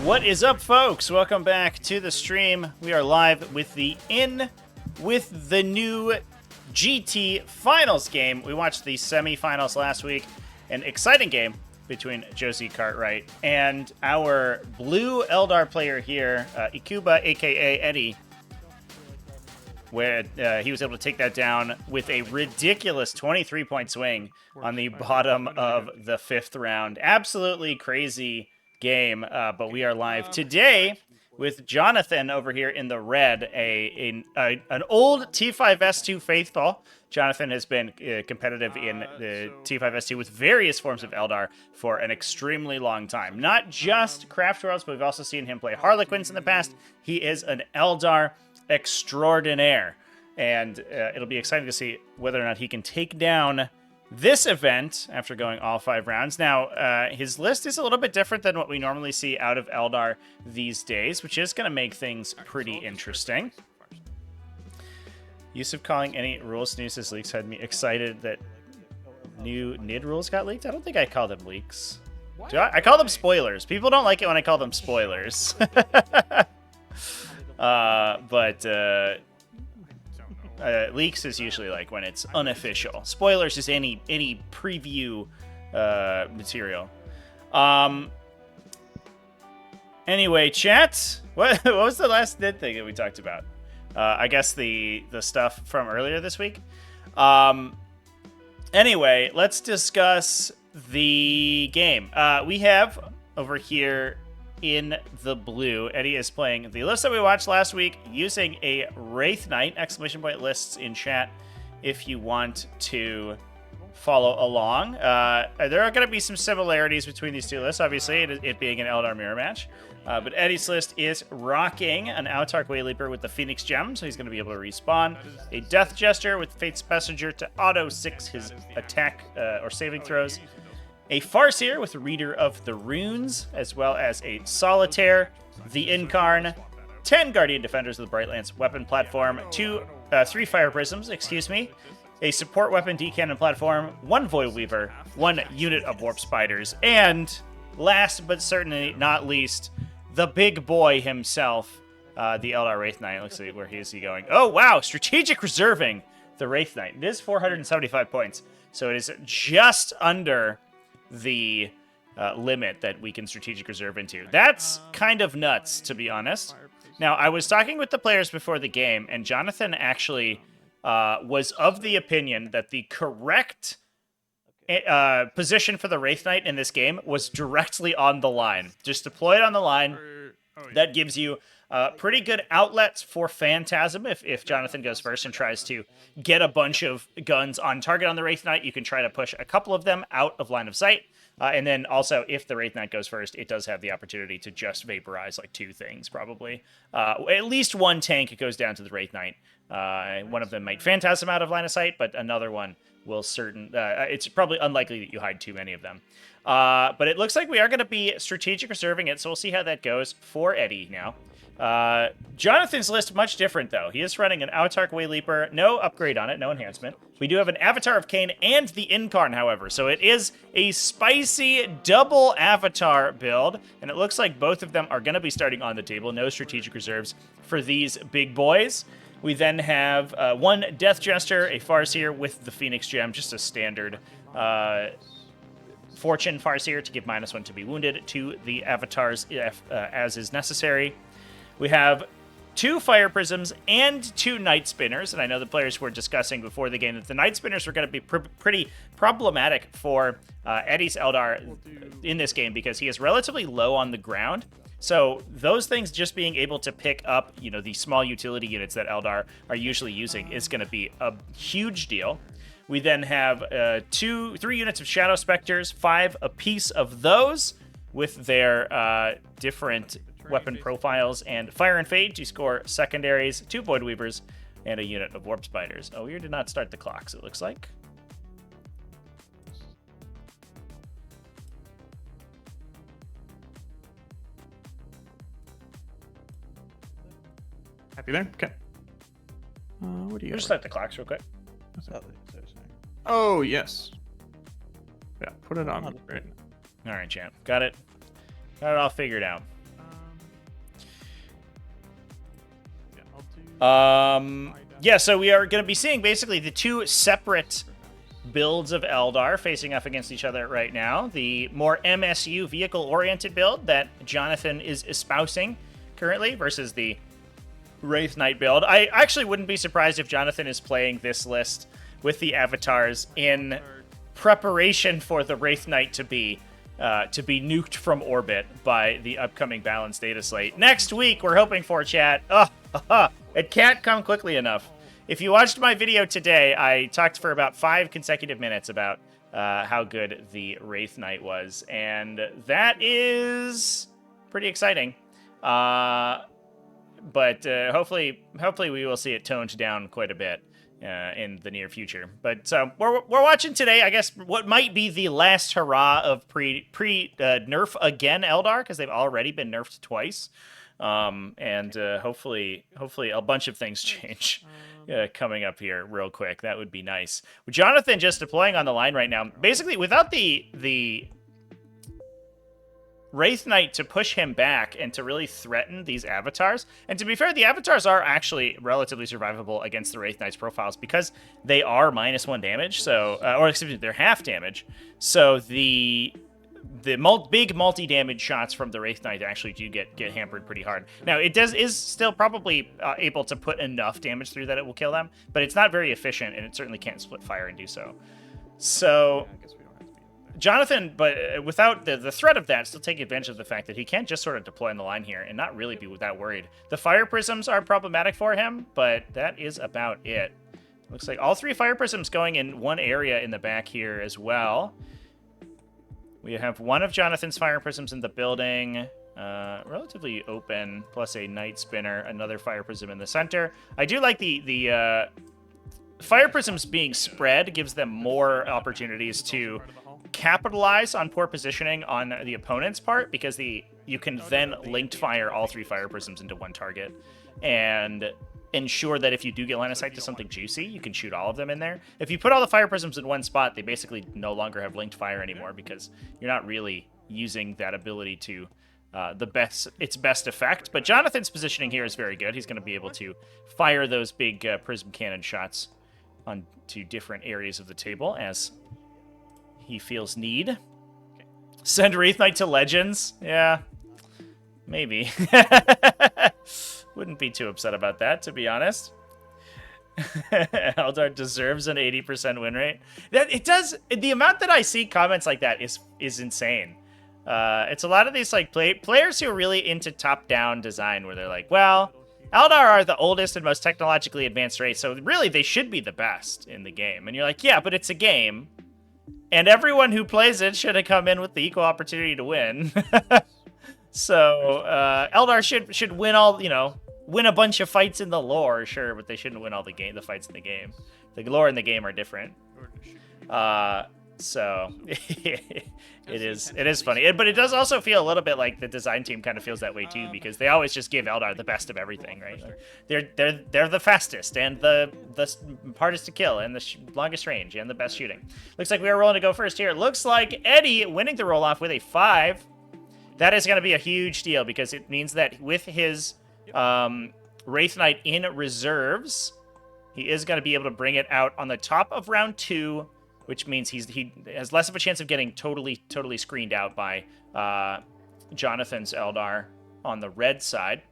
What is up, folks? Welcome back to the stream. We are live with the new GT Finals game. We watched the semi-finals last week. An exciting game between Josie Cartwright and our blue Eldar player here, Ikuba, aka Eddie, where he was able to take that down with a ridiculous 23-point swing on the bottom of the 5th round. Absolutely crazy game, but we are live today with Jonathon over here in the red, an old T5S2 faithful. Jonathon has been competitive in the T5S2 with various forms of Eldar for an extremely long time. Not just Craft Worlds, but we've also seen him play Harlequins in the past. He is an Eldar extraordinaire, and it'll be exciting to see whether or not he can take down this event after going all 5 rounds. Now, his list is a little bit different than what we normally see out of Eldar these days, which is going to make things pretty interesting. Use of calling any rule snoozes leaks had me excited that new NID rules got leaked. I don't think I call them leaks. Do I call them spoilers. People don't like it when I call them spoilers. Leaks is usually like when it's unofficial. Spoilers is any preview material. Anyway, chat. What was the last NID thing that we talked about? I guess the stuff from earlier this week. Anyway, let's discuss the game. We have over here in the blue, Eddie is playing the list that we watched last week using a Wraith Knight, exclamation point lists in chat if you want to follow along. There are going to be some similarities between these two lists, obviously, it being an Eldar mirror match. But Eddie's list is rocking an Autarch Wayleaper with the Phoenix Gem, so he's going to be able to respawn. A Death Jester with Fate's Messenger to auto-6 his attack or saving throws. A Farseer with Reader of the Runes, as well as a Solitaire, the Incarn, 10 Guardian Defenders of the Brightlands weapon platform, 3 Fire Prisms, a support weapon D-Cannon platform, 1 Void Weaver, 1 unit of Warp Spiders, and last but certainly not least, the big boy himself, the Eldar Wraith Knight. Let's see, where is he going? Oh, wow, strategic reserving the Wraith Knight. It is 475 points, so it is just under the limit that we can strategic reserve into. That's kind of nuts, to be honest. Now, I was talking with the players before the game, and Jonathon actually was of the opinion that the correct position for the Wraith Knight in this game was directly on the line. Just deploy it on the line. That gives you pretty good outlets for Phantasm. If Jonathon goes first and tries to get a bunch of guns on target on the Wraith Knight, you can try to push a couple of them out of line of sight. And then also, if the Wraith Knight goes first, it does have the opportunity to just vaporize like 2 things, probably. At least 1 tank goes down to the Wraith Knight. One of them might Phantasm out of line of sight, but another one will it's probably unlikely that you hide too many of them. But it looks like we are going to be strategic reserving it, so we'll see how that goes for Eddie now. Jonathon's list much different, though. He is running an Autarch Wayleaper, no upgrade on it, no enhancement. We do have an Avatar of Cain and the Incarn, however, so it is a spicy double Avatar build, and it looks like both of them are going to be starting on the table. No strategic reserves for these big boys. We then have 1 Death Jester, a Farseer with the Phoenix Gem, just a standard Fortune Farseer to give -1 to be wounded to the avatars as is necessary. We have 2 Fire Prisms and 2 Night Spinners, and I know the players were discussing before the game that the Night Spinners were going to be pretty problematic for Eddie's Eldar in this game because he is relatively low on the ground. So those things just being able to pick up, the small utility units that Eldar are usually using is going to be a huge deal. We then have 3 units of Shadow Specters, 5 apiece of those with their different weapon profiles, and Fire and Fade to score secondaries, 2 Void Weavers, and a unit of Warp Spiders. Oh, we did not start the clocks, it looks like. Happy there? Okay. What do you Just start the clocks real quick. Oh, yes. Yeah, put it on. Right. All right, champ. Got it all figured out. Yeah, so we are going to be seeing basically the two separate builds of Eldar facing off against each other right now. The more MSU vehicle-oriented build that Jonathon is espousing currently versus the Wraith Knight build. I actually wouldn't be surprised if Jonathon is playing this list with the avatars in preparation for the Wraith Knight to be nuked from orbit by the upcoming balanced data slate. Next week, we're hoping for, chat. It can't come quickly enough. If you watched my video today, I talked for about 5 consecutive minutes about how good the Wraith Knight was, and that is pretty exciting. But hopefully we will see it toned down quite a bit in the near future. But so we're watching today, I guess, what might be the last hurrah of pre nerf again Eldar, because they've already been nerfed twice. And hopefully a bunch of things change coming up here real quick. That would be nice. With Jonathon just deploying on the line right now, basically without the Wraith Knight to push him back and to really threaten these avatars. And to be fair, the avatars are actually relatively survivable against the Wraith Knight's profiles because they are -1 damage, so or excuse me, they're half damage. So the big multi-damage shots from the Wraith Knight actually do get hampered pretty hard. Now, it is still probably able to put enough damage through that it will kill them, but it's not very efficient, and it certainly can't split fire and do so. So Jonathon, but without the threat of that, still taking advantage of the fact that he can just sort of deploy on the line here and not really be that worried. The fire prisms are problematic for him, but that is about it. Looks like all 3 fire prisms going in one area in the back here as well. We have one of Jonathon's fire prisms in the building, relatively open, plus a Night Spinner, another fire prism in the center. I do like the fire prisms being spread gives them more opportunities to capitalize on poor positioning on the opponent's part, because you can then linked fire all 3 fire prisms into one target and ensure that if you do get line of sight to something juicy, you can shoot all of them in there. If you put all the fire prisms in one spot, they basically no longer have linked fire anymore, because you're not really using that ability to its best effect. But Jonathon's positioning here is very good. He's going to be able to fire those big prism cannon shots onto different areas of the table as he feels need. Send Wraith Knight to Legends? Yeah, maybe. Wouldn't be too upset about that, to be honest. Eldar deserves an 80% win rate. That it does. The amount that I see comments like that is insane. It's a lot of these like players who are really into top-down design, where they're like, well, Eldar are the oldest and most technologically advanced race, so really they should be the best in the game. And you're like, yeah, but it's a game, and everyone who plays it should have come in with the equal opportunity to win. So Eldar should win all, win a bunch of fights in the lore, sure, but they shouldn't win all the fights in the game. The lore and the game are different. So it is funny, but it does also feel a little bit like the design team kind of feels that way too, because they always just give Eldar the best of everything, right? Like, they're the fastest and the hardest to kill and the longest range and the best shooting. Looks like we are rolling to go first here. Looks like Eddie winning the roll off with a 5. That is going to be a huge deal, because it means that with his Wraith Knight in reserves, he is going to be able to bring it out on the top of round 2, which means he has less of a chance of getting totally screened out by Jonathon's Eldar on the red side.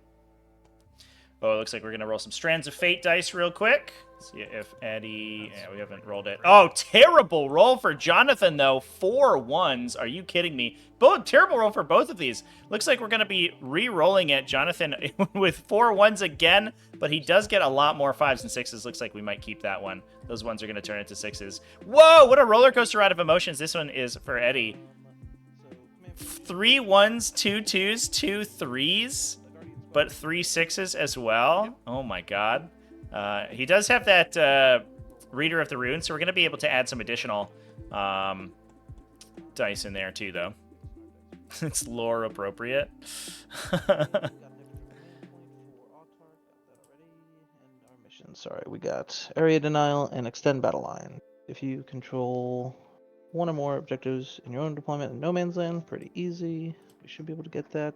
Oh, it looks like we're going to roll some Strands of Fate dice real quick. See if Eddie... Yeah, we haven't rolled it. Oh, terrible roll for Jonathon, though. 4 1s. Are you kidding me? Terrible roll for both of these. Looks like we're going to be re-rolling it. Jonathon with 4 1s again, but he does get a lot more 5s and 6s. Looks like we might keep that one. Those ones are going to turn into 6s. Whoa, what a roller coaster ride of emotions this one is for Eddie. 3 1s, 2 2s, 2 3s, but 3 6s as well. Oh my god. He does have that Reader of the Runes, so we're going to be able to add some additional dice in there too, though. It's lore appropriate. Sorry, we got Area Denial and Extend Battle Line. If you control 1 or more objectives in your own deployment in No Man's Land, pretty easy. We should be able to get that.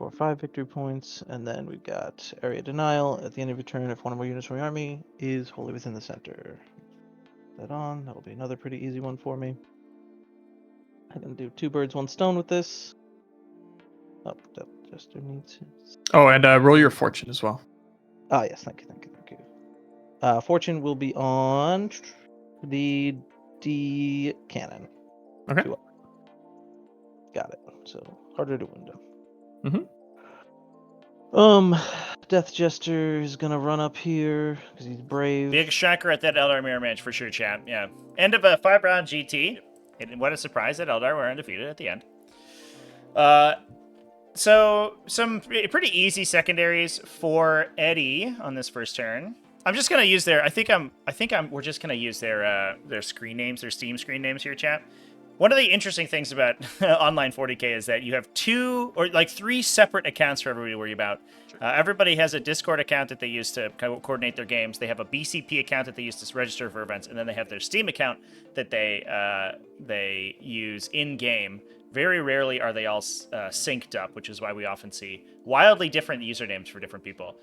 for 5 victory points, and then we've got area denial. At the end of your turn, if one or more units from your army is wholly within the center. That on. That'll be another pretty easy one for me. I can do 2 birds, 1 stone with this. Oh, that Jester needs his. Oh, and roll your fortune as well. Ah, yes, thank you. Fortune will be on the D cannon. Okay. 2 up. Got it. So harder to window. Death Jester is gonna run up here because he's brave. Big shocker at that Eldar mirror match for sure, chat. Yeah. End of a 5-round GT. And what a surprise that Eldar were undefeated at the end. So some pretty easy secondaries for Eddie on this first turn. I'm just gonna use their. We're just gonna use their screen names, their Steam screen names here, chat. One of the interesting things about online 40k is that you have 2 or like 3 separate accounts for everybody to worry about. Everybody has a Discord account that they use to coordinate their games. They have a BCP account that they use to register for events, and then they have their Steam account that they use in game. Very rarely are they all synced up, which is why we often see wildly different usernames for different people.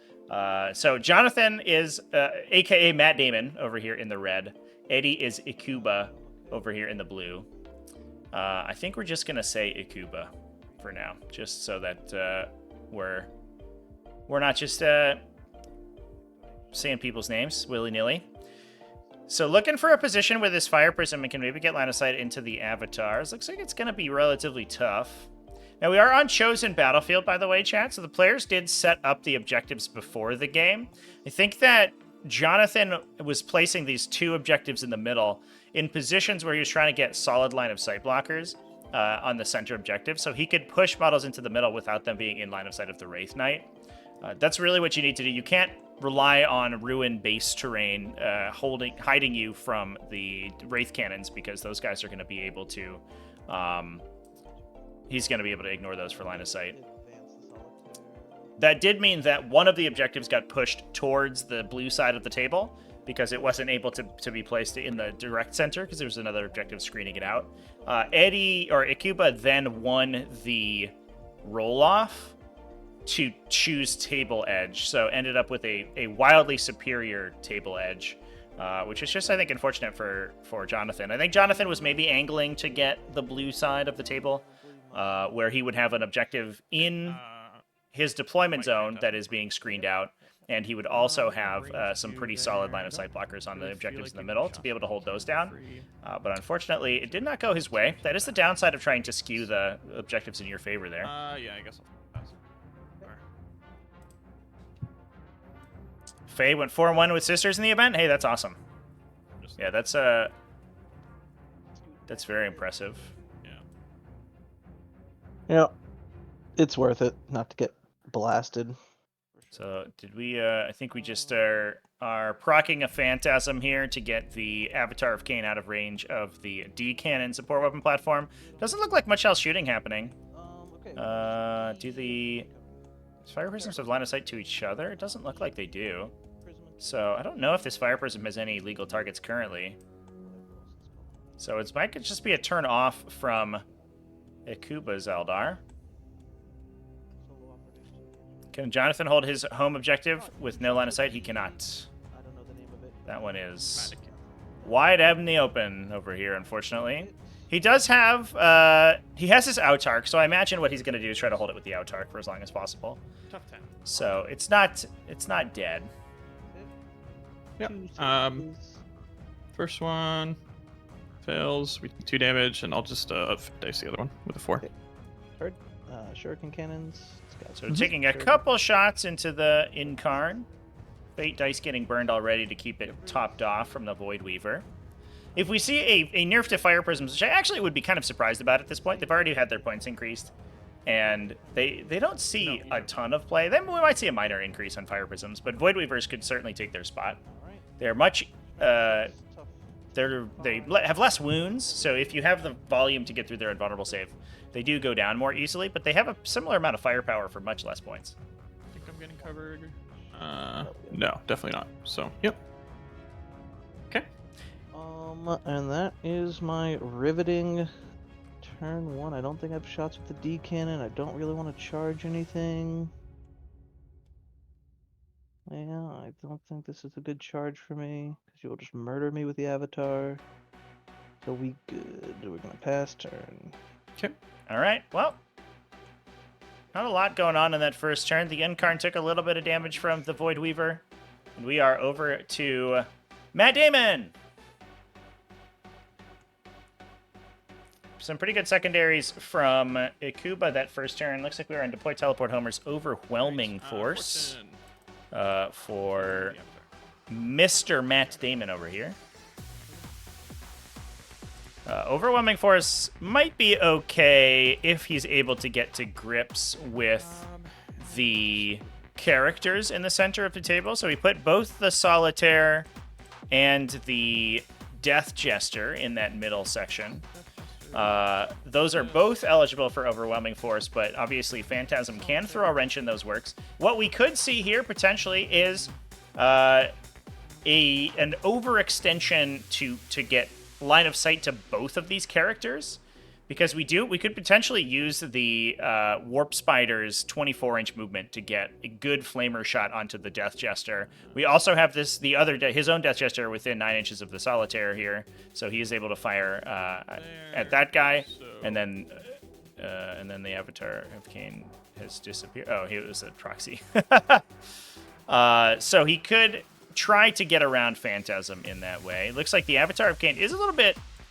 So Jonathon is aka Matt Damon over here in the red. Eddie is Ikuba over here in the blue. I think we're just gonna say Ikuba for now, just so that we're not just saying people's names willy-nilly. So looking for a position with this Fire Prism and can maybe get line of sight into the avatars. Looks like it's gonna be relatively tough. Now we are on Chosen Battlefield, by the way, chat, so the players did set up the objectives before the game. I think that Jonathon was placing these 2 objectives in the middle in positions where he was trying to get solid line of sight blockers on the center objective, so he could push models into the middle without them being in line of sight of the Wraith Knight. That's really what you need to do. You can't rely on ruin base terrain hiding you from the Wraith Cannons, because those guys are going to be able to... he's going to be able to ignore those for line of sight. That did mean that one of the objectives got pushed towards the blue side of the table, because it wasn't able to be placed in the direct center, because there was another objective screening it out. Eddie, or Ikuba, then won the roll-off to choose table edge, so ended up with a wildly superior table edge, which is just, I think, unfortunate for Jonathon. I think Jonathon was maybe angling to get the blue side of the table, where he would have an objective in his deployment zone that is being screened out, and he would also have some pretty solid line of sight blockers on the objectives in the middle to be able to hold those down. But unfortunately, it did not go his way. That is the downside of trying to skew the objectives in your favor there. Yeah, I guess I'll pass. Faye went 4-1 with Sisters in the event. Hey, that's awesome. Yeah, that's very impressive. Yeah, it's worth it not to get blasted. So did we, I think we just are proccing a Phantasm here to get the Avatar of Cain out of range of the D cannon support weapon platform. Doesn't look like much else shooting happening. Do the Fire Prisms have line of sight to each other? It doesn't look like they do. So I don't know if this Fire Prism has any legal targets currently. So it might just be a turn off from Ikuba's Eldar. Can Jonathon hold his home objective with no line of sight? He cannot. That one is wide out in the open over here, unfortunately. He does have, he has his Autarch, so I imagine what he's going to do is try to hold it with the Autarch for as long as possible. Tough 10. So it's not dead. Yep. First one fails. We take 2 damage, and I'll just dice the other one with a 4. Okay. Third, shuriken cannons. So taking a couple shots into the Incarn. Fate dice getting burned already to keep it topped off from the Void Weaver. If we see a nerf to Fire Prisms, which I actually would be kind of surprised about at this point, they've already had their points increased, and they don't see a ton of play. Then we might see a minor increase on Fire Prisms, but Void Weavers could certainly take their spot. They're much... they have less wounds, so if you have the volume to get through their invulnerable save, they do go down more easily, but they have a similar amount of firepower for much less points. I think I'm getting covered. No, definitely not. So, yep. Okay. And that is my riveting turn 1. I don't think I have shots with the D cannon. I don't really want to charge anything. Yeah, I don't think this is a good charge for me, because you'll just murder me with the Avatar. So we good. We're gonna pass turn. Okay. All right. Well, not a lot going on in that first turn. The Incarn took a little bit of damage from the Void Weaver. And we are over to Matt Damon. Some pretty good secondaries from Ikuba that first turn. Looks like we were on Deploy Teleport Homer's Overwhelming Force for Mr. Matt Damon over here. Overwhelming Force might be okay if he's able to get to grips with the characters in the center of the table. So we put both the Solitaire and the Death Jester in that middle section. Those are both eligible for Overwhelming Force, but obviously Phantasm can throw a wrench in those works. What we could see here potentially is an overextension to get line of sight to both of these characters, because we could potentially use the Warp Spider's 24-inch movement to get a good flamer shot onto the Death Jester. We also have his own Death Jester within 9 inches of the Solitaire here, so he is able to fire at that guy, and then the Avatar of Cain has disappeared. Oh, he was a proxy. So he could try to get around Phantasm in that way. Looks like the Avatar of Cain is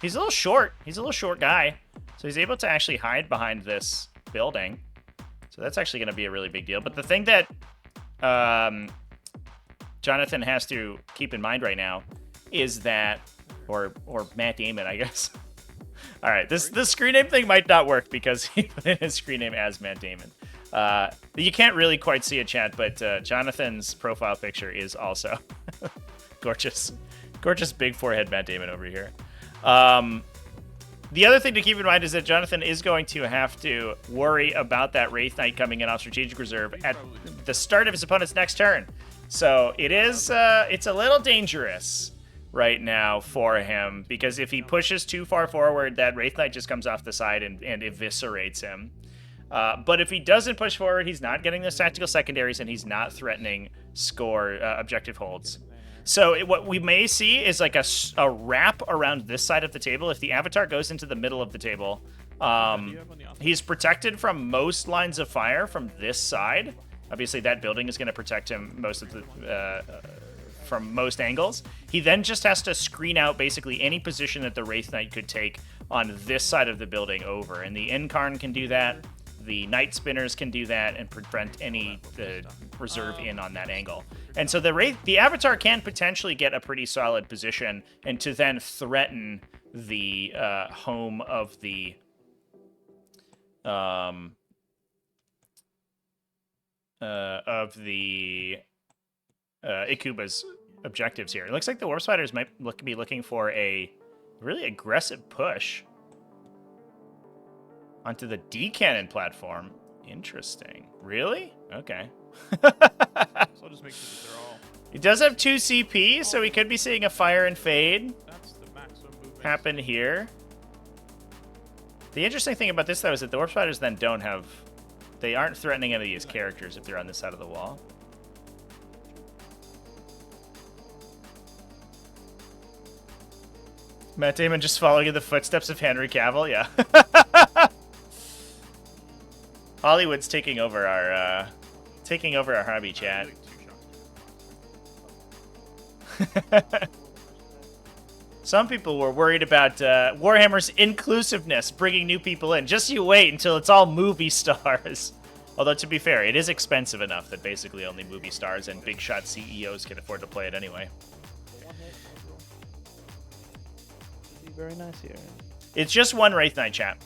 he's a little short. He's a little short guy. So he's able to actually hide behind this building. So that's actually going to be a really big deal. But the thing that Jonathon has to keep in mind right now is that, or Matt Damon, I guess. All right, this screen name thing might not work because he put in his screen name as Matt Damon. You can't really quite see it, chat, but Jonathon's profile picture is also gorgeous. Gorgeous big forehead Matt Damon over here. The other thing to keep in mind is that Jonathon is going to have to worry about that Wraith Knight coming in off Strategic Reserve at the start of his opponent's next turn. So it is, it's a little dangerous right now for him, because if he pushes too far forward, that Wraith Knight just comes off the side and eviscerates him. But if he doesn't push forward, he's not getting those tactical secondaries, and he's not threatening score objective holds. So what we may see is like a wrap around this side of the table. If the Avatar goes into the middle of the table, he's protected from most lines of fire from this side. Obviously, that building is going to protect him from most angles. He then just has to screen out basically any position that the Wraith Knight could take on this side of the building over. And the Incarn can do that. The Night Spinners can do that and prevent any reserve in on that angle. And so the Avatar can potentially get a pretty solid position and to then threaten the home of the Ikuba's objectives here. It looks like the Warp Spiders might be looking for a really aggressive push onto the D cannon platform. Interesting. Really? Okay. So I'll just make sure that they're all. He does have 2 CP, so we could be seeing a fire and fade That's the maximum movement. happen here. The interesting thing about this, though, is that the Warp Spiders then they aren't threatening any of these characters if they're on this side of the wall. Matt Damon just following in the footsteps of Henry Cavill, yeah. Hollywood's taking over our hobby, chat. Some people were worried about Warhammer's inclusiveness, bringing new people in. Just you wait until it's all movie stars. Although, to be fair, it is expensive enough that basically only movie stars and big shot CEOs can afford to play it anyway. Very nice here. It's just one Wraith Knight, chat.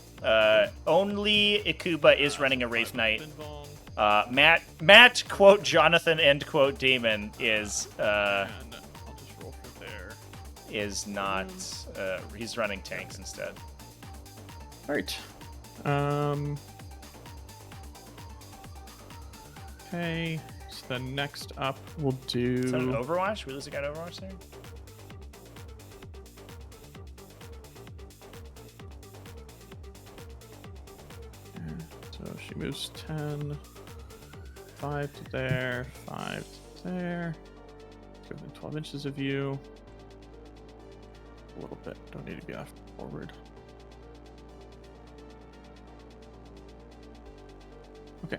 Only Ikuba is running a Wraith Knight. Matt, quote Jonathon, end quote Damon, is And I'll just roll from there. is not. He's running tanks instead. All right. Okay. So then next up, we'll do. Is that an Overwatch? We lose a guy to Overwatch there? She moves 10. 5 to there. 5 to there. Go within 12 inches of you. A little bit. Don't need to be off forward. Okay.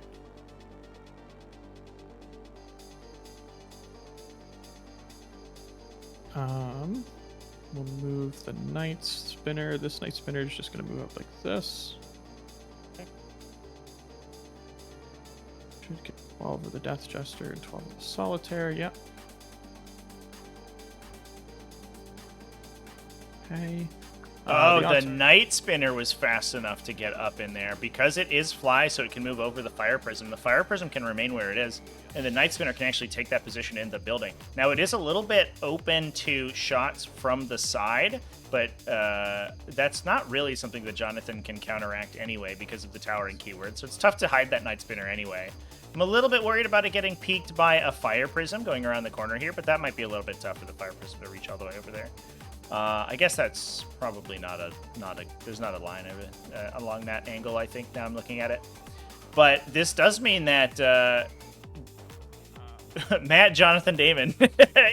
We'll move the Night Spinner. This Night Spinner is just going to move up like this. Okay. Should get 12 of the Death Jester and 12 of the Solitaire. Yep. Okay. Oh, the Night Spinner was fast enough to get up in there. Because it is fly, so it can move over the Fire Prism. The Fire Prism can remain where it is, and the Night Spinner can actually take that position in the building. Now, it is a little bit open to shots from the side, but that's not really something that Jonathon can counteract anyway because of the towering keyword. So it's tough to hide that Night Spinner anyway. I'm a little bit worried about it getting peeked by a Fire Prism going around the corner here, but that might be a little bit tough for the Fire Prism to reach all the way over there. I guess that's probably there's not a line of it along that angle, I think, now I'm looking at it. But this does mean that Matt Jonathon Damon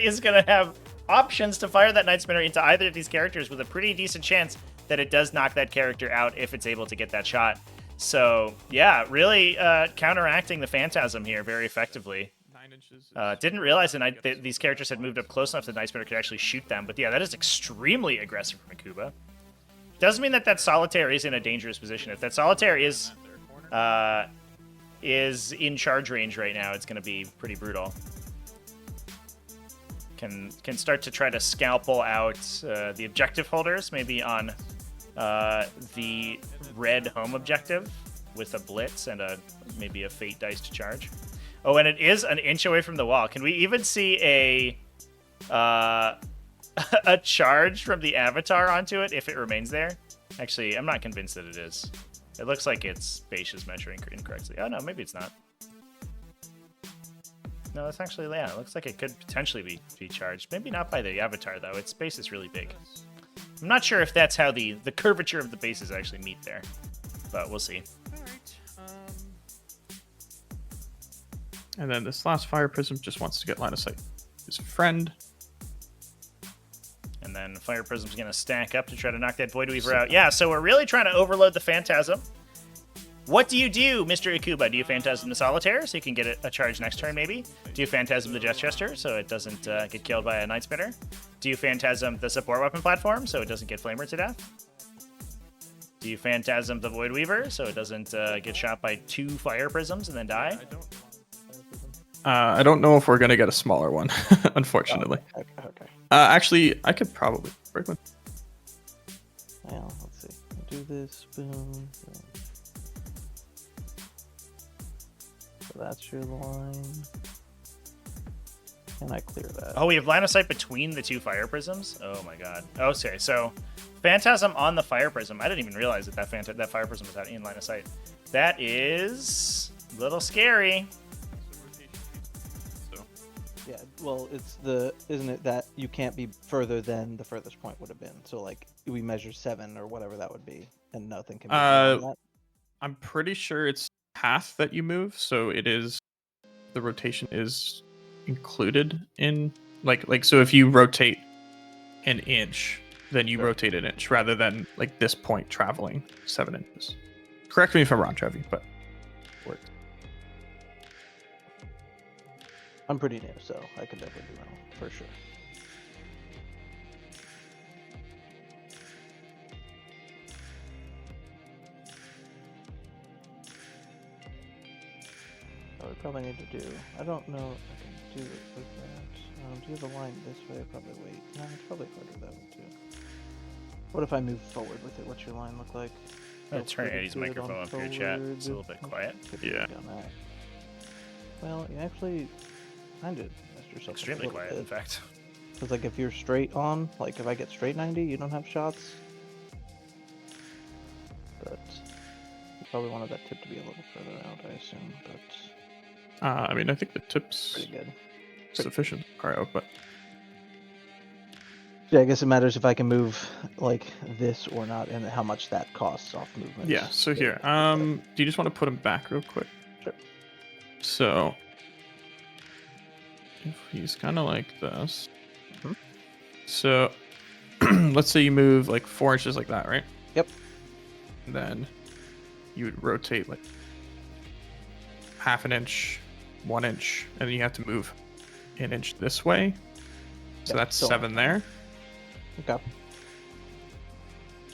is going to have options to fire that Night Spinner into either of these characters with a pretty decent chance that it does knock that character out if it's able to get that shot. So, yeah, really counteracting the Phantasm here very effectively. 9 inches. Didn't realize that these characters had moved up close enough that Night Spinner could actually shoot them. But yeah, that is extremely aggressive from Akuba. Doesn't mean that that Solitaire is in a dangerous position. If that Solitaire is in charge range right now, it's going to be pretty brutal. Can start to try to scalpel out the objective holders, maybe on the red home objective with a blitz and maybe a fate dice to charge. Oh, and it is an inch away from the wall. Can we even see a charge from the avatar onto it if it remains there? Actually, I'm not convinced that it is. It looks like it's Baisha's measuring incorrectly. Oh, no, maybe it's not. No, that's actually, yeah, it looks like it could potentially be charged. Maybe not by the avatar, though. Its base is really big. I'm not sure if that's how the curvature of the bases actually meet there, but we'll see. All right. And then this last Fire Prism just wants to get line of sight. His friend. And then Fire Prism's going to stack up to try to knock that Void Weaver out. Yeah, so we're really trying to overload the Phantasm. What do you do, Mr. Akuba? Do you Phantasm the Solitaire so you can get a charge next turn, maybe? Do you Phantasm the Death Jester so it doesn't get killed by a Night Spinner? Do you Phantasm the Support Weapon Platform so it doesn't get Flamer to death? Do you Phantasm the Void Weaver so it doesn't get shot by 2 Fire Prisms and then die? I don't know if we're going to get a smaller one, unfortunately. Oh, okay. Actually, I could probably break one. Well, let's see. Do this, boom, boom. So that's your line. Can I clear that? Oh, we have line of sight between the 2 Fire Prisms? Oh my god. Okay, so Phantasm on the Fire Prism. I didn't even realize that that Fire Prism was in line of sight. That is a little scary. Yeah, well, isn't it that you can't be further than the furthest point would have been? So, like, we measure 7 or whatever that would be, and nothing can be beyond that. I'm pretty sure it's path that you move, so it is, the rotation is included in, like so if you rotate an inch, then you rotate an inch, rather than, like, this point traveling 7 inches. Correct me if I'm wrong, Trevi, but it works. I'm pretty new, so I could definitely be wrong, for sure. What we probably need to do, I don't know if I can do it with that. Do you have a line this way? Probably wait. No, it's probably harder that way too. What if I move forward with it? What's your line look like? I'm going to turn Eddie's microphone up here, chat. It's a little bit quiet. Yeah. Well, you actually kind of messed yourself Extremely up a quiet, bit. in fact. Because, like, if you're straight on, like, if I get straight 90, you don't have shots. But you probably wanted that tip to be a little further out, I assume. But I mean, I think the tip's pretty good. sufficient to far out, but Yeah, I guess it matters if I can move like this or not, and how much that costs off movement. Yeah. So here, do you just want to put him back real quick? Sure. So if he's kind of like this. Mhm. So let's say you move like 4 inches like that, right? Yep. And then you would rotate like half an inch, 1 inch, and then you have to move an inch this way. So Yep, that's still 7 there. Okay. I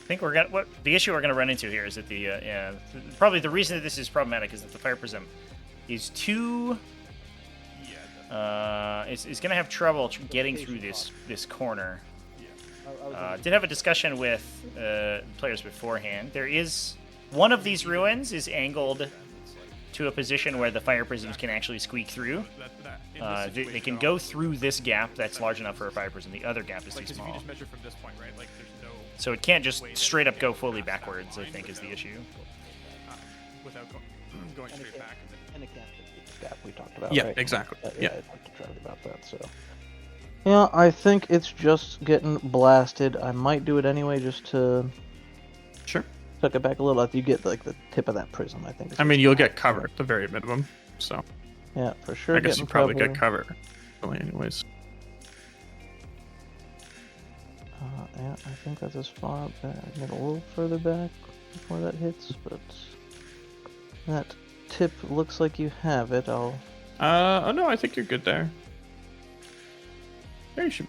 think the issue we're gonna run into here is that probably the reason that this is problematic is that the fire prism is too is gonna have trouble getting through this corner. Did have a discussion with players beforehand. There is one of these ruins is angled to a position where the fire prisms can actually squeak through. They can go through this gap that's large enough for a fire prism. The other gap is too small. If you just measure from this point, right? Like there's no. So it can't just straight up go fully backwards, I think, is the issue. Without going straight back. And it can't fit this gap we talked about. Yeah, right? exactly. Yeah, I talked to Charlie about that. So. Yeah, I think it's just getting blasted. I might do it anyway, just to Sure. tuck it back a little after you get like the tip of that prism. I think. I mean, you'll get cover at the very minimum. So Yeah, for sure. I guess you getting probably cover. get cover. Anyways. Yeah, I think that's as far back. I can get a little further back before that hits, but that tip looks like you have it. I'll. Oh no, I think you're good there. There you should.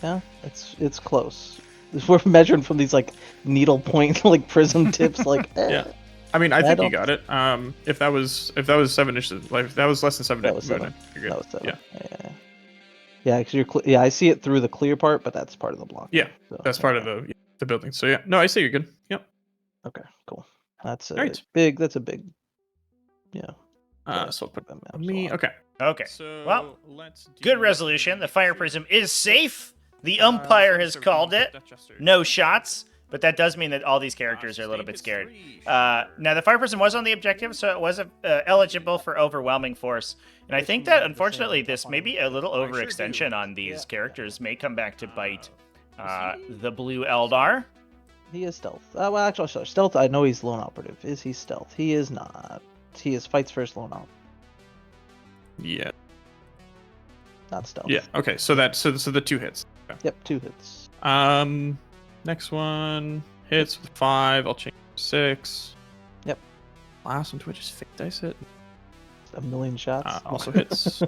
Yeah, it's close. We're measuring from these like needle point like prism tips. Like Yeah. I mean, I think you don't- got it. If that was 7 inches, like if that was less than 7 That was inches, 7. you're good. That was 7. Yeah. Yeah, because you're yeah. I see it through the clear part, but that's part of the block. Yeah, So, that's part of the building. So yeah, no, I say you're good. Yep. Okay, cool. That's a Alright. big. That's a big. Yeah. So I'll put that maps a me. lot. Okay. Okay. So Well, let's do good resolution. The fire prism is safe. The umpire has called it. No shots. But that does mean that all these characters are a little bit scared. Now, the fire prism was on the objective, so it was eligible for overwhelming force. And I think that, unfortunately, this may be a little overextension on these characters may come back to bite the blue Eldar. He is stealth. Well, actually, sorry, stealth. I know he's lone operative. Is he stealth? He is not. He is fights first, lone op. Yeah. Not stealth. Yeah. Okay. So the 2 hits. Okay. Yep, 2 hits. Next one hits with 5. I'll change to 6. Yep. Last one to which is fake dice hit. A million shots. Also hits.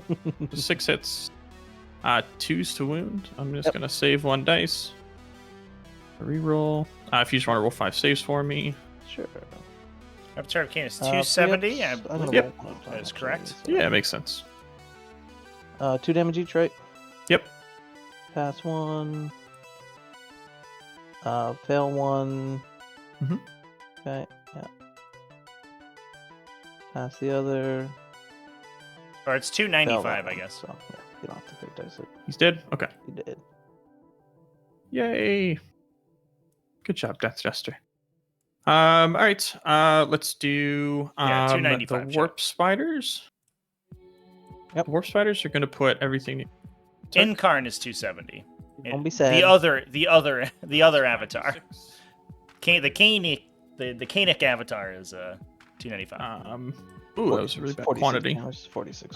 6 hits. 2s to wound. I'm just gonna save 1 dice. Reroll. If you just want to roll 5 saves for me. Sure. Avatar of Cain is 270. I believe Yep. that is correct. Yeah, it makes sense. 2 damage each, right? Yep. Pass 1. Fail 1. Mhm. Okay. Yeah. Pass the other. Or it's Fail 295, that I one. guess. So yeah, you don't have to fake dice it. He's dead. Okay. You did. Yay. Good job, Death Jester. All right. Let's do Yeah, the 295 warp spiders. Yep. The warp spiders are gonna put everything. Incarn is 270. Don't be sad. The other avatar. The Cainic avatar is 295. Ooh, that was a really bad 46 quantity. damage, 46.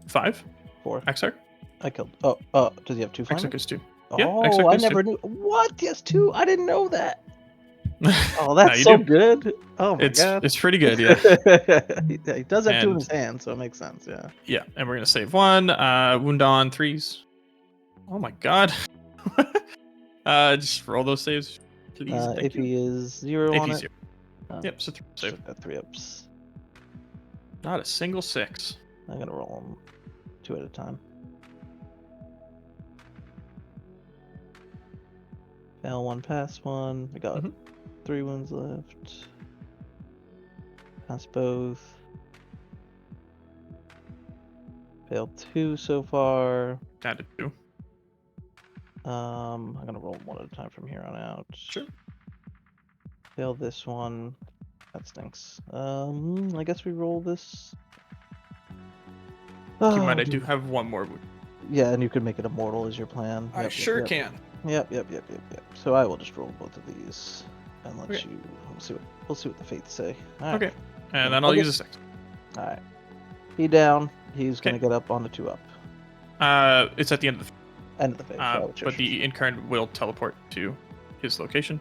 5. 4. Exarch. I killed. Does he have 2 Exarch fire? is 2. Yeah, Oh, Exarch I is never 2. knew. What? He has 2? I didn't know that. Oh, No, that's you so do. good. Oh my god. It's pretty good, yeah. He does have 2 in And- his hand, so it makes sense. Yeah. Yeah, and we're gonna save 1. Wound on 3s. Oh my god. Just roll those saves, please. Thank If you. he is 0 If on he's it. 0. Yep, so 3 save. Got 3 ups. Not a single 6. I'm gonna roll them 2 at a time. Fail 1, pass 1. We got Mhm. 3 wounds left. Pass both. Failed 2 so far. Down to 2. I'm gonna roll 1 at a time from here on out. Sure. Fail this one. That stinks. I guess we roll this. Keep in mind, I do have 1 more wound. Yeah, and you could make it immortal as your plan. I Yep, sure yep, can. Yep. So I will just roll both of these and let Okay. you. We'll see what the fates say. All right. Okay. And then I'll use a 6. All right. He down. He's gonna Okay. get up on the 2 up. It's at the end of the End of the phase. but the incarn will teleport to his location.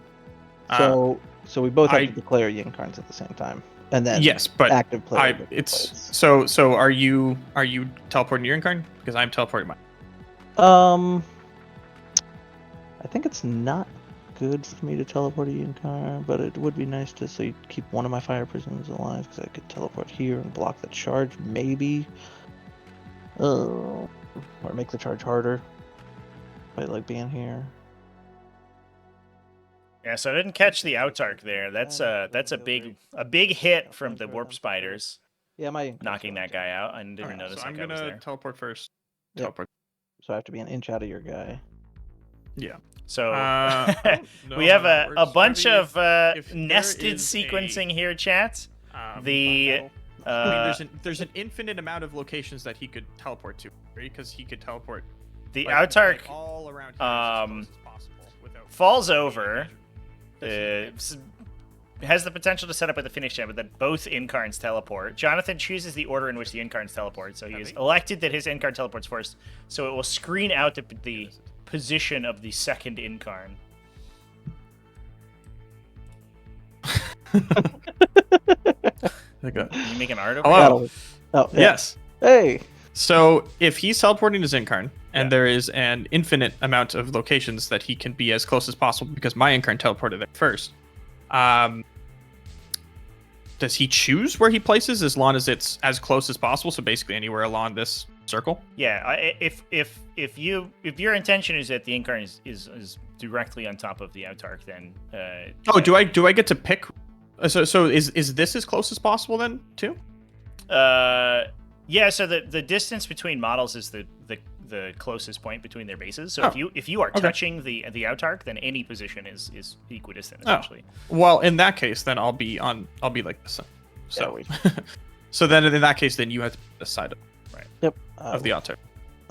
So we both have I- to declare Yinkarns at the same time, and then Yes, but active player. so are you teleporting your incarn? Because I'm teleporting mine. I think it's not good for me to teleport a Yinkarn, but it would be nice to keep one of my fire prisms alive because I could teleport here and block the charge, maybe. Or make the charge harder by like being here. Yeah, so I didn't catch the Outark there. That's a big hit from the warp spiders. Yeah, my knocking that guy out. I didn't Alright, notice so that I'm guy was gonna there. teleport first. Yep. Teleport. So I have to be an inch out of your guy. Yeah. So I don't know we have how that a works. bunch Maybe of if there nested is sequencing here, chat. The I mean, Uh, there's an infinite amount of locations that he could teleport to, right? Because he could teleport the like, Outark all around here as close as possible without falls being over. Has the potential to set up at the finish jam, but then both incarns teleport. Jonathon chooses the order in which the incarns teleport, so he is elected that his incarn teleports first, so it will screen out the position of the second incarn. Okay. Can you make an art over Hello. Oh, yeah. Yes. Hey. So if he's teleporting his incarn, and Yeah. there is an infinite amount of locations that he can be as close as possible, because my incarn teleported there first, does he choose where he places as long as it's as close as possible? So basically anywhere along this circle. Yeah, if your intention is that the incarn is directly on top of the Outark, then Do I get to pick? So is this as close as possible then too? Yeah, so the distance between models is the closest point between their bases. So if you are touching the Outark, then any position is equidistant essentially. Well, in that case, then I'll be like this. So so then in that case, then you have to pick the side Yep. of the Outark.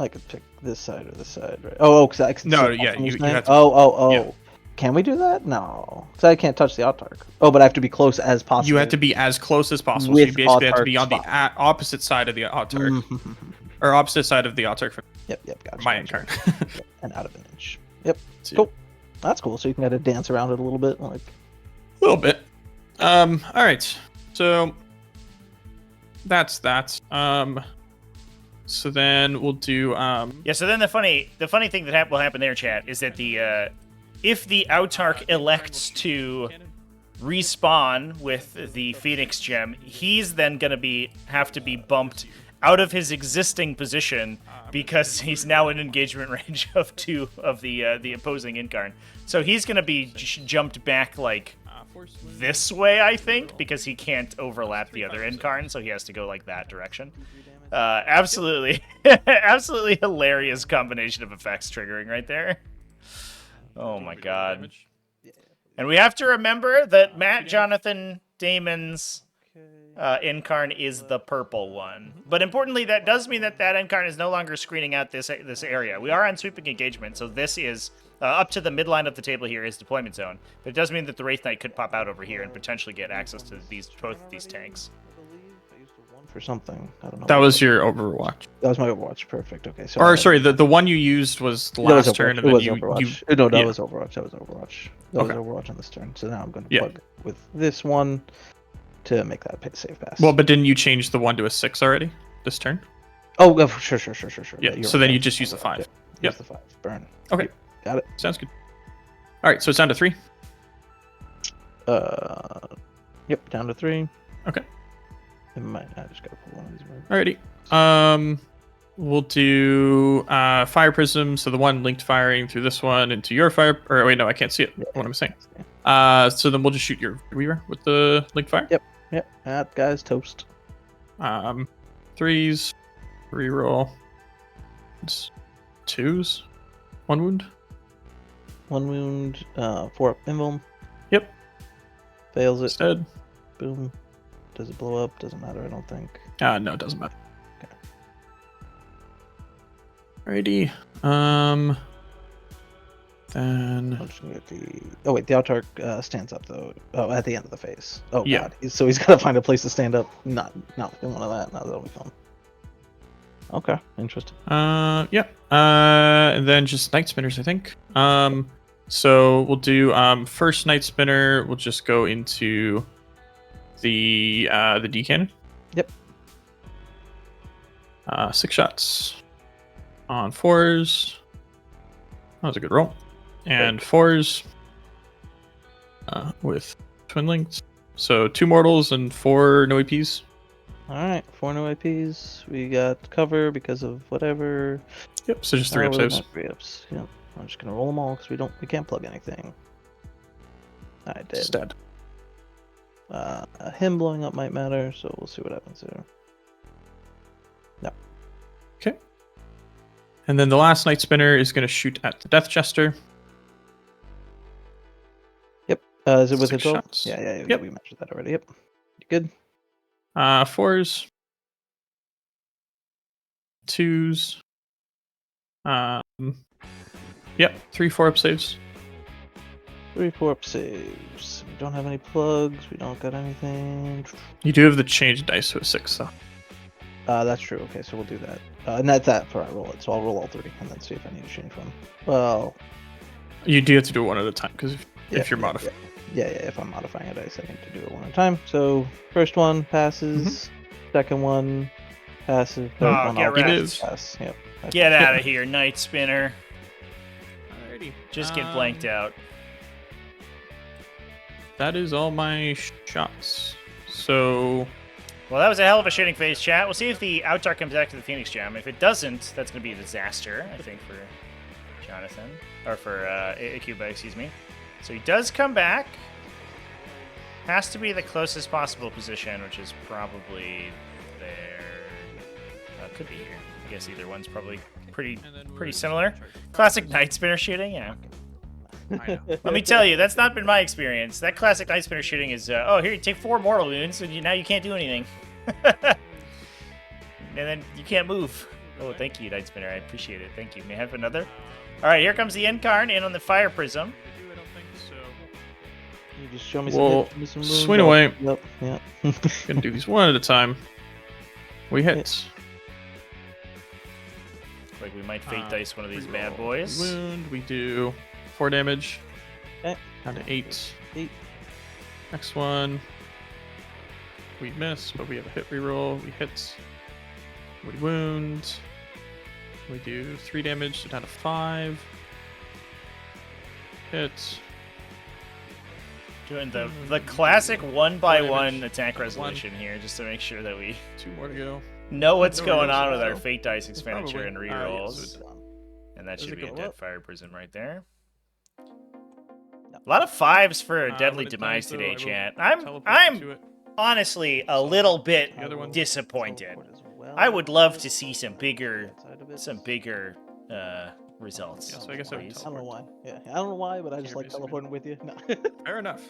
I could pick this side or this side, right? Oh, because I can. No, see yeah, from you this have thing? to- Oh. yeah. Can we do that? No, because I can't touch the Outark. Oh, but I have to be close as possible. You have to be as close as possible. So With you basically have to be Outark on the opposite side of the Outark, Mhm. or opposite side of the Outark from Yep. Gotcha. my gotcha. incarn. Yep, and out of an inch. Yep. So, Cool. That's cool. So you can kind of dance around it a little bit, like. A little bit. All right. So that's that. So then we'll do. Yeah. So then the funny thing that will happen there, chat, is that if the Outark elects to respawn with the Phoenix Gem, he's then gonna have to be bumped out of his existing position because he's now in engagement range of 2 of the opposing incarn. So he's gonna be jumped back like this way, I think, because he can't overlap the other incarn, so he has to go like that direction. Absolutely hilarious combination of effects triggering right there. Oh my god. And we have to remember that Matt Jonathan Damon's incarn is the purple one. But importantly, that does mean that incarn is no longer screening out this area. We are on sweeping engagement, so this is up to the midline of the table here is deployment zone. But it does mean that the Wraith Knight could pop out over here and potentially get access to both of these tanks. For something. I don't know. That was your Overwatch. That was my Overwatch. Perfect. Okay. So Or sorry, the one you used was that was last turn, and it then was you Overwatch. No, that yeah. was Overwatch. That was Overwatch. That was Okay. Overwatch on this turn. So now I'm going to Yeah. plug with this one to make that safe pass. Well, but didn't you change the 1 to a 6 already this turn? Oh, sure. Yeah, You're so right. then you just use the 5. Use Yep. the 5. Burn. Okay. Got it. Sounds good. All right, so it's down to 3. Yep. Down to 3. Okay. I just gotta pull one of these. Alrighty. We'll do fire prism. So the one linked firing through this one into your fire. Or wait, no, I can't see it. What I'm saying. So then we'll just shoot your Weaver with the linked fire. Yep. That guy's toast. 3s, reroll. It's 2s, 1 wound. 1 wound. 4 up invuln. Yep. Fails it. Instead. Boom. Does it blow up? Doesn't matter. I don't think. No, it doesn't matter. Alrighty. Then I'm just gonna get the. Oh wait, the Autark stands up though. Oh, at the end of the phase. Oh Yeah. god. So he's got to find a place to stand up. Not within one of that. No, that'll be fun. Okay, interesting. yeah. And then just Night Spinners, I think. So we'll do first Night Spinner. We'll just go into the D cannon. Yep. 6 shots on 4s. That was a good roll. And 4s with Twin Links. So 2 mortals and 4 no APs. All right, 4 no APs. We got cover because of whatever. Yep. So just 3 up really saves. not 3 ups. Yep. I'm just gonna roll them all because we can't plug anything. I did. Just dead. Him blowing up might matter, so we'll see what happens there. No. Okay. And then the last Night Spinner is going to shoot at the Death Jester. Yep. Is it with 6 its ult? shots. Yeah. Yep. We measured that already. Yep. You good? 4s. 2s. Yep. 3 4-up saves. 3 4-up saves. We don't have any plugs. We don't got anything. You do have the change dice to a 6, though. That's true. Okay, so we'll do that. And that's that for I roll it. So I'll roll all 3 and then see if I need to change one. Well, You do have to do it one at a time because if you're modifying. Yeah. If I'm modifying a dice, I need to do it one at a time. So first one passes. Second one passes. Third one get I'll wrecked. pass. Yep. Get out of here, Night Spinner. Alrighty. Just get blanked out. That is all my shots. So Well, that was a hell of a shooting phase, chat. We'll see if the Outar comes back to the Phoenix Gem. If it doesn't, that's going to be a disaster, I think, for Jonathan. Or for Akuba, excuse me. So he does come back. Has to be the closest possible position, which is probably there. Could be here. I guess either one's probably pretty similar. Classic Night Spinner shooting, yeah. I know. Let me tell you, that's not been my experience. That classic Night Spinner shooting is, oh, here, you take 4 mortal wounds, and now you can't do anything. And then you can't move. Oh, thank you, Night Spinner. I appreciate it. Thank you. May I have another? All right, here comes the Incarn in on the Fire Prism. I don't think so. You just show me Well, some hits, show me some moves. swing away. Yep. Yeah. Gonna do these one at a time. We hit. Like we might fate dice one of these Reroll bad boys. Wound. We do 4 damage. Okay. Down to 8. 8. Next one. We miss, but we have a hit reroll. We hit. We wound. We do 3 damage, so down to 5. Hit. Doing the classic 1x1 damage. attack resolution here, just to make sure that we 2 more to go. know what's No going rerolls on with as our well. fate dice expenditure and Probably. rerolls. Yeah, And that Does should it be a go dead up? Fire Prism right there. A lot of 5s for a deadly when it demise dies, though, today, I will chat. teleport I'm to it. honestly a little bit The other one? disappointed. Teleport as well. I would love to see some bigger Outside of it. results. Yeah, so I guess I would please. I don't know why. Yeah, I don't know why, but I just Can't like risk it. teleporting with you. No. Fair enough.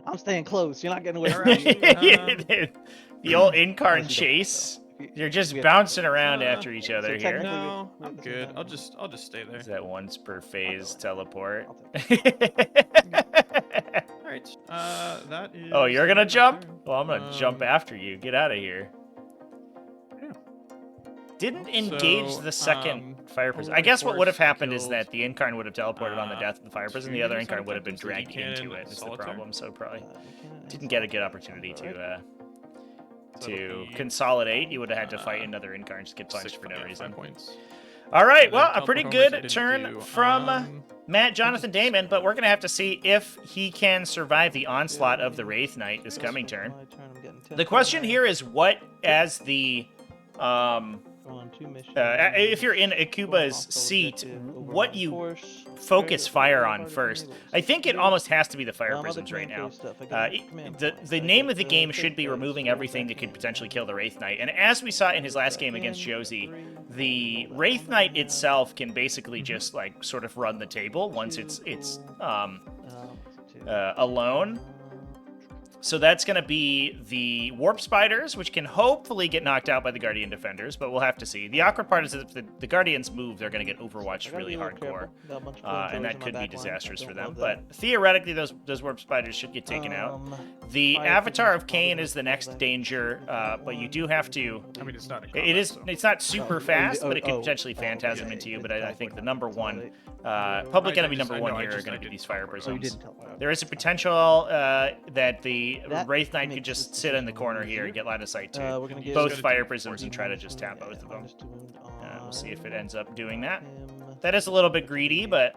I'm staying close. You're not getting away from Alright. me. The old Incarn Unless you don't, chase. so. If you- You're just we have- bouncing around after each other so here. technically- No, we I'm have the same good. time. I'll just stay there. Is that once per phase teleport? I'll All right. That is. Oh, you're gonna my jump? turn. Well, I'm gonna jump after you. Get out of here. Yeah. Didn't engage So, the second Fire Prison. I Overwhelming guess what would have Force happened is killed, that the Incarn would have teleported on the death of the Fire Prison. The 2 other units Incarn on would have been objectives, dragged D-cannon, into it. Is the solitaire. problem. So probably can't- didn't get a good opportunity Alright. to So it'll be, consolidate. You would have had to fight another Incarn just get punched 6 for no reason. 5 points. All right, And then well, a pretty teleport homers I good didn't turn do. from Matt Jonathan Damon, but we're gonna have to see if he can survive the onslaught of the Wraith Knight this coming turn. My turn, I'm getting 10 The question points. here is what as the On 2 missions. if you're in Akuba's seat, what you focus fire on first. I think it almost has to be the Fire Prisms right now. The name of the game should be removing everything that could potentially kill the Wraith Knight. And as we saw in his last game against Josie, the Wraith Knight itself can basically just like sort of run the table once it's alone. So that's going to be the Warp Spiders, which can hopefully get knocked out by the Guardian Defenders, but we'll have to see. The awkward part is that if the Guardians move, they're going to get Overwatched really hardcore, and that could be disastrous for them. But theoretically, those Warp Spiders should get taken out. The Avatar of Cain is the next danger, but you do have to... I mean, it's not a It is. so. It's not super fast, but it could potentially phantasm into you. But I think the number one, public enemy number one here are going to be these Fire Prisms. There is a potential that the Wraith Knight could just sit in the corner here and get line of sight to both Fire Prisms and try to just tap both of them. We'll see if it ends up doing that. That is a little bit greedy, but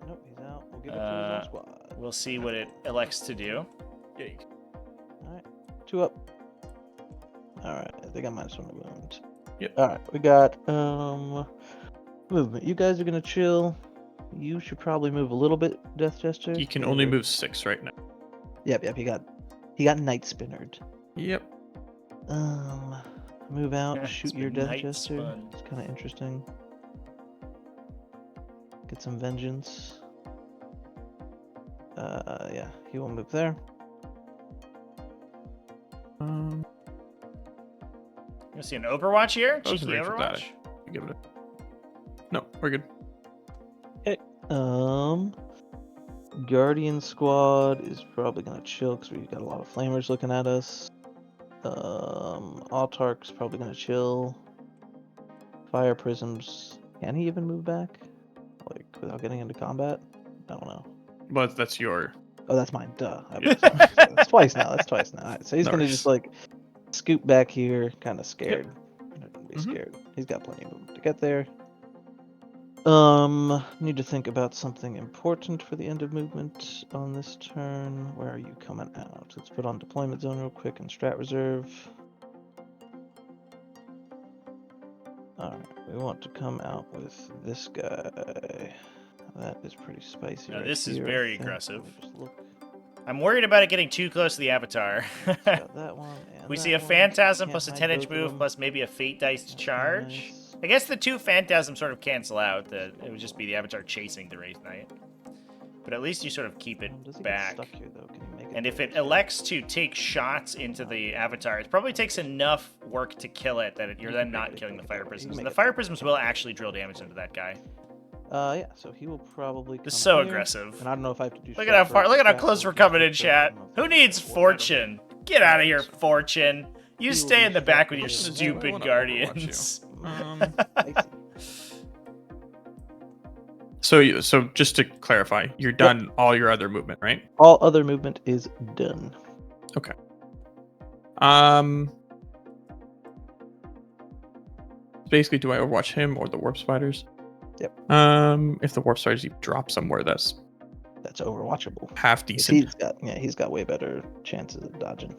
nope, he's out. We'll give it to his own squad. we'll see what it elects to do. Alright, 2 up. Alright, I think I might have movement. Yep. Alright, we got movement. You guys are gonna chill. You should probably move a little bit, Death Jester. He can only move 6 right now. Yep, he got Night Spinnered. Yep. Move out, Yeah, shoot it's your been Death Night Jester. Spun. It's kind of interesting. Get some vengeance. Yeah, he will move there. You see an Overwatch here? I was Cheeky ready for that. Overwatch? Give it a... No, we're good. Guardian squad is probably gonna chill because we've got a lot of flamers looking at us. Autark's probably gonna chill. Fire prisms. Can he even move back? Like without getting into combat? I don't know. But that's your... Oh, that's mine. Duh. Yeah. That's twice now. That's twice now. Alright, so he's No gonna worries. just like scoot back here, kind of scared. Not gonna be Mhm. scared. He's got plenty of movement to get there. Need to think about something important for the end of movement on this turn. Where are you coming out? Let's put on deployment zone real quick and strat reserve. Alright, we want to come out with this guy. That is pretty spicy. Now, right this is here, I very think. aggressive. Let me just look. I'm worried about it getting too close to the Avatar. Got that one and We that see a one. Phantasm Can't plus a hide 10-inch both of move them. plus maybe a Fate dice to charge. Nice. I guess the 2 Phantasms sort of cancel out. It would just be the Avatar chasing the Wraith Knight. But at least you sort of keep it Does he get back. stuck here, though? Can you make it And if go it straight? elects to take shots into the Avatar, it probably takes enough work to kill it that you're then not killing the Fire Prisms. And the Fire Prisms will actually drill damage into that guy. Yeah, so he will probably come This is so here, aggressive. And I don't know if I have to do Look at how far, look at how close we're coming in, I chat. don't know if Who I- needs Fortune? Get out of here, Fortune. You will stay be in the back with your stuck here. stupid I wanna Guardians. I see. So just to clarify, you're done all your other movement, right? All other movement is done. Basically, do I overwatch him or the warp spiders? Yep. If the warp spiders even drop somewhere, that's That's overwatchable. half decent. He's got way better chances of dodging.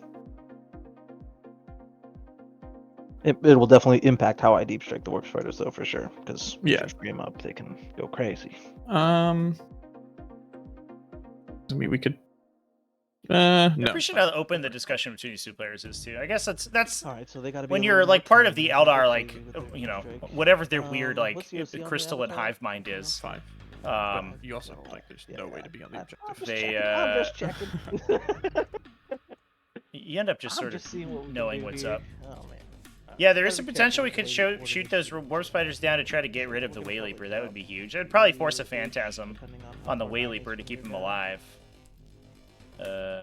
It will definitely impact how I deep strike the warp spiders, though, for sure. Because Yeah. if you free 'em up, they can go crazy. I mean, we could. I No. appreciate how open the discussion between these two players is too. I guess that's All right, so they got to be when a you're little like more part of the timely Eldar, like with their you know, deep strike. whatever their weird like what's the OC on the crystal and Avatar? hive mind is. Fine. Um, You also like there's no way to be on the I'm objective. just They, checking. I'm just checking. you end up just I'm sort just of seeing what we can knowing do what's here. up. Oh man. Yeah, there is a Doesn't check potential we if could they shoot order those warp spiders down to try to get rid of the Way Leaper. That would be huge. I'd probably force a Phantasm depending on the how Way far Leaper to down keep is him the guy. alive. Yeah,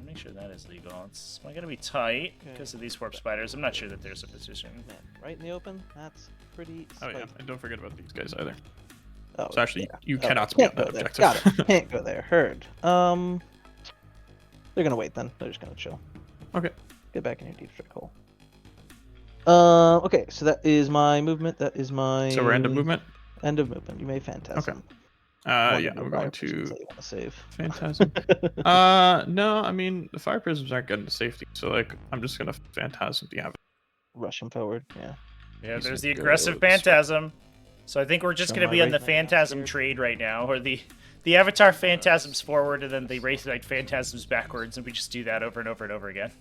make sure that is legal. It's gotta be tight Okay. because of these warp spiders. I'm not sure that there's a position. Man, right in the open. That's pretty. Oh yeah, spicy. and don't forget about these guys either. Oh, So actually, yeah. you Oh, cannot be on can't that go there. objective. Got it. Can't go there. Heard. They're gonna wait then. They're just gonna chill. Okay. Get back in your deep strike hole. Okay, so that is my movement. That is my. So random movement. End of movement. You may phantasm. Yeah, I'm going to You want to save. Phantasm. No, I mean the fire prisms aren't getting to safety, so like I'm just gonna Phantasm the Avatar. Rush him forward. Yeah. Yeah, He's there's gonna the go aggressive this way. Phantasm. So I think we're just So gonna my be on the Wraith Knight now Phantasm scared. trade right now, or the Avatar Phantasms forward, and then the Wraith Knight Phantasms backwards, and we just do that over and over and over again.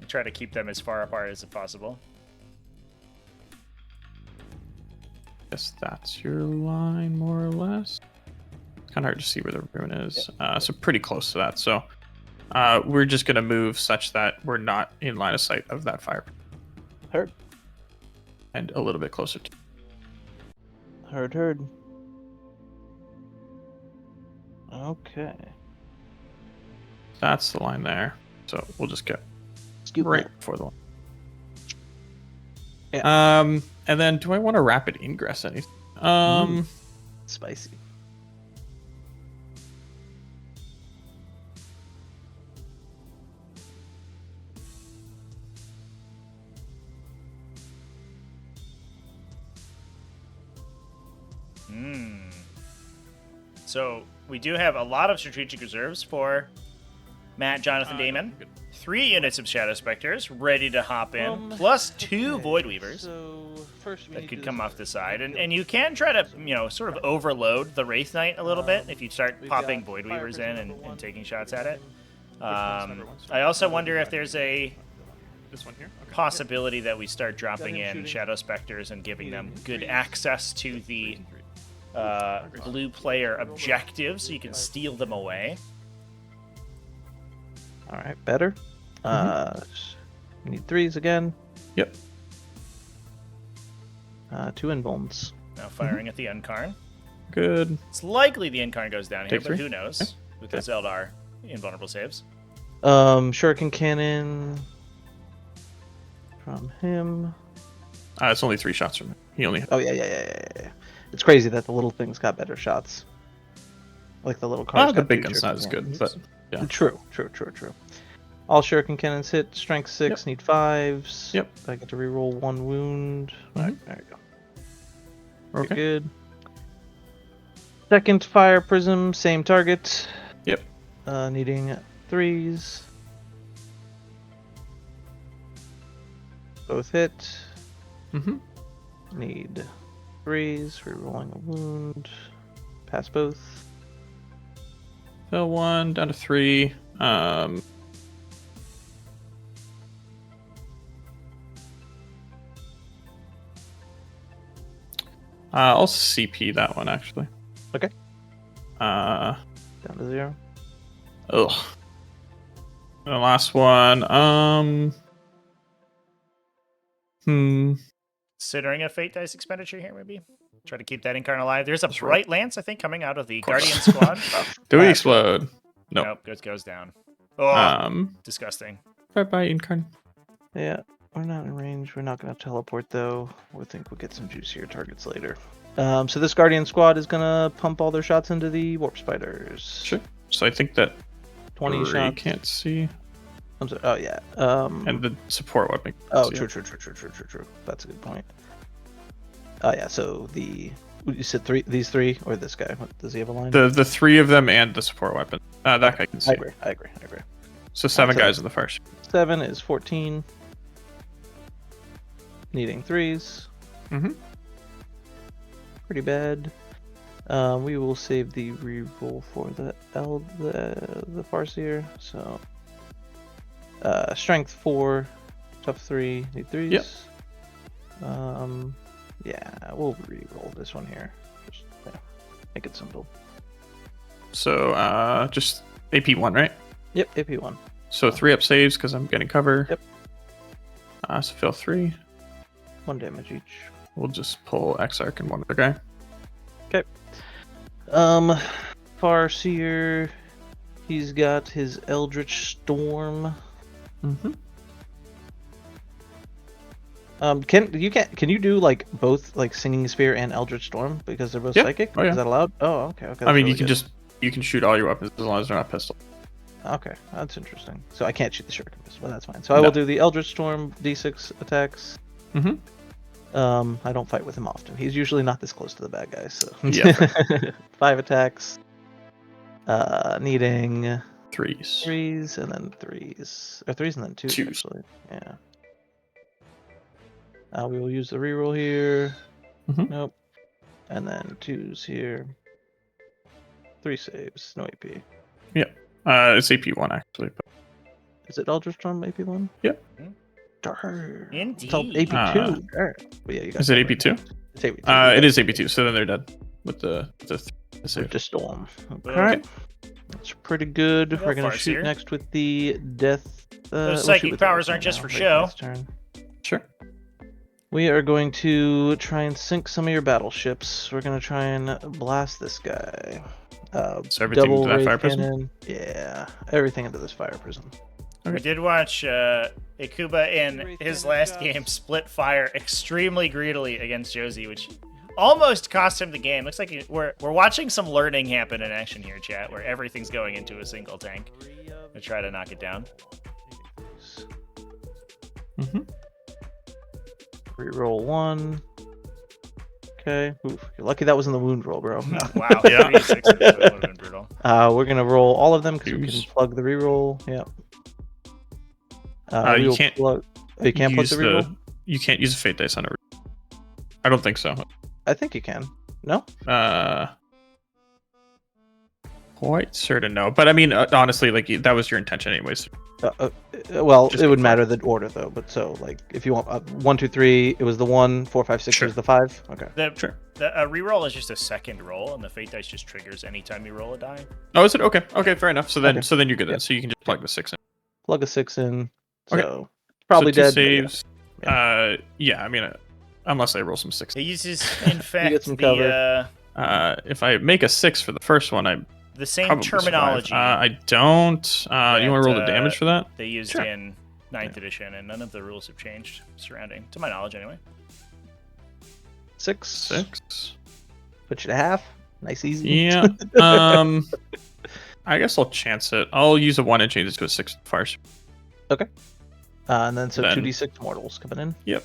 And try to keep them as far apart as possible. Guess that's your line more or less. It's kind of hard to see where the ruin is. So pretty close to that. So We're just gonna move such that we're not in line of sight of that fire. Heard. And a little bit closer to. Heard. Okay. That's the line there. So we'll just get Scoop right that. before the line. Yeah. And then do I want to rapid ingress anything? Spicy. So we do have a lot of strategic reserves for Matt, Jonathan, Damon. 3 units of Shadow Specters ready to hop in, plus 2 Void Weavers that could come off the side. And you can try to, sort of overload the Wraith Knight a little bit if you start popping Void Weavers in and taking shots at it. I also wonder if there's a This one here. Okay. possibility that we start dropping in Shadow Specters and giving them good access to the blue player objectives so you can steal them away. All right, better. We need 3s again. Yep. 2 invulns. Now firing at the Unkarn. Good. It's likely the Unkarn goes down here, Take but 3. who knows with those Aeldari invulnerable saves. Shuriken Cannon from him. It's only 3 shots from him. He only. Oh yeah. It's crazy that the little things got better shots. Like the little cards. The got big 3 gun's not as shuriken good, cannons. but yeah. True. All Shuriken Cannons hit. Strength 6, need 5s. Yep. I get to reroll 1 wound. Alright, there we go. We're Okay. good. Second Fire Prism, same target. Yep. Needing 3s. Both hit. Mm-hmm. Need 3s. Rerolling a wound. Pass both. Fell 1 down to 3. I'll CP that one actually. Okay. Down Down to 0. Ugh. The last one. Considering a Fate Dice expenditure here, maybe? Try to keep that Incarn alive. There's a That's Bright Lance, I think, coming out of the Guardian squad. Do we explode? Nope. Nope, it goes down. Oh, disgusting. Bye, Incarn. Yeah, we're not in range. We're not going to teleport, though. We think we'll get some juicier targets later. So this Guardian squad is going to pump all their shots into the Warp Spiders. Sure. So I think that 20 Ray shots. can't see. I'm sorry. Oh, yeah. And the support weapon. Oh, can't true. That's a good point. Oh, yeah, so you said 3, these 3, or this guy? What, does he have a line? The 3 of them and the support weapon. That guy can see. I agree. So 7 So- guys in the first. 7 is 14. Needing 3s. Mm-hmm. Pretty bad. We will save the reroll for the Farseer. So strength 4, tough 3, need 3s. Yep. Yeah, we'll reroll this one here. Just make it simple. So just AP 1, right? Yep, AP 1. So 3 up saves because I'm getting cover. Yep. So fail 3. 1 damage each. We'll just pull Exarch and one other guy. Okay. Farseer, he's got his Eldritch Storm. Mm-hmm. Can you do like both like Singing Sphere and Eldritch Storm because they're both Yeah. psychic? Oh, yeah. Is that allowed? Oh, okay. Okay. I mean, that's really you can shoot all your weapons as long as they're not pistol. good. Okay, that's interesting. So I can't shoot the shuriken pistol, but that's fine. So I will do the Eldritch Storm D6 attacks. Mm-hmm. I don't fight with him often. He's usually not this close to the bad guys. So Yeah. 5 attacks. Needing 3s. 3s and then 3s, or 3s and then 2s 2s. actually. Yeah. We will use the reroll here. Mhm. Nope. And then 2s here. 3 saves, no AP. It's AP 1 actually. But Is it Eldritch Storm AP 1? Yep. Darn. Indeed. It's all AP 2. Darn. But yeah, you got is it that AP right. 2? It's AP 2. It is AP 2. So then they're dead with the save. With the storm. Okay. Okay. That's pretty good. Go We're gonna Farseer. shoot next with the death. Those we'll psychic shoot with the powers Death aren't just now. for Right, show. next turn. Sure. We are going to try and sink some of your battleships. We're gonna try and blast this guy. So everything Double into that Wraith fire prism? cannon. Yeah, everything into this fire prism. Okay. We did watch Ikuba in his last game split fire extremely greedily against Josie, which almost cost him the game. Looks like we're watching some learning happen in action here, chat, where everything's going into a single tank to try to knock it down. Mm-hmm. Reroll 1. Okay. Oof. You're lucky that was in the wound roll, bro. Wow, Yeah. 3 6 would have been brutal. We're gonna roll all of them because we can Use. plug the reroll. Yep. We You will can't plug. Oh, you can't plug use the reroll. You can't use a fate dice on a. I don't think so. I think you can. No. Quite certain no, but I mean, honestly, like that was your intention, anyways. Well, Just it would confirm. matter the order though. But so like, if you want 1, 2, 3, it was the 1, 4, 5, 6 Sure. was the 5. Okay. The reroll is just a second roll, and the fate dice just triggers anytime you roll a die. Oh, is it okay? Okay, fair enough. So then, Okay. so then you're good. Yeah. Then. So you can just plug the 6 in. Plug a 6 in. Okay. So probably so 2 dead. but yeah. saves. Yeah. I mean, unless I roll some 6. It uses, in fact, some If I make a 6 for the first one, I the same probably terminology survive. I don't. You want to roll the damage for that? they used Sure. in 9th edition, and none of the rules have changed surrounding, to my knowledge anyway. 6. 6. Put you to half. Nice, easy. Yeah. I guess I'll chance it. I'll use a 1 and change it to a 6 fire. And then so Then- 2d6 mortals coming in. Yep.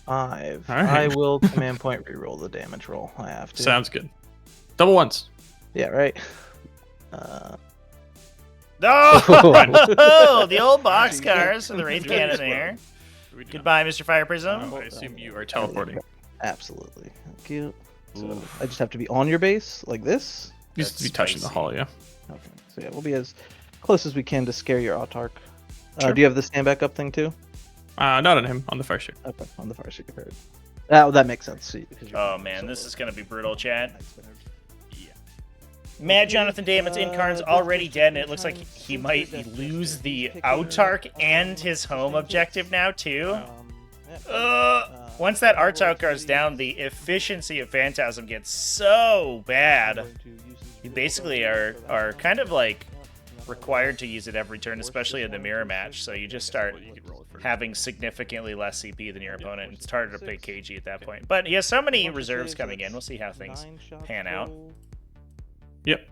5. All right. I will command point reroll the damage roll. I have to. Sounds good. Double ones. Yeah, right. Oh, the old boxcars for the Wraith Cannon there. Goodbye, Mr. Fire Prism. I assume you are teleporting. Absolutely. Thank you. So I just have to be on your base like this. You used to be That's touching the spicy. hull, yeah. Okay. So yeah, we'll be as close as we can to scare your autarch. Sure. Do you have the stand back up thing too? Not on him, on the fire ship. Okay, on the fire ship prepared. That makes sense. Because you're Oh man, this is gonna be brutal, chat. Night spinners. Mad Jonathan Damon's Incarn's already dead, and it looks like he might lose the Autarch and his home objective now too. Once that Autarch goes down, the efficiency of Phantasm gets so bad. You basically are kind of like required to use it every turn, especially in the mirror match. So you just start having significantly less CP than your opponent. It's harder to play KG at that point. But he has so many reserves coming in. We'll see how things pan out. Yep.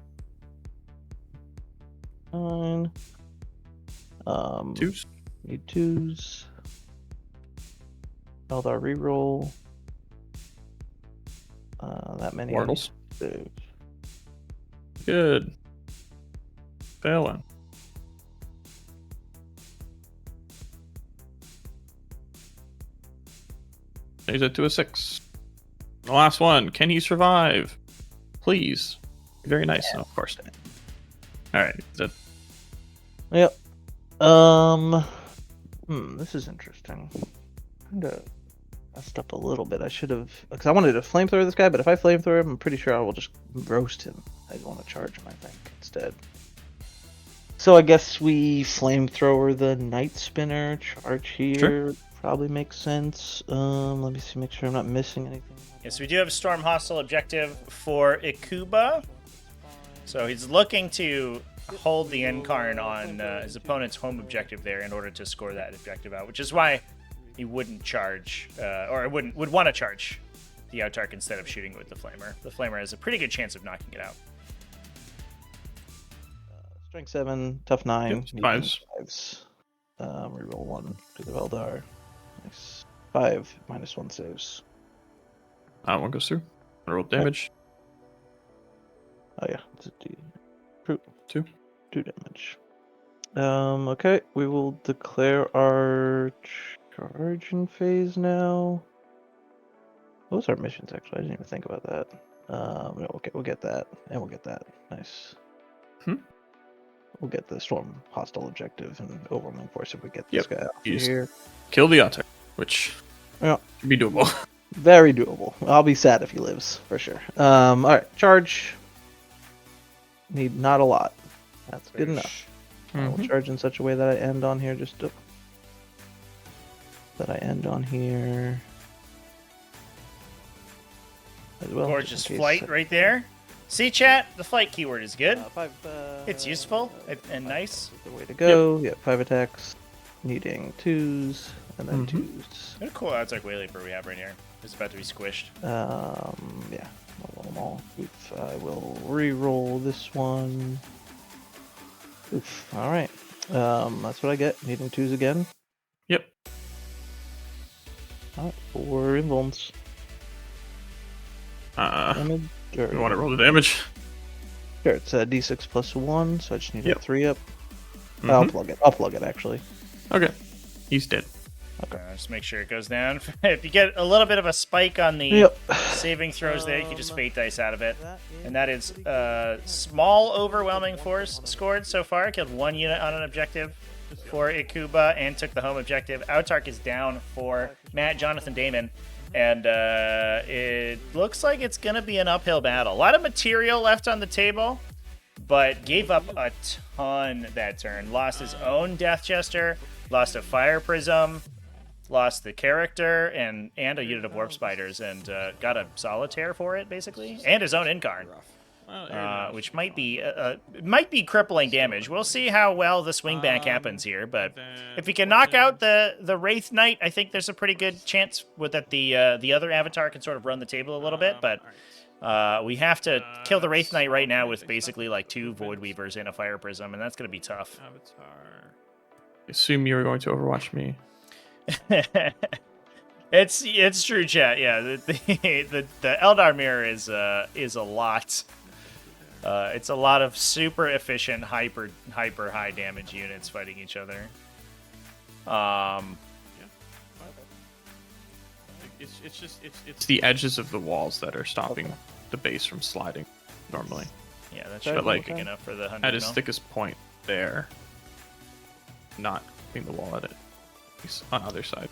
9. 2s. Need 2s. Eldar reroll. That many. Mortals. Saves. Good. Failing. Change it to a 6. The last one. Can he survive? Please. Very nice. Oh, of course. Alright. Is that Yep. This is interesting. Kinda messed up a little bit. I should have, because I wanted to flamethrower this guy, but if I flamethrower him, I'm pretty sure I will just roast him. I want to charge him, I think, instead. So I guess we flamethrower the Night Spinner, charge here. Sure. Probably makes sense. Let me see, make sure I'm not missing anything. Yes, we do have a Storm Hostile objective for Ikuba. So he's looking to hold the Incarn on his opponent's home objective there in order to score that objective out, which is why he wouldn't charge, or would want to charge the Autarch instead of shooting with the Flamer. The Flamer has a pretty good chance of knocking it out. Strength 7, tough 9. Yep, 5s. 5s. Reroll 1 to the Eldar. Nice. 5, -1 saves. one goes through. Roll damage. Oh yeah, it's a D. 2. 2 damage. Okay, we will declare our charging phase now. What was our missions actually? I didn't even think about that. No, okay, we'll get that, and we'll get that. Nice. We'll get the Storm Hostile objective and overwhelming force if we get this Yep. guy out Yes. here. Kill the Autarch, which Yeah. should be doable. Very doable. I'll be sad if he lives, for sure. Alright, charge. Need not a lot. That's good enough. I will Mhm. charge in such a way that I end on here that I end on here as well. Gorgeous just in case. flight right there. See, chat? The flight keyword is good. It's It's useful and nice. The way to go. Yep, 5 attacks. Needing 2s and then 2s. What a cool outside Waylaper we have right here. It's about to be squished. Yeah. I'll roll them all. Oof. I will re-roll this one. Oof. All right. That's what I get. Needing 2s again. Yep. All right. 4 invulns. Damage. You want to roll the damage? Sure. It's a d6 plus 1, so I just need a Yep. 3 up. I'll plug it. I'll plug it actually. Okay. He's dead. Just make sure it goes down. If you get a little bit of a spike on the Yep. saving throws there, you can just fate dice out of it. And that is small overwhelming force scored so far. Killed 1 unit on an objective for Ikuba and took the home objective. Autark is down for Matt, Jonathan, Damon. And it looks like it's going to be an uphill battle. A lot of material left on the table, but gave up a ton that turn. Lost his own Death Jester, lost a Fire Prism, lost the character, and a unit of Warp Spiders, and got a Solitaire for it, basically. And his own Incarn, which might be crippling damage. We'll see how well the swing back happens here, but if he can knock out the Wraith Knight, I think there's a pretty good chance that the other avatar can sort of run the table a little bit, but we have to kill the Wraith Knight right now with basically like 2 Void Weavers and a Fire Prism, and that's going to be tough. Assume you were going to Overwatch me. It's true, chat. Yeah, the Eldar Mirror is a lot. It's a lot of super efficient, hyper high damage units fighting each other. It's the edges of the walls that are stopping the base from sliding normally. Yeah, that Sorry, should be like, big enough for the 100 At its mil. thickest point there, not hitting the wall at it. He's on either side.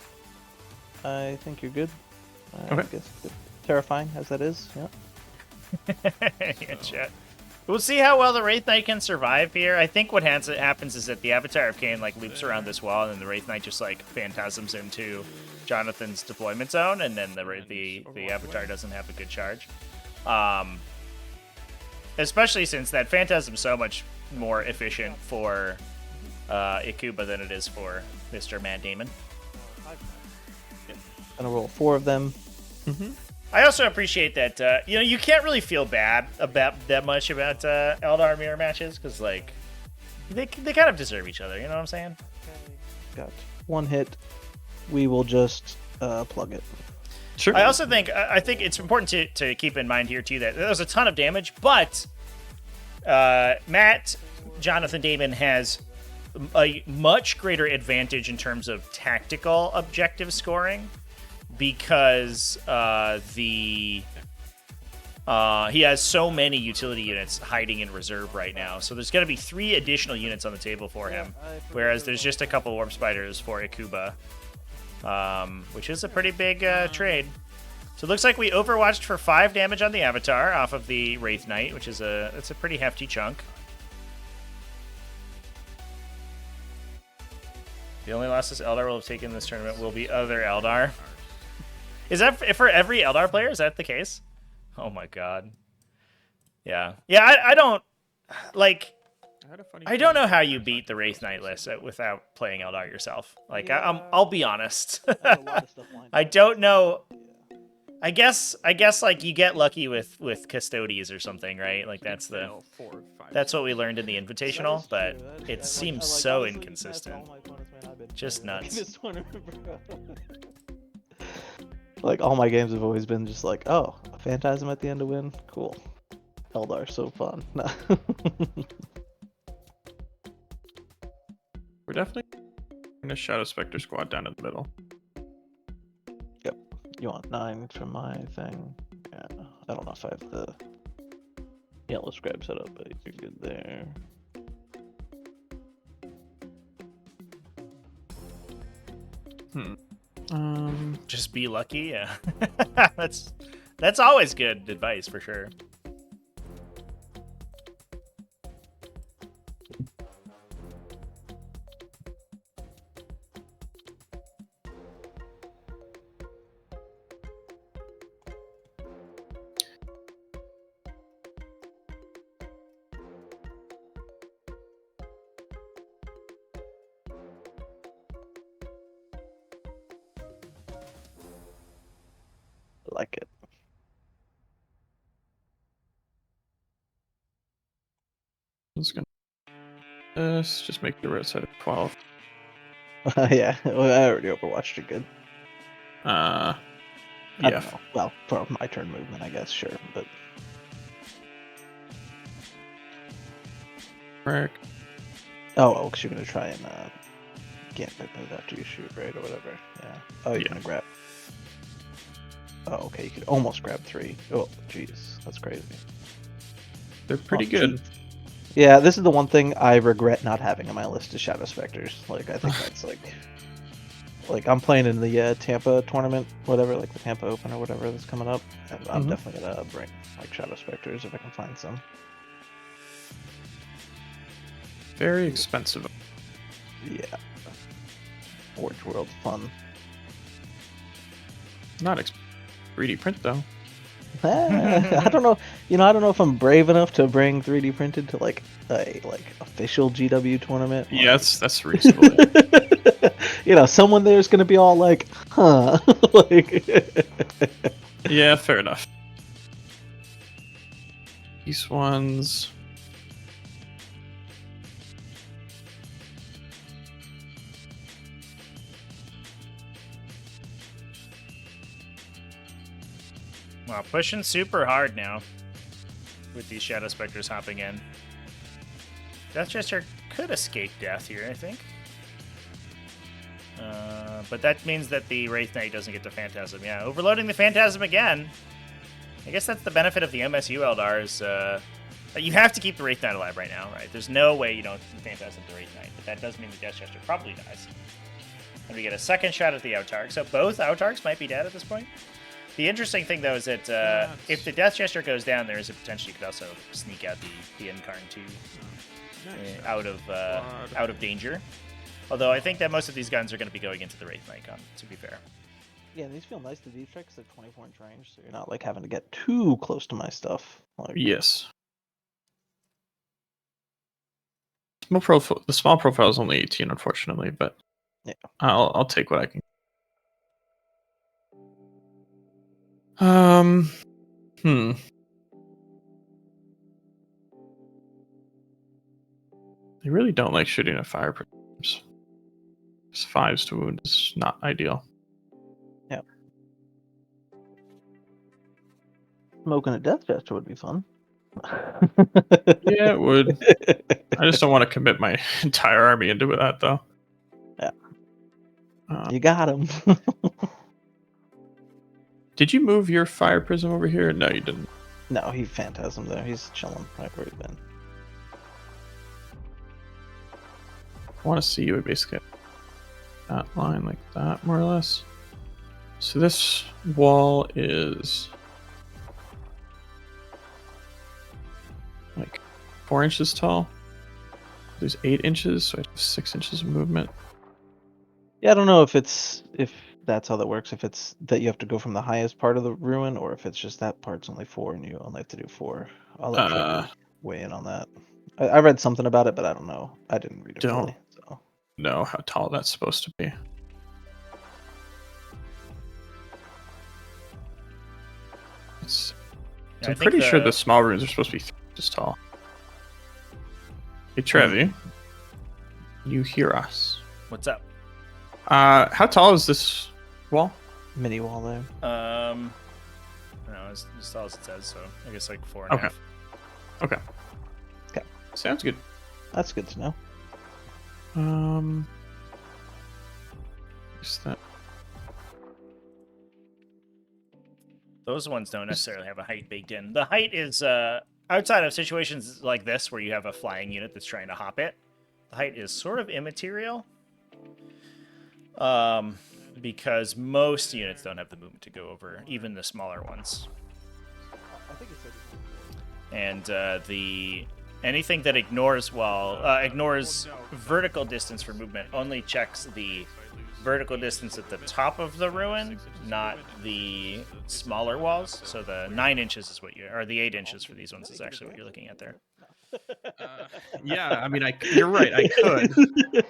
I think you're good. I Okay. guess terrifying as that is. Yeah. Yeah, chat. We'll see how well the Wraith Knight can survive here. I think what happens is that the Avatar of Cain like loops around this wall, and then the Wraith Knight just like phantasms into Jonathan's deployment zone, and then the Avatar doesn't have a good charge. Especially since that Phantasm's so much more efficient for Ikuba than it is for Mr. Matt Damon. Gonna roll 4 of them. I also appreciate that you can't really feel bad about that much about Eldar Mirror matches because like they kind of deserve each other. You know what I'm saying? Got 1 hit. We will just plug it. Sure. I also think it's important to keep in mind here too that there's a ton of damage, but Matt, Jonathan, Damon has a much greater advantage in terms of tactical objective scoring because he has so many utility units hiding in reserve right now. So there's going to be 3 additional units on the table for him, whereas there's just a couple Warp Spiders for Ikuba, which is a pretty big trade. So it looks like we overwatched for 5 damage on the Avatar off of the Wraith Knight, which is that's a pretty hefty chunk. The only losses Eldar will have taken in this tournament will be other Eldar. Is that for every Eldar player? Is that the case? Oh my god. Yeah. Yeah, I don't... Like, I don't know how you beat the Wraith Knight list without playing Eldar yourself. Like, I'll be honest. I don't know... I guess like you get lucky with Custodes or something, right? Like that's what we learned in the Invitational, but it seems so inconsistent. Just nuts. Like all my games have always been just like, oh, a Phantasm at the end to win, cool. Eldar, so fun. We're definitely going to Shadow Spectre squad down in the middle. Yep. You want 9 from my thing? Yeah. I don't know if I have the yellow scribe set up, but you're good there. Just be lucky, yeah. That's always good advice for sure. I like it. Let's just make the roadside at 12. Yeah, well, I already overwatched it good. I Yeah. don't know. Well, for my turn movement, I guess, sure, but Frick. oh, because you're gonna try and gambit it after you shoot, right, or whatever. Yeah. Oh, you're Yeah. gonna grab. Oh, okay. You could almost grab 3. Oh, jeez, that's crazy. They're pretty Oh, good. geez. Yeah, this is the one thing I regret not having on my list is Shadow Specters. Like, I think that's like I'm playing in the Tampa tournament, whatever, like the Tampa Open or whatever that's coming up, and I'm definitely gonna bring like Shadow Specters if I can find some. Very expensive. Yeah. Forge World fun. Not 3D print though. I don't know. I don't know if I'm brave enough to bring 3D printed to like a official GW tournament. Yeah, that's reasonable. Someone there's gonna be all like, huh? Like, yeah, fair enough. These ones. Wow, pushing super hard now with these Shadow Specters hopping in. Death Jester could escape death here, I think. But that means that the Wraith Knight doesn't get the Phantasm. Yeah, overloading the Phantasm again. I guess that's the benefit of the MSU Eldars. You have to keep the Wraith Knight alive right now, right? There's no way you don't Phantasm the Wraith Knight, but that does mean the Death Jester probably dies. And we get a second shot at the Autarch. So both Autarchs might be dead at this point. The interesting thing, though, is that if the Death Jester goes down, there is a potential you could also sneak out the Incarn too, out of danger. Although I think that most of these guns are going to be going into the Wraith Knight gun, to be fair. yeah, these feel nice to deep check because they're 24-inch range, so you're not like having to get too close to my stuff. Like, Yes. The small profile is only 18, unfortunately, but yeah, I'll take what I can. They really don't like shooting at fire prisms. 5s to wound is not ideal. yeah. Smoking a Death Jester would be fun. Yeah, it would. I just don't want to commit my entire army into that, though. Yeah. You got him. Did you move your fire prism over here? No, you didn't. No, he Phantasm there. He's chilling right where he's been. I want to see you basically that line like that, more or less. So this wall is like 4 inches tall. There's 8 inches, so I have 6 inches of movement. Yeah, I don't know if that's how that works. If it's that you have to go from the highest part of the ruin, or if it's just that part's only 4 and you only have to do 4. I'll let Trevor weigh in on that. I read something about it, but I don't know. I didn't read it fully. So. Know how tall that's supposed to be. I'm pretty sure the small rooms are supposed to be 3 inches tall. Hey, Trevi, you hear us? What's up? How tall is this wall? Mini wall there. No, as tall as it says, so I guess like 4.5. Okay. Okay. Sounds good. That's good to know. Is that? Those ones don't necessarily have a height baked in. The height is outside of situations like this where you have a flying unit that's trying to hop it. The height is sort of immaterial. Because most units don't have the movement to go over, even the smaller ones. And anything that ignores vertical distance for movement only checks the vertical distance at the top of the ruin, not the smaller walls. So the 9 inches is or the 8 inches for these ones is actually what you're looking at there. Yeah, I mean, you're right.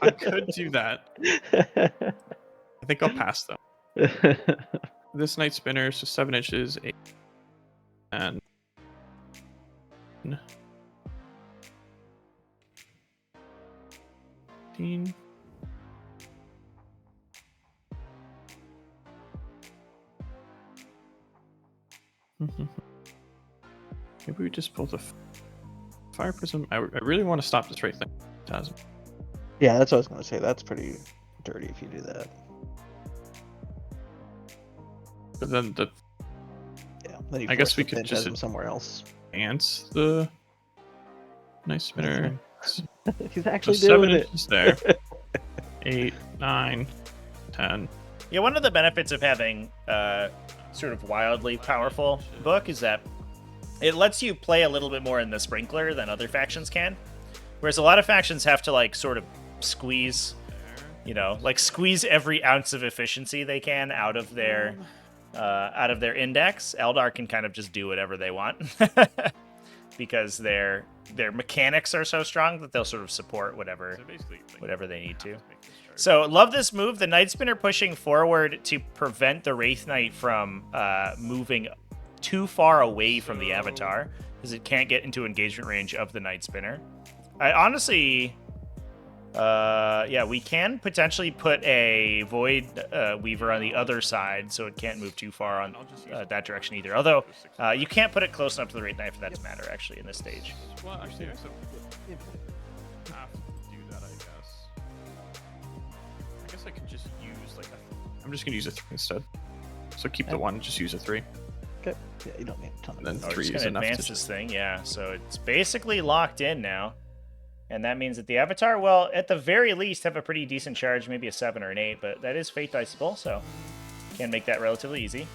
I could do that. I think I'll pass though. this Night Spinner, so 7 inches, 8, and 15. Maybe we just pull the Fire Prism. I really want to stop this right thing. Yeah, that's what I was going to say. That's pretty dirty if you do that. But then Then you I guess we force the could just Phantasm somewhere else. advance the Night Spinner. He's So actually 7 doing it. inches there. 8, 9, 10. Yeah, one of the benefits of having sort of wildly powerful book is that it lets you play a little bit more in the sprinkler than other factions can. Whereas a lot of factions have to like sort of squeeze, squeeze every ounce of efficiency they can out of their index. Eldar can kind of just do whatever they want because their mechanics are so strong that they'll sort of support whatever they need to. So love this move. The Night Spinner pushing forward to prevent the Wraith Knight from moving too far away from the Avatar, because it can't get into engagement range of the Night Spinner. I honestly, we can potentially put a Void Weaver on the other side, so it can't move too far on that direction either. Although, you can't put it close enough to the Wraith Knight for that to matter, actually, in this stage. Well, actually, I have to do that, I guess. I guess I could just use, I'm just going to use a 3 instead. So keep the 1, just use a 3. Okay. Yeah, you don't need a ton of And then them. 3 just is gonna enough advance to this thing, yeah. So it's basically locked in now. And that means that the Avatar will, at the very least, have a pretty decent charge, maybe a 7 or an 8, but that is Fate Diceable, so can make that relatively easy.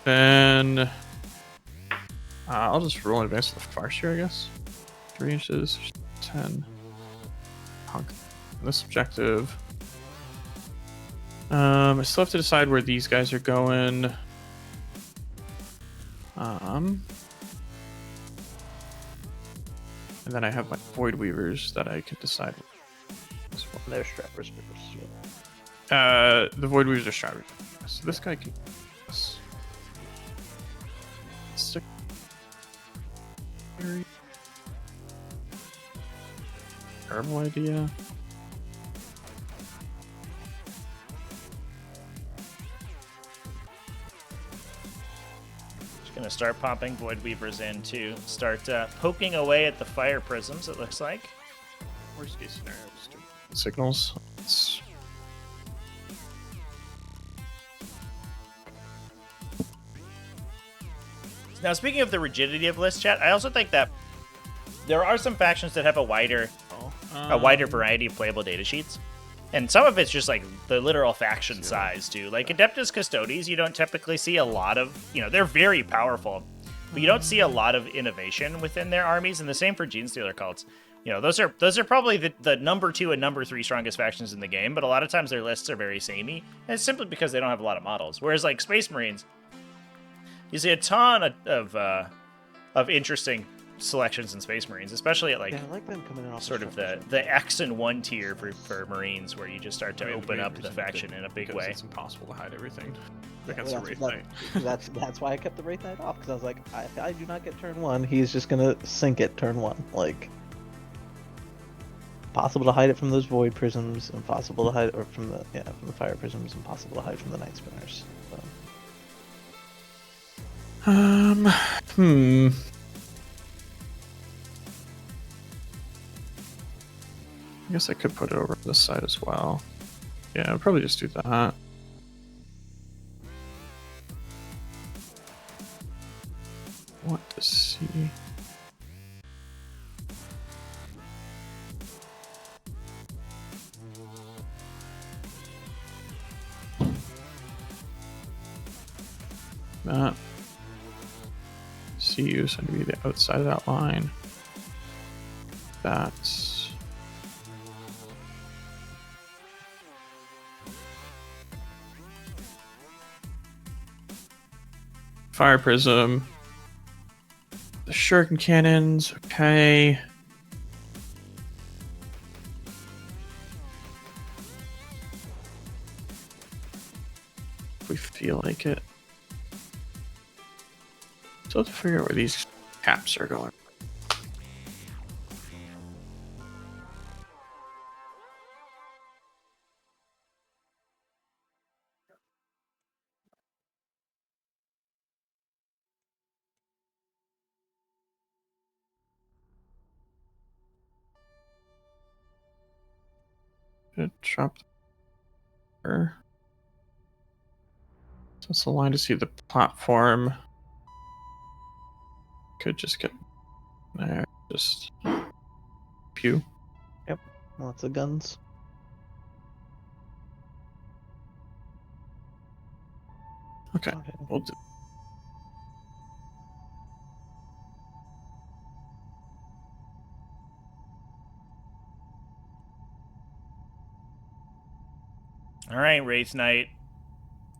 Then I'll just roll in advance to the Farseer, I guess. 3 inches, 10. Honk. This objective. I still have to decide where these guys are going. And then I have my Void Weavers that I can decide. They're Strap Rippers. Yeah. The Void Weavers are Strap Rippers. So this guy can. Stick. Terrible idea. Going to start popping Void Weavers in to start poking away at the Fire Prisms, it looks like. Worst case scenario, just do signals. Now, speaking of the rigidity of list, chat, I also think that there are some factions that have a wider variety of playable data sheets. And some of it's just like the literal faction size, too. Like Adeptus Custodes, you don't typically see a lot of, they're very powerful, but you don't see a lot of innovation within their armies. And the same for Genestealer cults. Those are probably the number 2 and number 3 strongest factions in the game, but a lot of times their lists are very samey. And it's simply because they don't have a lot of models. Whereas like Space Marines, you see a ton of interesting selections in Space Marines, especially at I like them coming in off sort of the X and 1 tier for Marines, where you just start to open up the faction in a big way. It's impossible to hide everything Yeah, against well, a Wraith Knight. that's why I kept the Wraith Knight off, because I was like, if I do not get turn 1, he's just gonna sink it turn 1. Like, possible to hide it from those Void Prisms, impossible to hide, or from the Fire Prisms, impossible to hide from the Night Spinners. So. I guess I could put it over on this side as well. Yeah, I'll probably just do that. Want to see. That. See you, so I'm going to be the outside of that line. That's. Fire Prism. The Shuriken Cannons, okay. If we feel like like it. Still have to figure out where these caps are going. Gonna drop her. So it's the line to see the platform. Could just get there. Just pew. Yep. Lots of guns. Okay. We'll do. All right, Wraith Knight.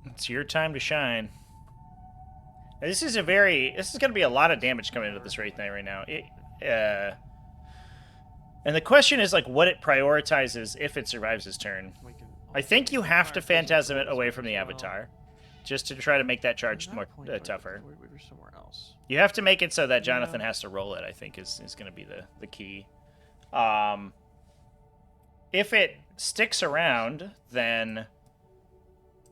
It's your time to shine. Now, this is going to be a lot of damage coming into this Wraith Knight right now. And the question is, like, what it prioritizes if it survives his turn. I think you have to Phantasm it away from the Avatar, just to try to make that charge more tougher. You have to make it so that Jonathon has to roll it, I think, is going to be the key. If it sticks around, then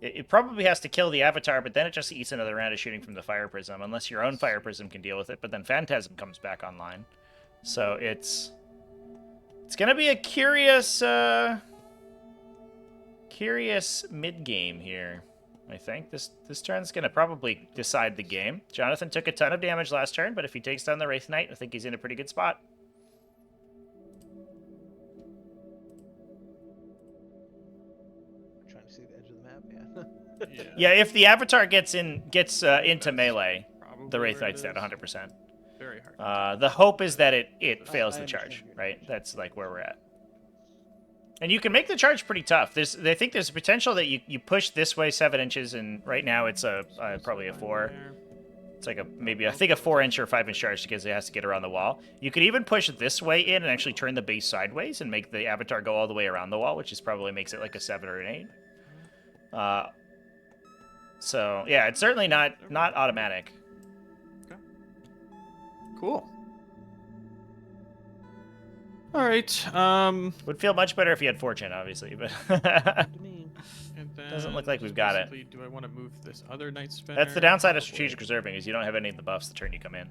it probably has to kill the Avatar, but then it just eats another round of shooting from the Fire Prism, unless your own Fire Prism can deal with it, but then Phantasm comes back online. So it's going to be a curious mid-game here, I think. This turn's going to probably decide the game. Jonathon took a ton of damage last turn, but if he takes down the Wraith Knight, I think he's in a pretty good spot. Trying to see the edge of the map, yeah. Yeah, if the Avatar gets into melee, the Wraith Knight's dead 100%. Very hard. The hope is that it fails the charge, right? That's like where we're at. And you can make the charge pretty tough. I think there's a potential that you push this way 7 inches, and right now it's probably a 4. It's like I think a 4-inch or 5-inch charge because it has to get around the wall. You could even push this way in and actually turn the base sideways and make the Avatar go all the way around the wall, which is probably makes it like a 7 or an 8. So yeah, it's certainly not automatic. Okay. Cool. All right. Would feel much better if you had Fortune, obviously, but doesn't look like we've got it. Do I want to move this other Night Spinner? That's the downside of strategic reserving, is you don't have any of the buffs the turn you come in.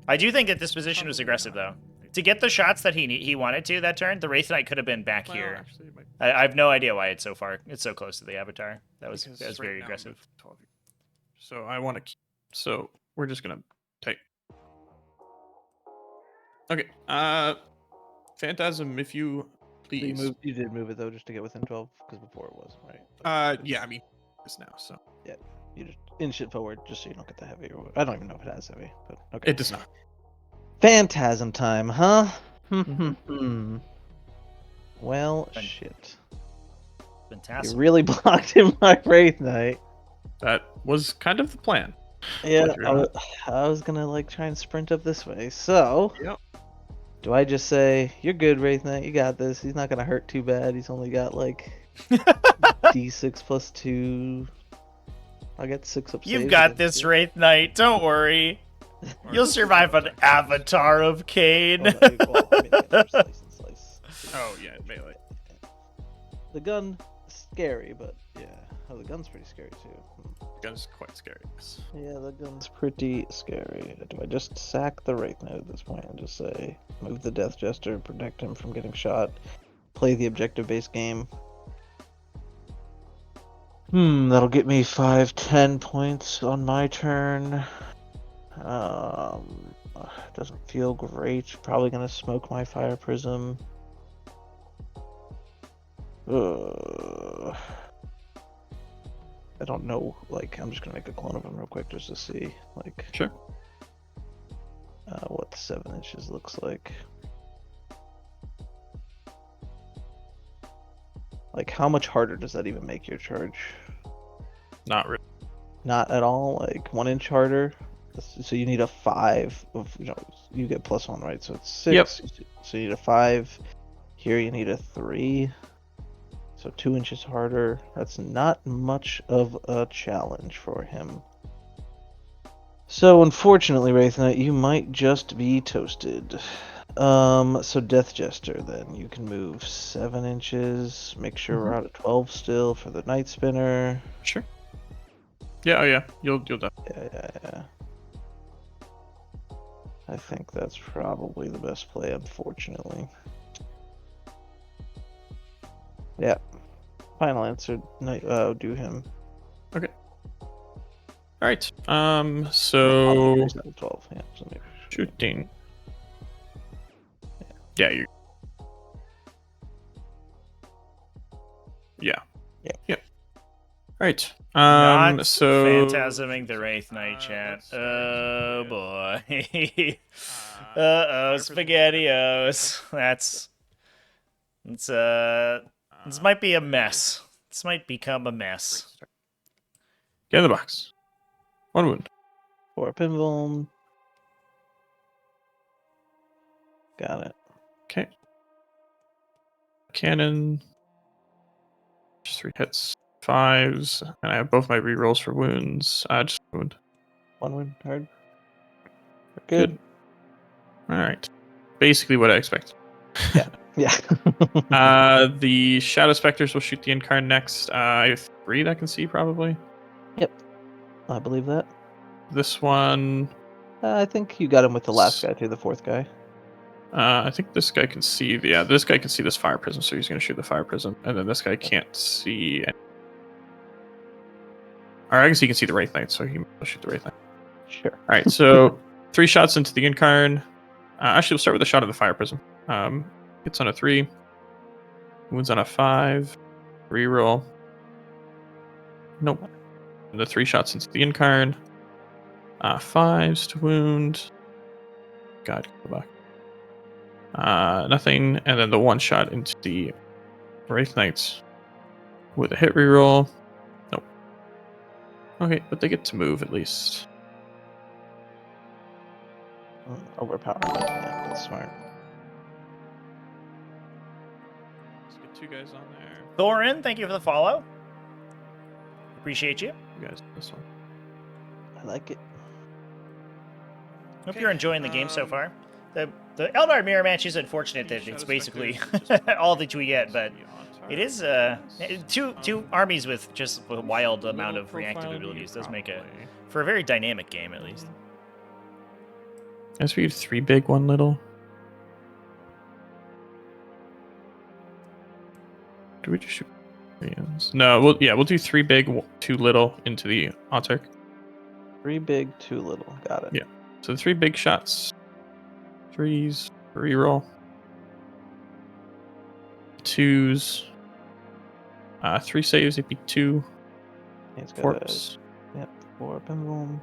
I do think that this position was aggressive, though. To get the shots that he wanted to that turn, the Wraith Knight could have been back here. Actually, I have no idea why it's so close to the Avatar. That was very aggressive. So I want to keep. So we're just gonna take. Okay. Phantasm, if you please. You did move it though, just to get within 12, because before it wasn't, right? Yeah. I mean, it's now. So. Yeah. You just inch it forward, just so you don't get the heavy. I don't even know if it has heavy, but okay. It does not. Phantasm time, huh? Well, Fan- shit. Fantastic. You really blocked in my Wraith Knight. That was kind of the plan. Yeah, I was gonna like try and sprint up this way. So, Yep. do I just say, "You're good, Wraith Knight. You got this. He's not gonna hurt too bad. He's only got like D6 plus 2. I get 6 up. You've got this, Wraith Knight. Don't worry. You'll survive an Avatar of Cain. Oh yeah, melee. The gun, scary, but yeah. Oh, the gun's pretty scary too. The gun's quite scary. Yeah, the gun's pretty scary. Do I just sack the Wraith Knight at this point and just say, move the Death Jester, protect him from getting shot, play the objective-based game? That'll get me 5-10 points on my turn. Doesn't feel great. Probably gonna smoke my Fire Prism. I don't know, like, I'm just gonna make a clone of him real quick just to see, like, Sure. What 7 inches looks like. Like, how much harder does that even make your charge? Not really. Not at all, like 1 inch harder. So you need a 5 of, you get +1, right? So it's 6. Yep. So you need a 5. Here you need a 3. So So 2 inches harder. That's not much of a challenge for him. So unfortunately, Wraith Knight, you might just be toasted. So Death Jester, then you can move 7 inches. Make sure we're out at 12 still for the Night Spinner. Sure. Yeah, oh yeah. You'll definitely. Yeah. I think that's probably the best play, unfortunately. Yeah. Final answer. Do him. Okay. All right. So 12. Yeah. So maybe shooting. Yeah, you. Yeah. Yeah. Right. Not So phantasming the Wraith Knight chat. Oh boy. Uh-oh, SpaghettiOs. This might be a mess. This might become a mess. Get in the box. 1 wound. 4 pinball. Got it. Okay. Cannon. Just 3 hits. 5s. And I have both my rerolls for wounds. Just wound. 1 wound hard. Good. Alright. Basically what I expect. Yeah. The Shadow Specters will shoot the Incarn next. I have 3 that can see, probably. Yep. I believe that. This one... I think you got him with the last guy too, the 4th guy. I think this guy can see... Yeah, this guy can see this Fire Prism, so he's going to shoot the Fire Prism. And then this guy can't see... Or I guess he can see the Wraith Knight, so he will shoot the Wraith Knight. Sure. Alright, so 3 shots into the Incarn. Actually, we'll start with a shot of the Fire Prism. Hits on a 3. Wounds on a 5. Reroll. Nope. And the 3 shots into the Incarn. 5s to wound. God, go back. Nothing. And then the 1 shot into the Wraith Knights with a hit reroll. Nope. Okay, but they get to move at least. Overpowered. Yeah, that's smart. Let's get 2 guys on there. Thorin, thank you for the follow. Appreciate you. You guys, this one. I like it. Hope you're enjoying the game so far. The Eldar mirror match is unfortunate that it's basically all that we get, but it is two armies with just a wild amount of reactive abilities does make it for a very dynamic game at least. As we do 3 big, 1 little. Do we just shoot? No, we'll do 3 big, 2 little into the Autark. 3 big, 2 little. Got it. Yeah. So 3 big shots. 3s, reroll. 2s. 3 saves, it'd be 2. He's got Corpse. Yep, 4 pinball.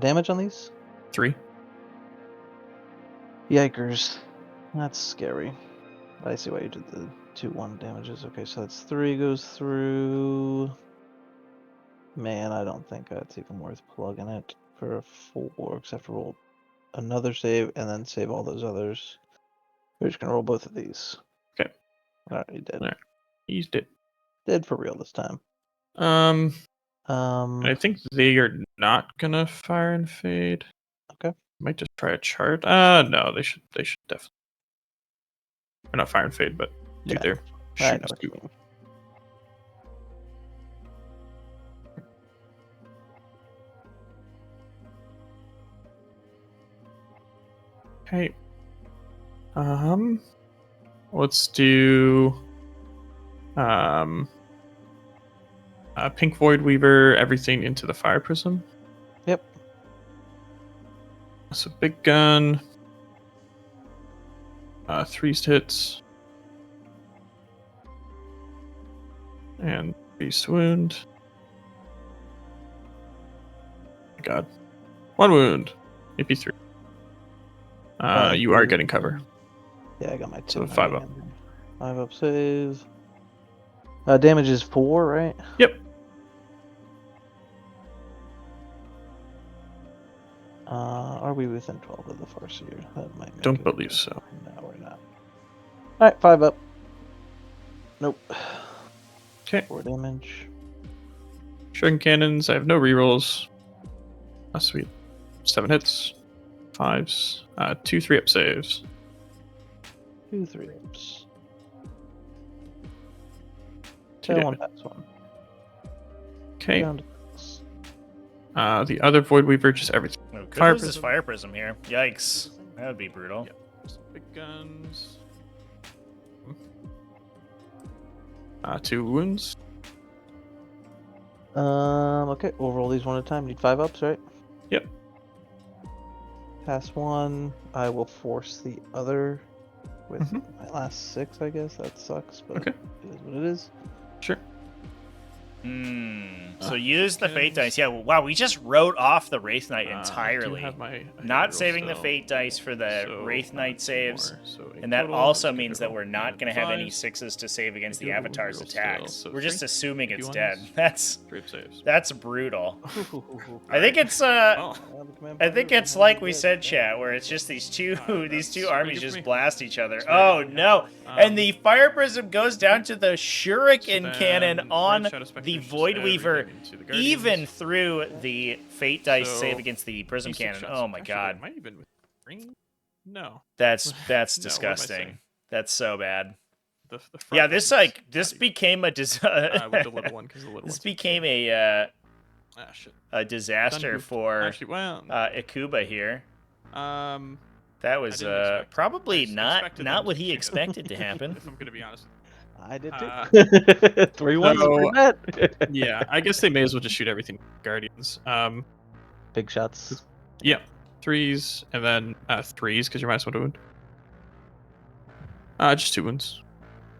Damage on these? 3. Yikers. That's scary. I see why you did the 2-1 damages. Okay, so that's 3 goes through. Man, I don't think that's even worth plugging it for a 4, except for roll another save and then save all those others. We're just gonna roll both of these. Okay. Alright, he did. Alright. He's dead. Dead for real this time. I think they are not gonna fire and fade. Okay. Might just try a chart. No, they should definitely. Or not fire and fade, but do their I shoot know what you scoop. mean. Okay. Let's do Pink Void Weaver, everything into the Fire Prism. Yep. So big gun. 3 hits. And 3 wound. God. 1 wound. AP 3. You are getting cover. Yeah, I got my 2. So 5 up. 5 up save. Damage is 4, right? Yep. Are we within 12 of the Farseer? That might make Don't it believe good. so. No, we're not. Alright, 5 up. Nope. Okay. 4 damage. Shuriken cannons. I have no rerolls. Oh, sweet. 7 hits. 5s. 2 3-up saves. 2 3-ups. 2 1 damage. pass 1. Okay. Down to 6. The other Void Weaver, just everything. Oh, could Fire lose this Prism. Fire Prism here. Yikes. That would be brutal. Yep. Some big guns. 2 wounds. Okay, we'll roll these one at a time. Need 5-ups, right? Yep. Pass 1. I will force the other with Mhm. my last 6, I guess. That sucks, but Okay. it is what it is. Sure. So use the Fate Shurikens. dice. Yeah, wow, we just wrote off the Wraith Knight I do entirely. have my Not reroll saving the still, Fate dice for the so, Wraith Knight 2 saves. more. So in And that total, also let's get means it that roll. we're not going to have any 6s to save against I the do have a Avatar's reroll still, attacks. so We're just 3 assuming it's D1s. dead. 3 saves. That's brutal. Alright. I think it's Oh. I think it's like we said, chat, where it's just these two That's two pretty armies good for just me. blast each other. That's very Oh good for me. no! And the Fire Prism goes down to the Shuriken then cannon on Red Shadow Spectre the is just Void Weaver, everything into the Guardians. even through the Fate dice So, save against the Prism D6 cannon. shots. Oh my Actually, god, Am I even with green? No. that's No, what am I saying? disgusting. That's so bad. The front Yeah, one this is like not this even- became a with the little one because the little this one's became shit. a disaster Goofed. for Actually, well, Ikuba here. um, That was didn't expect- probably I s- not expected them what to he shoot. expected to happen. if I'm gonna be honest. I did too. Uh, 3 ones is so- pretty bad. Yeah, I guess they may as well just shoot everything Guardians. Big shots. Yeah, 3s and then 3s because you're -1 to wound. Just 2 wounds.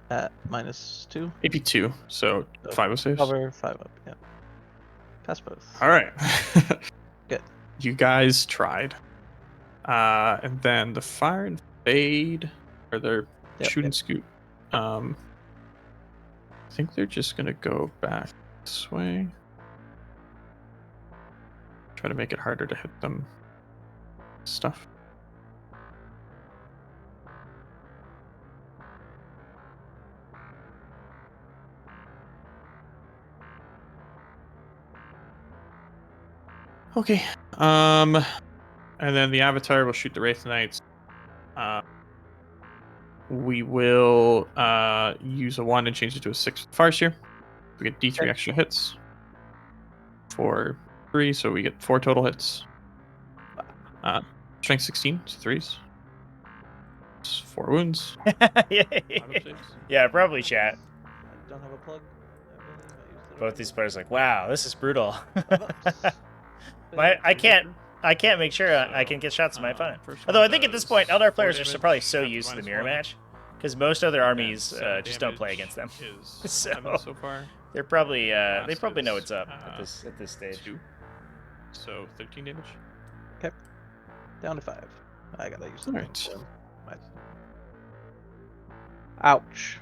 At -2. AP 2, so So 5 saves. Cover, 5-up. Yeah. Pass both. All right. Good. You guys tried. And then the Fire and Fade, or their Yep, shoot yep. and scoot. I think they're just gonna go back this way. Try to make it harder to hit them. Stuff. Okay. And then the Avatar will shoot the Wraith Knights. We will use a 1 and change it to a 6 with Farseer. We get D3 Okay. extra hits. For 3, so we get 4 total hits. Strength 16, so 3s. 4 wounds. 5 saves. Yeah, probably chat. I don't have a plug. I believe I used it Both already. these players are like, wow, this is brutal. 5-ups. I can't make sure I can get shots at my opponent. First Although one I think at this does point, Eldar 4 players are damage, probably so half used to the minus mirror 1. match because most other And armies 7 just don't play damage against them. is So, 11 so far. They're probably they Last probably know is, what's up at this stage. 2. So 13 damage. Down to 5. I gotta use the Alright. thing. Ouch.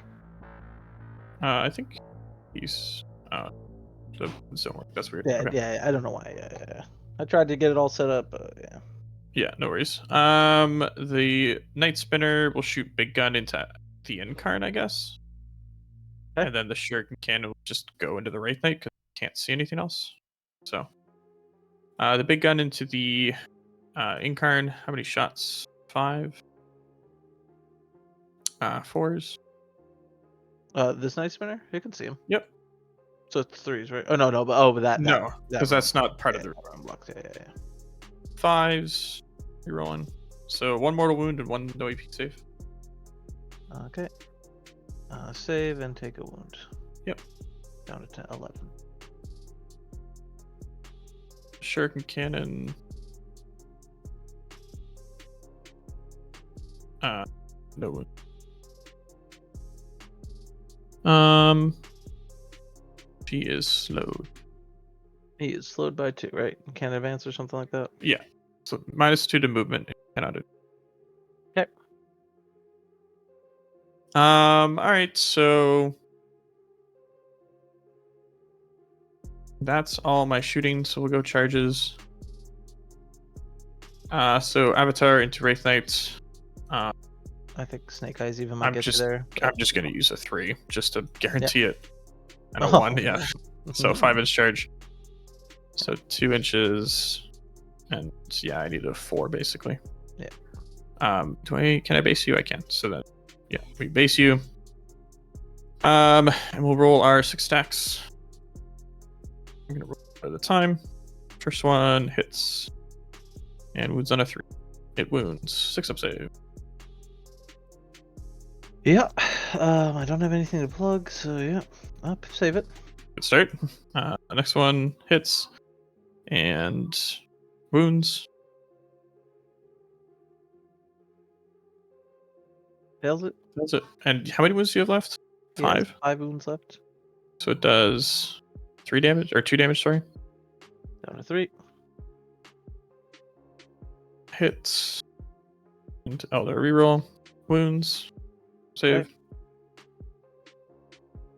I think he's the zone work. That's weird. Yeah, Okay. yeah. I don't know why. Yeah. I tried to get it all set up, but yeah. Yeah, no worries. The Night Spinner will shoot Big Gun into the Incarn, I guess. Okay. And then the Shuriken Cannon will just go into the Wraith Knight because can't see anything else. So, the Big Gun into the Incarn. How many shots? 5. 4s. This Night Spinner, you can see him. Yep. So it's 3s, right? Oh no, but that No, because that's not part of yeah, the that round blocked. Yeah. 5s. You're rolling. So 1 mortal wound and 1 no AP save. Okay. Save and take a wound. Yep. Down to 10, 11. Shuriken Cannon. No wound. She is slowed. He is slowed by 2, right? Can't advance or something like that. Yeah. So -2 to movement. Cannot do. Okay. All right. So that's all my shooting. So we'll go charges. So Avatar into Wraith Knights. I think Snake Eyes even might I'm get just you there. I'm just gonna use a 3 just to guarantee it. And a Oh. 1, yeah. So 5-inch charge. So 2 inches, and yeah, I need a 4 basically. Yeah. Can I base you? I can. So then, yeah, we base you. And we'll roll our 6 stacks. I'm gonna roll at a time. First one hits, and wounds on a 3. It wounds. 6 up save. Yeah. I don't have anything to plug, so yeah. Up, save it. Good start. The next one hits, and wounds. Fails it. That's it. And how many wounds do you have left? He has 5. 5 wounds left. So it does 3 damage, or 2 damage, sorry. Down to 3. Hits. And Eldar reroll. Wounds. Save. Okay.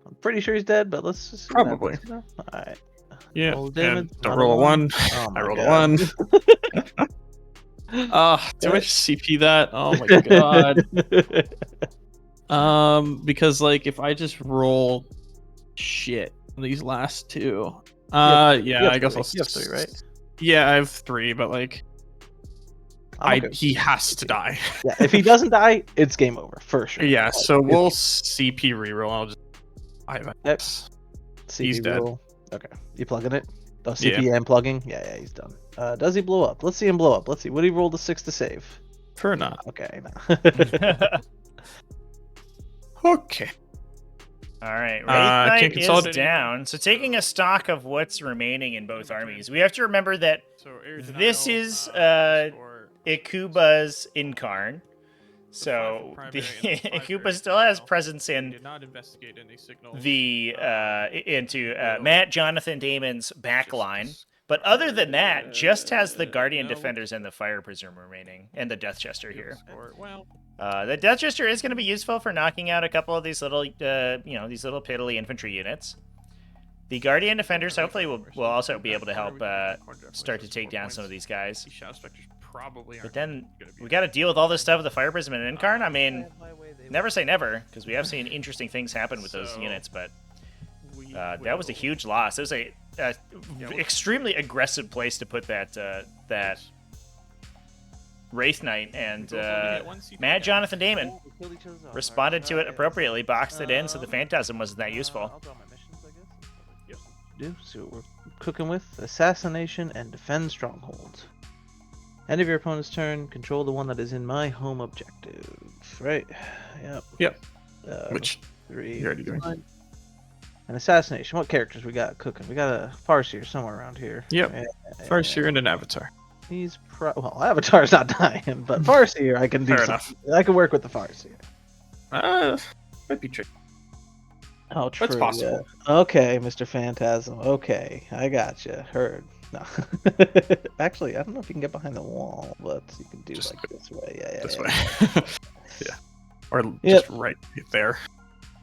I'm pretty sure he's dead, but let's just see Probably. All right. Yeah. Roll damage. And don't roll a 1. Oh I my rolled God. a 1. Do I CP that? Oh my god. Because like if I just roll shit on these last 2. Yeah, I guess I'll. You have 3, right? Yeah, I have 3, but like he has to die. Yeah, if he doesn't die, it's game over for sure. Yeah, Like, so we'll CP reroll. I'll just. Yep. He's CP dead. roll. Okay, you plugging it? Oh, CP and plugging. Yeah, he's done. Does he blow up? Let's see him blow up. Let's see. Would he roll the 6 to save? For not. Okay. No. Okay. All right, Wraith can't Knight is consolidate down. So taking a stock of what's remaining in both armies, we have to remember that this is Ikuba's Incarn. So the Ikuba still has presence in Did not investigate any signals. the into Matt, Jonathan, Damon's backline. But other than that, just has the Guardian Defenders and the Fire Prism remaining, and the Death Jester here. The Death Jester is going to be useful for knocking out a couple of these little, these little piddly infantry units. The Guardian Defenders hopefully will also be able to help start to take down some of these guys. But then we got to deal with all this stuff with the Fire Prism and Incarn. I mean, never say never, because we have seen interesting things happen with those units, but that was a huge loss. It was a extremely aggressive place to put that Wraith Knight, and Mad Jonathan Damon responded to it appropriately, boxed it in, so the Phantasm wasn't that useful. See what we're cooking with. Assassination and defend strongholds. End of your opponent's turn, control the one that is in my home objective. Right? Yep. Which 3. you're already doing. An assassination. What characters we got cooking? We got a Farseer somewhere around here. Yep. Farseer and an Avatar. He's well, Avatar's not dying, but Farseer I can do. Fair something. enough. I can work with the Farseer. Might be tricky. Oh, true. That's possible. Yeah. Okay, Mr. Phantasm. Okay, I got you. Heard. No. Actually, I don't know if you can get behind the wall, but you can do Just like this way. Yeah, This yeah. way. Yeah. Or just right there.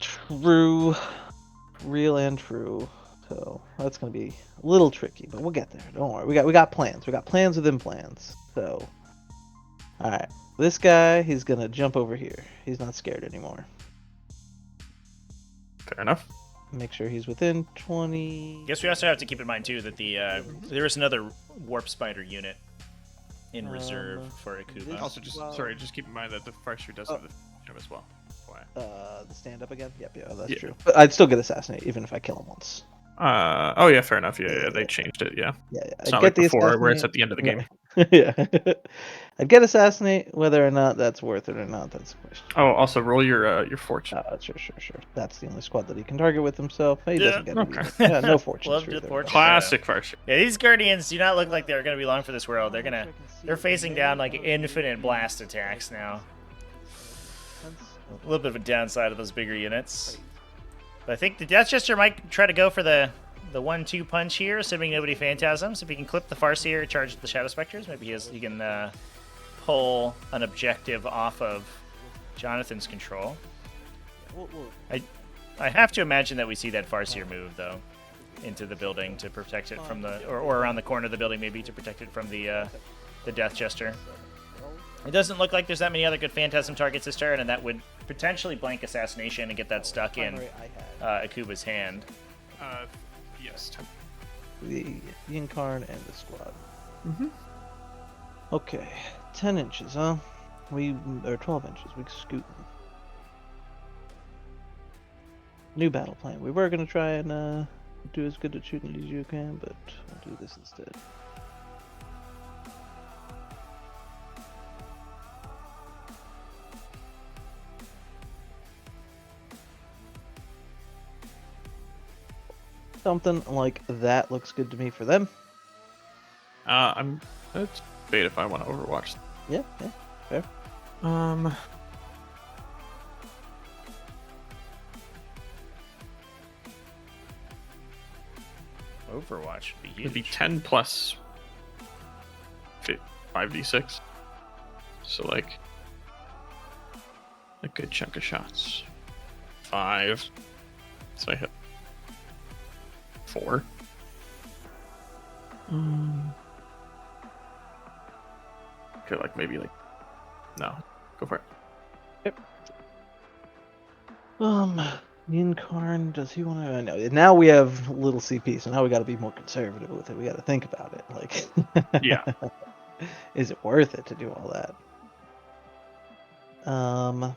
True. Real and true. So that's gonna be a little tricky, but we'll get there. Don't worry. We got plans. We got plans within plans. So, all right. This guy, he's gonna jump over here. He's not scared anymore. Fair enough. Make sure he's within 20. I guess we also have to keep in mind too that there is another Warp Spider unit in reserve for Ikuba. Also, just keep in mind that the Farseer does have the jump as well. The stand up again? Yep, yeah, that's true. But I'd still get assassinate even if I kill him once. Oh yeah, fair enough. Yeah, they changed it. Yeah. Yeah. It's not like before where it's at the end of the game. Yeah. I'd get assassinate, whether or not that's worth it or not. That's the question. Oh, also roll your fortune. Sure. That's the only squad that he can target with himself. He doesn't get okay. it. Yeah, no fortune. Love the fortune. Classic Farseer. Yeah, these Guardians do not look like they're going to be long for this world. They're facing down like infinite blast attacks now. A little bit of a downside of those bigger units. But I think the Death Jester might try to go for the 1-2 punch here, assuming nobody phantasms. If he can clip the Farseer, charge the Shadow Specters, maybe he can pull an objective off of Jonathan's control. I have to imagine that we see that Farseer move, though, into the building to protect it from or around the corner of the building, maybe, to protect it from the Death Jester. It doesn't look like there's that many other good Phantasm targets this turn, and that would potentially blank Assassination and get that stuck in Akuba's hand. Yes. The Incarn and the squad. Mm-hmm. Okay, 10 inches, huh? Or 12 inches. We scoot. New battle plan. We were gonna try and do as good at shooting as you can, but we'll do this instead. Something like that looks good to me for them. Let's debate if I want to Overwatch. Yeah, fair. Overwatch would be huge. It'd be 10 plus 5d6. So like a good chunk of shots. 5. So I hit 4. Okay, like maybe like no. Go for it. Yep. Incarn, does he want to? No. Now we have little CP, so now we got to be more conservative with it. We got to think about it. Like, Yeah. Is it worth it to do all that?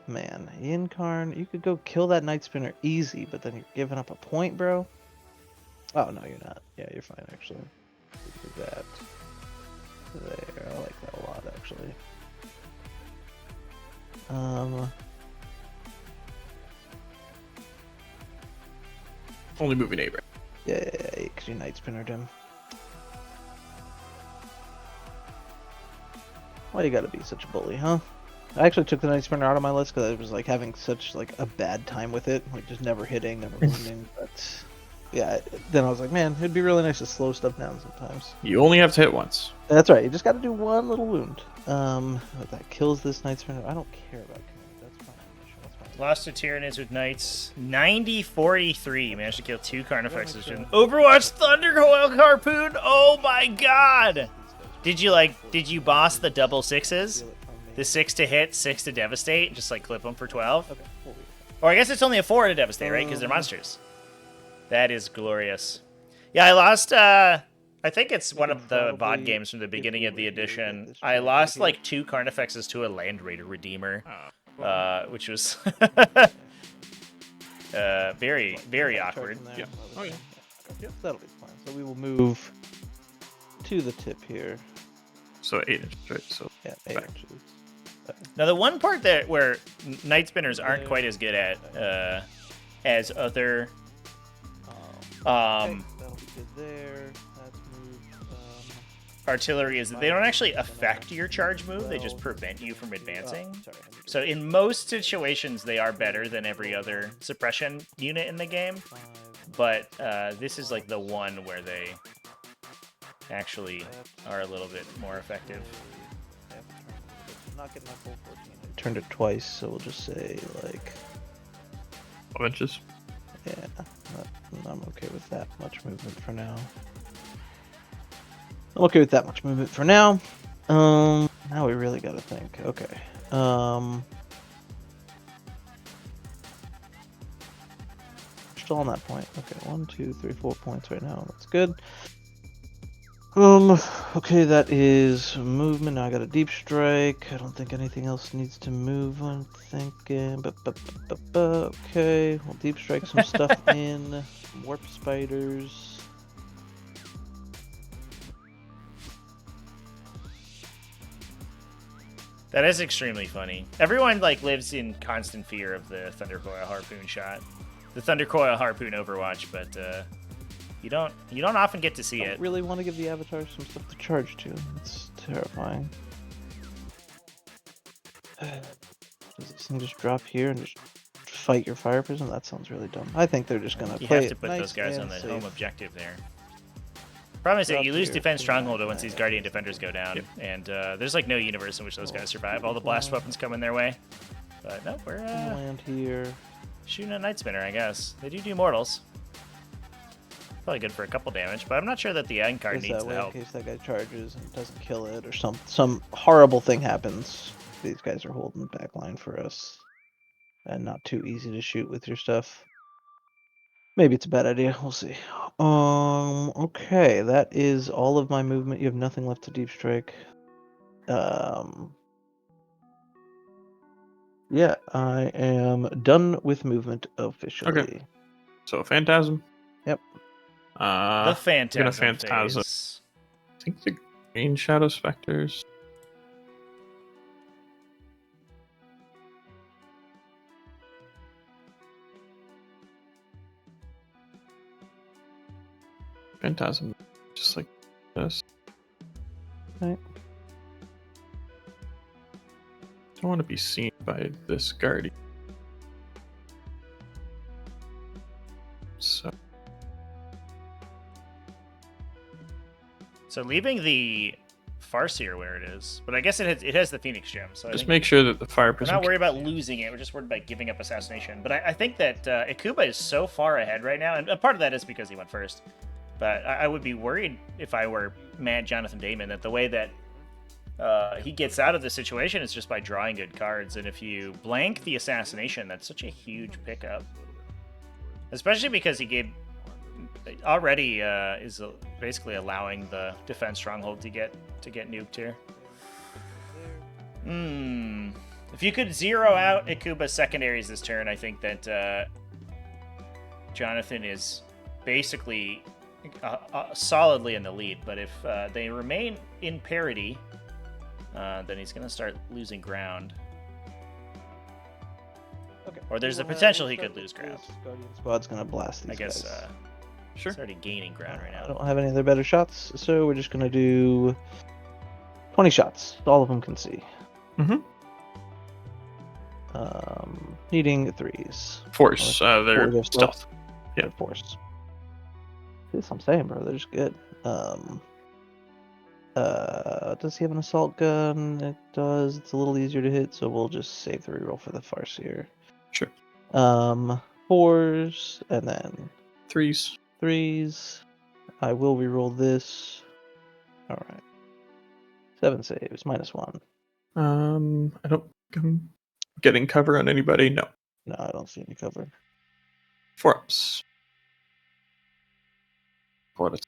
Man, Incarn, you could go kill that Night Spinner easy, but then you're giving up a point, bro. Oh no, you're not. Yeah, you're fine actually. Do that. There, I like that a lot actually. Only moving 8, right? Yeah, because you Night Spinnered him. Why you gotta be such a bully, huh? I actually took the Night Spinner out of my list because I was like having such like a bad time with it, like just never hitting, never wounding. But yeah, then I was like, man, it'd be really nice to slow stuff down sometimes. You only have to hit once. That's right. You just got to do one little wound. That kills this Night Spinner. I don't care about killing it. That's fine. That's fine. Lost to Tyranids with Knights. 90-43. Managed to kill 2 Carnifexes. Overwatch Thundercoil Harpoon. Oh my god! Did you boss the double 6s? The 6 to hit, 6 to devastate, just like clip them for 12? Okay, Or I guess it's only a 4 to devastate, right? Because they're monsters. That is glorious. Yeah, I lost, I think it's one of the VOD games from the beginning of the edition. I lost like 2 Carnifexes to a Land Raider Redeemer, which was very, very awkward. Yeah. Oh yeah. Yep, that'll be fine. So we will move to the tip here. So 8 inches, right? So Yeah, 8 back. inches. Now, the one part that where Night Spinners aren't quite as good at as other Okay, that'll be good there. That's moved. artillery is that they don't actually affect your charge move, they just prevent you from advancing. So in most situations, they are better than every other suppression unit in the game, but this is like the one where they actually are a little bit more effective. I'm not getting my full 14. I turned it twice, so we'll just say like 12 inches. yeah, I'm okay with that much movement for now. I'm okay with that much movement for now. Now we really gotta think. Okay. Still on that point. Okay, 1, 2, 3, 4 points right now. That's good. Okay, that is movement. Now I got a deep strike. I don't think anything else needs to move, I'm thinking. Okay, we'll deep strike some stuff in. Warp spiders. That is extremely funny. Everyone like lives in constant fear of the Thundercoil Harpoon shot. The Thundercoil Harpoon Overwatch, but you don't often get to see I it. really want to give the avatar some stuff to charge to. It's terrifying. Does this thing just drop here and just fight your fire prison? That sounds really dumb. I think they're just gonna You play have to it put nice those guys and on the safe. home objective there. Problem is that Drop you lose here. defense stronghold once these Guardian Defenders go down, and there's like no universe in which those guys survive. All the blast weapons come in their way. But no, we're Land here. shooting a Night Spinner, I guess. They do mortals. Probably good for a couple damage, but I'm not sure that the end card Is needs that the way help. in case that guy charges and doesn't kill it, or some horrible thing happens. These guys are holding the back line for us, and not too easy to shoot with your stuff. Maybe it's a bad idea. We'll see. Okay, that is all of my movement. You have nothing left to deep strike. Yeah, I am done with movement officially. Okay. So Phantasm. Yep. The We're gonna Phantasm Phantasm. phase. I think the Green Shadow Specters. Phantasm, just like this. Right. Don't want to be seen by this guardian. So leaving the Farseer where it is, but I guess it has the Phoenix Gem, so I just think make sure that the fire we're prism. not worried about losing it. We're just worried about giving up Assassination. But I think that Ikuba is so far ahead right now, and part of that is because he went first. But I would be worried if I were mad Jonathon Damon that the way that he gets out of the situation is just by drawing good cards. And if you blank the Assassination, that's such a huge pickup. Especially because he gave already is basically allowing the defense stronghold to get nuked here. If you could zero out Ikuba's secondaries this turn, I think that Jonathon is basically solidly in the lead. But if they remain in parity, then he's going to start losing ground. Okay. Or there's a potential he could lose ground. Guardian Squad's gonna blast these I guess guys. Sure. it's already gaining ground right I now. don't have any other better shots, so we're just gonna do 20 shots. All of them can see. Mm-hmm. Needing 3s. Force. They're They're stealth. Yeah. They're force. That's what I'm saying, bro. They're just good. Does he have an assault gun? It does. It's a little easier to hit, so we'll just save the reroll for the Farseer. Sure. 4s, and then 3s. 3s. I will reroll this. Alright. 7 saves, -1. I don't. I'm getting cover on anybody. No. No, I don't see any cover. 4 ups. What is?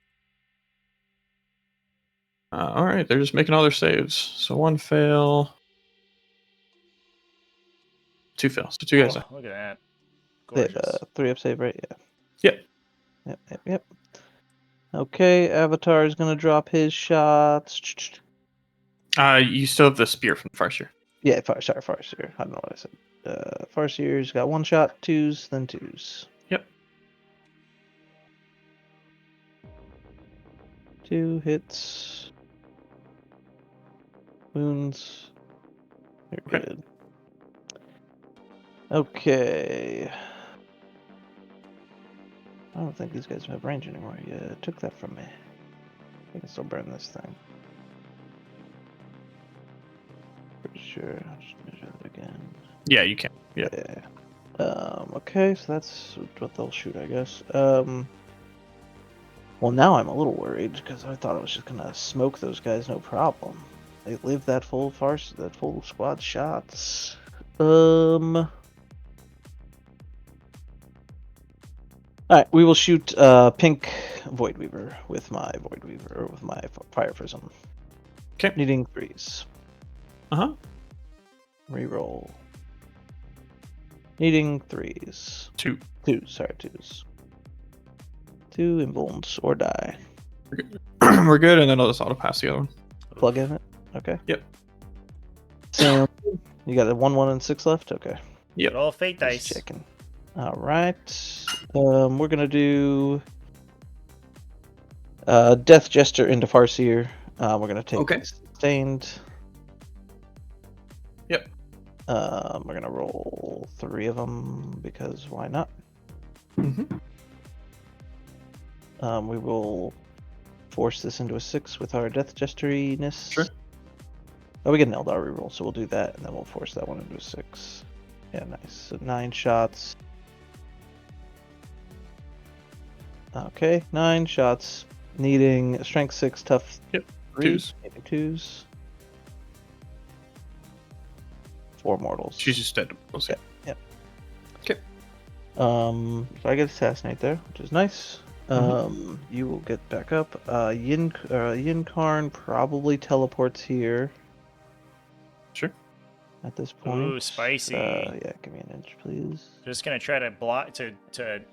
All right, they're just making all their saves. So 1 fail, 2 fails. So 2 guys. Oh, look at that. They had Gorgeous. 3 up save, right? Yeah. Yep. Yep. Okay, Avatar's gonna drop his shots. You still have the spear from the Farseer. Yeah, sorry, Farseer. I don't know what I said. Farseer's got 1 shot, 2s, then 2s. Yep. 2 hits. Wounds. You're Okay. good. Okay. I don't think these guys have range anymore. You took that from me. I can still burn this thing. Pretty sure. I'll just measure that again. Yeah, you can. Yeah. Okay, so that's what they'll shoot, I guess. Well, now I'm a little worried because I thought I was just gonna smoke those guys, no problem. They lived that full squad shots. Alright, we will shoot pink Void Weaver with my Fire Prism. Okay. Needing 3s. Uh-huh. Reroll. Needing 3s. 2. 2s. 2 invulns or die. We're good, and then I'll just auto pass the other one. Plug in it. Okay. Yep. Sam, you got a 1, 1, and 6 left? Okay. Yep. Roll fate Just dice. checking. Alright. We're gonna do Death Jester into Farseer. We're gonna take Sustained. Yep. We're gonna roll 3 of them because why not? Mm-hmm. We will force this into a 6 with our Death Jester-ness. Sure. Oh, we get an Eldari reroll, so we'll do that, and then we'll force that one into a 6. Yeah, nice. So 9 shots. Okay, 9 shots, needing strength 6, tough Yep. 3, Twos. maybe 2s. 4 mortals. She's just dead. We'll see. Yep. Okay. So I get assassinate there, which is nice. You will get back up. Yin Karn probably teleports here Sure. at this point. Ooh, spicy. Yeah, give me an inch, please. Just gonna try to block to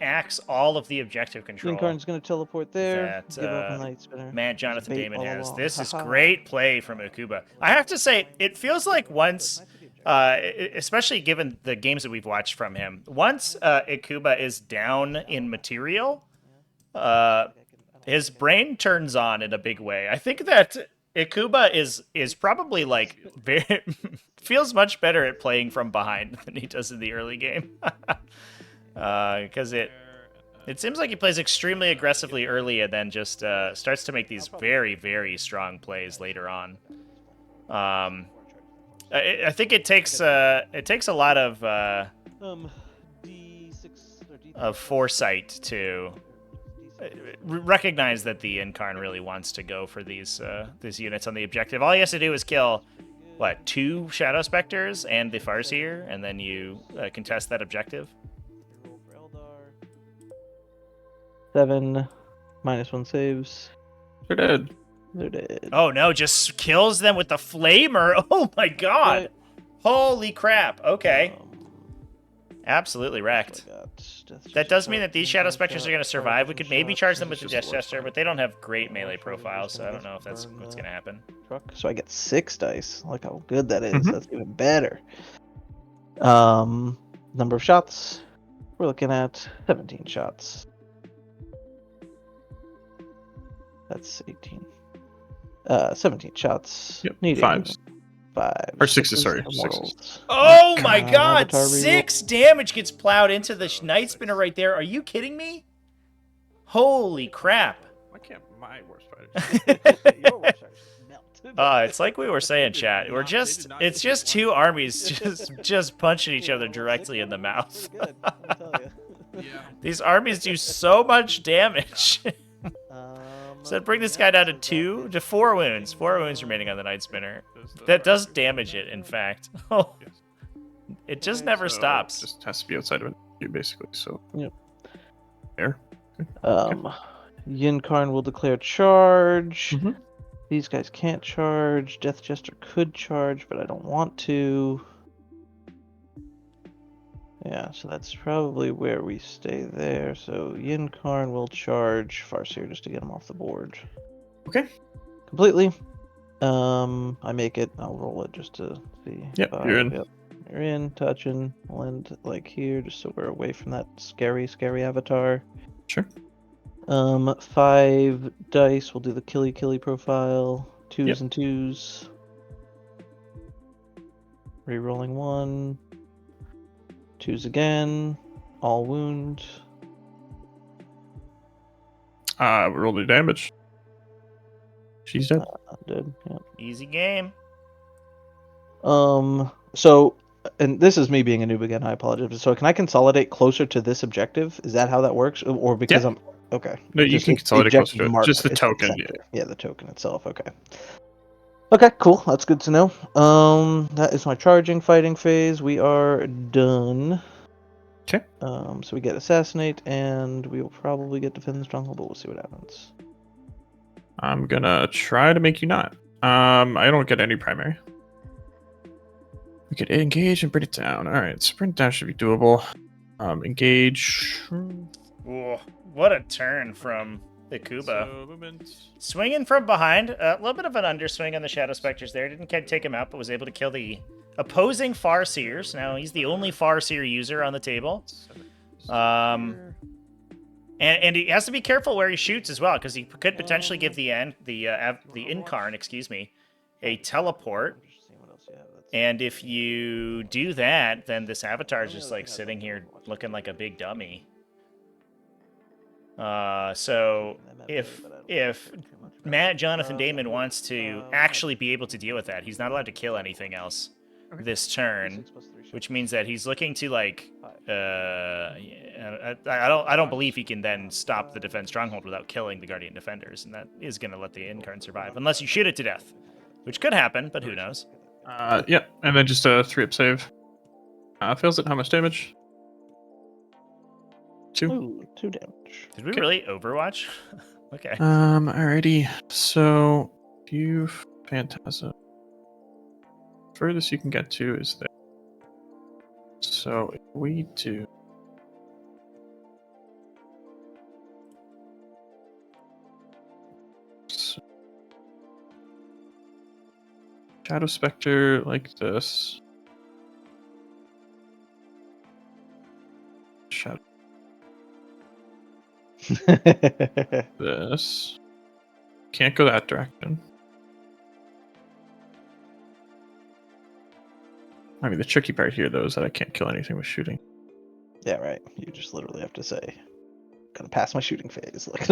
axe all of the objective control. Yin Karn's gonna teleport there. That, Give up a night spinner. Man, It's Jonathan bait Damon all has. along. This is Haha. great play from Akuba. I have to say, it feels like once, especially given the games that we've watched from him, once Akuba is down in material, his brain turns on in a big way. I think that Akuba is probably like very feels much better at playing from behind than he does in the early game. Because it seems like he plays extremely aggressively early and then just starts to make these very, very strong plays later on. I think it takes a lot of foresight to recognize that the Incarn really wants to go for these units on the objective. All he has to do is kill, what, 2 Shadow Specters and the Farseer, and then you contest that objective. 7, -1 saves. They're dead. They're dead. Oh no, just kills them with the Flamer. Oh my god. Okay. Holy crap. Okay. Um, Absolutely wrecked. That does mean that these Shadow Specters are going to survive. We could maybe charge them with the Death Jester, but they don't have great melee profiles, so I don't know if that's what's going to happen. So I get 6 dice. Look how good that is. Mhm. That's even better. Number of shots. We're looking at 17 shots. That's 18. 17 shots. Yep. Needing 5s. 5. Or 6s, sorry. Immortals. 6s. Oh my god! Avatar reroll. 6 damage gets plowed into the Night Spinner right there. Are you kidding me? Holy crap. Why can't my War Spiders? Your worst are melt. It's like we were saying, chat. It's just 2 armies just punching each other directly in the mouth. Good, I'll tell you. Yeah. These armies do so much damage. So bring this guy down to 4 wounds. 4 wounds remaining on the Night Spinner. That does damage it, in fact. It just never stops. Just has to be outside of it, basically. So. Yep. There. Yin Karn will declare charge. Mhm. These guys can't charge. Death Jester could charge, but I don't want to. Yeah, so that's probably where we stay there. So Yin Karn will charge Farseer just to get him off the board. Okay. Completely. I make it. I'll roll it just to see. Yep, you're in. Yep. You're in, touching. I'll end like here, just so we're away from that scary avatar. Sure. 5 dice. We'll do the killy profile. 2s Yep. and 2s. Rerolling 1. 2s again. All wound. Roll the damage. She's dead. Dead. Yeah. Easy game. So, and this is me being a noob again. I apologize. So, can I consolidate closer to this objective? Is that how that works, or because Yeah. I'm okay? No, you Just can it's the consolidate closer objective to it. marker, Just the it's token. center. Yeah, the token itself. Okay. Okay, cool. That's good to know. That is my charging fighting phase. We are done. Okay. So we get assassinate, and we will probably get defend the stronghold, but we'll see what happens. I'm gonna try to make you not. I don't get any primary. We could engage and bring it down. All right, sprint down should be doable. Engage. Ooh, what a turn from Ikuba. So, movement. Swinging from behind, a little bit of an underswing on the Shadow Specters there. Didn't take him out, but was able to kill the opposing Farseers. Now he's the only Farseer user on the table. And he has to be careful where he shoots as well, because he could potentially give the Incarn, a teleport. And if you do that, then this avatar is just like sitting here looking like a big dummy. So if Jonathan Damon wants to actually be able to deal with that, he's not allowed to kill anything else. this turn, 6 plus 3 which shots. means that he's looking to like. 5. I don't believe he can then stop the defense stronghold without killing the guardian defenders, and that is going to let the end card survive unless you shoot it to death, which could happen, but who knows? Yeah, and then just a 3-up save. Fails at how much damage? 2. Ooh, 2 damage. Did we Okay. really Overwatch? Okay. Alrighty. So, you Phantasm. Furthest you can get to is there. So, if we do. So, Shadow Spectre like this. Shadow this. Can't go that direction. I mean, the tricky part here, though, is that I can't kill anything with shooting. Yeah, right. You just literally have to say, "Gonna pass my shooting phase." Like,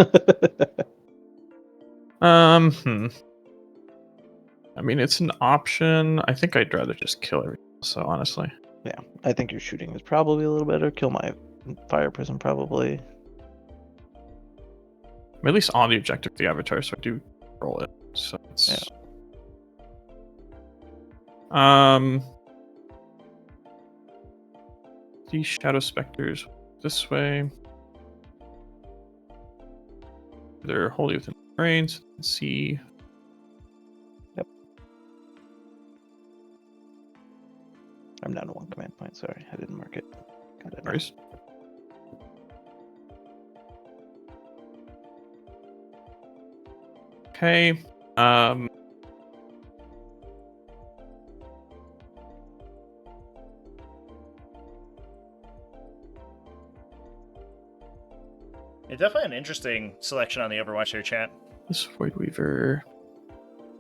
I mean, it's an option. I think I'd rather just kill everything. So honestly, yeah, I think your shooting is probably a little better. Kill my fire prism, probably. I'm at least on the objective of the avatar, so I do roll it. So it's these shadow specters this way. They're wholly within range. Let's see. Yep. I'm down to 1 command point. Sorry, I didn't mark it. Got it now. Nice. Okay. It's definitely an interesting selection on the Overwatch here, chat. This Void Weaver.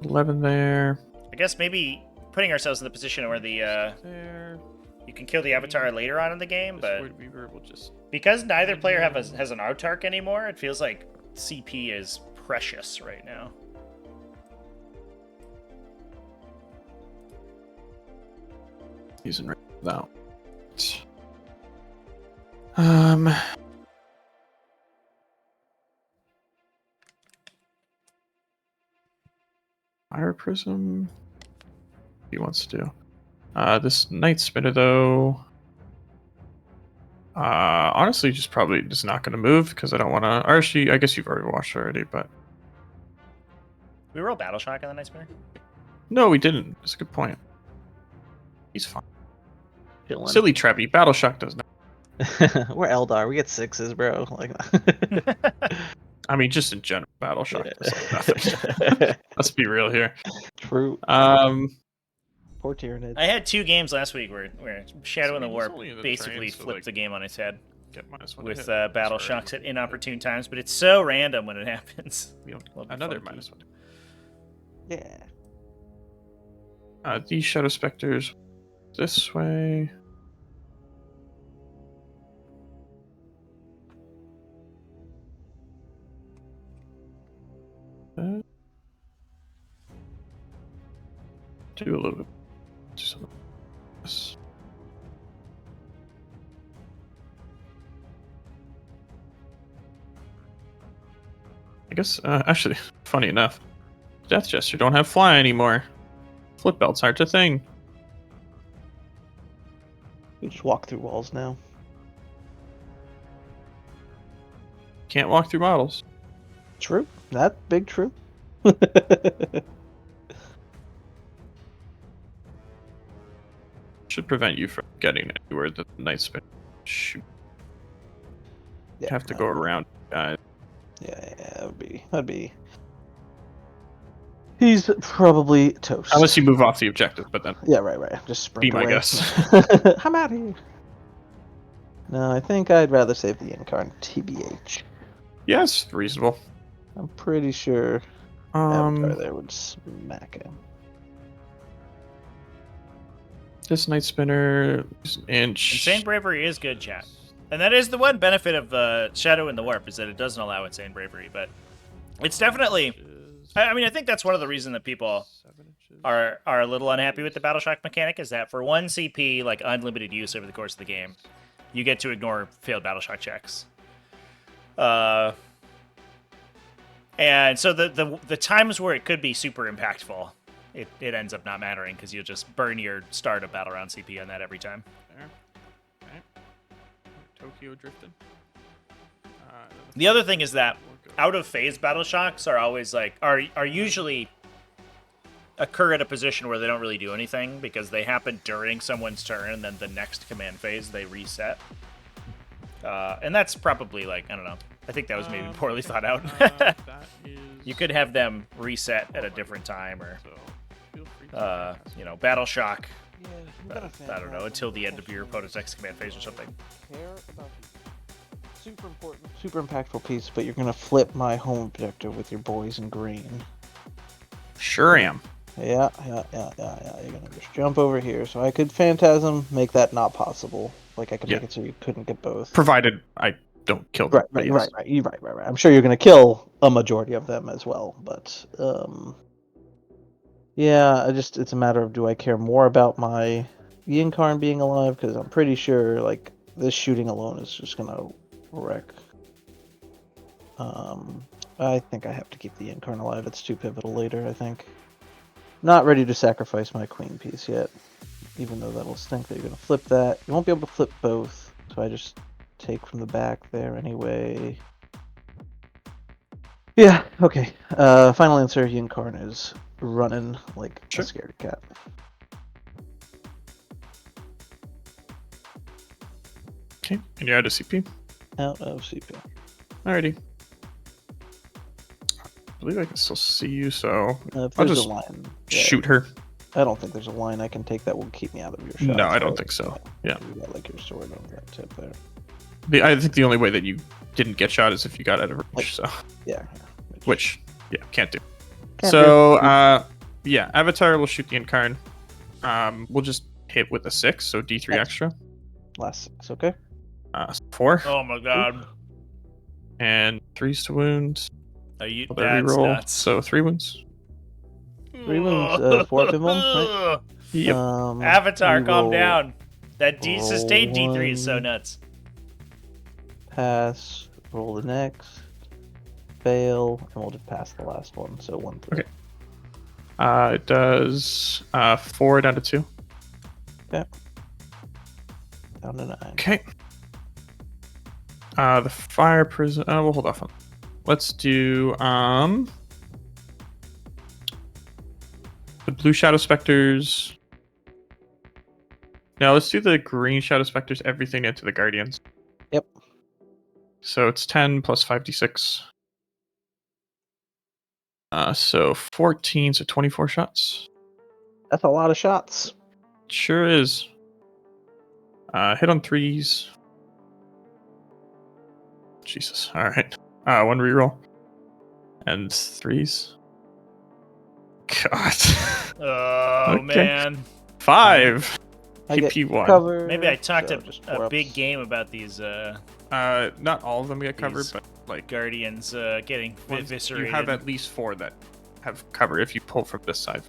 11 there. I guess maybe putting ourselves in the position where the There. you can kill the avatar later on in the game, This but Void Weaver will just. because neither player has an autark anymore, it feels like CP is precious right now. Using right now. Fire Prism. What he wants to do. This Night Spinner though. Honestly, just probably just not going to move because I don't want to. Or actually, I guess you've already watched already, but We roll Battle Shock on the Night Spinner? no, we didn't. That's a good point. He's fine. Chilling. Silly Trevi. Battle Shock doesn't. We're Eldar. We get 6s, bro. Like, I mean, just in general, Battle Shock Yeah. does like nothing. Let's be real here. True. Poor Tyranids. I had 2 games last week where Shadow in the he's Warp only in the basically train, so, flipped like, the game on its head Get -1 to with hit. Battle That's Shocks right. at inopportune times, but it's so random when it happens. You know, Love the another funky. -1. Yeah. These Shadow Specters this way. Do a little bit. Do some of this. I guess, actually, funny enough, Death Jester don't have fly anymore. Flip belts aren't a thing. You just walk through walls now. Can't walk through models. True. That big true. Should prevent you from getting anywhere that the Night Spin shoot. Yeah, Have to go around, guys. Yeah, that'd be. He's probably toast. Unless you move off the objective, but then Yeah, right. Just sprint Beam, I away. guess. I'm out here. No, I think I'd rather save the Incarn TBH. yes, reasonable. I'm pretty sure Avatar there would smack him. This Night Spinner is an inch. Insane Bravery is good, chat. And that is the one benefit of Shadow in the Warp, is that it doesn't allow Insane Bravery, but it's definitely... I mean, I think that's one of the reasons that people 7 inches. are a little unhappy with the battle shock mechanic is that for 1 CP, like unlimited use over the course of the game, you get to ignore failed battle shock checks. And so the times where it could be super impactful, it ends up not mattering because you'll just burn your start of battle round CP on that every time. There. Okay. Tokyo drifted. The other thing is that out of phase battle shocks are always like are usually occur at a position where they don't really do anything because they happen during someone's turn and then the next command phase they reset. And that's probably like, I don't know. I think that was maybe poorly thought out. That is... You could have them reset at a different time or, So, feel free to you know, battle shock, Yeah, you got a I don't know, until the end of your opponent's next command phase or something. Care about the super important, super impactful piece, but you're gonna flip my home objective with your boys in green. Sure am. Yeah. You're gonna just jump over here, so I could Phantasm, make that not possible. Like I could make it so you couldn't get both. Provided I don't kill them. Right. I'm sure you're gonna kill a majority of them as well, but yeah, it's a matter of do I care more about my Yinkarn being alive, because I'm pretty sure like this shooting alone is just gonna wreck. I think I have to keep the Yinkarn alive. It's too pivotal later, I think. Not ready to sacrifice my queen piece yet, even though that'll stink that you're gonna flip that. You won't be able to flip both, so I just take from the back there anyway. Yeah, okay. Final answer, Yinkarn is running like a scared cat. Okay, and you're out of CP? Out of CP. Alrighty. I believe I can still see you, so If I'll there's just a line, shoot her. I don't think there's a line I can take that will keep me out of your shot. No, I don't think so. Yeah. You got like your sword on that tip there. I think the only way that you didn't get shot is if you got out of reach, so... Yeah. Which, can't do. Can't so, yeah, Avatar will shoot the Incarn. We'll just hit with a 6, so D3 extra. Last 6, okay? 4. Oh my god. And 3s to wound. That's Reroll. nuts. So 3 wounds. 3 wounds, 4 pinball, right? Yep. Avatar, calm reroll- down. That roll sustained D3 is so one. nuts. Pass, roll the next, fail, and we'll just pass the last one, so 1 3. Okay. It does 4 down to 2. Okay. Down to 9. Okay. The fire prison. We'll hold off on. Let's do the blue shadow specters. Now let's do the green shadow specters. Everything into the guardians. Yep. So it's 10 plus 5d6. So 14, so 24 shots. That's a lot of shots. Sure is. Hit on 3s. Jesus. All right. 1 reroll. And 3s. God. Oh, Okay. man. 5. I get PP1. cover. Maybe I talked so just a 4 big ups. game about these Not all of them get covered, These but like Guardians getting eviscerated. you have at least 4 that have cover if you pull from this side.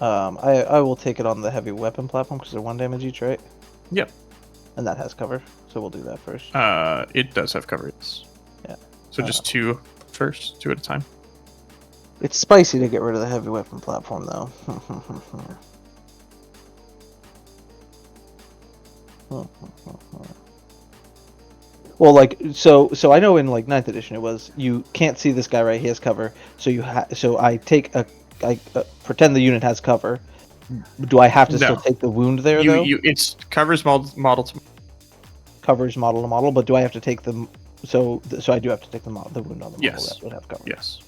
I will take it on the heavy weapon platform because they're 1 damage each, right? Yep. And that has cover, so we'll do that first. It does have cover. Yeah. So just 2 first, 2 at a time. It's spicy to get rid of the heavy weapon platform, though. Well, like so I know in like 9th edition it was you can't see this guy right. He has cover, so I take I pretend the unit has cover. Do I have to still take the wound there though? It's covers model to Covers model to model, but do I have to take them? So I do have to take the wound on the model Yes. that would have cover. Yes.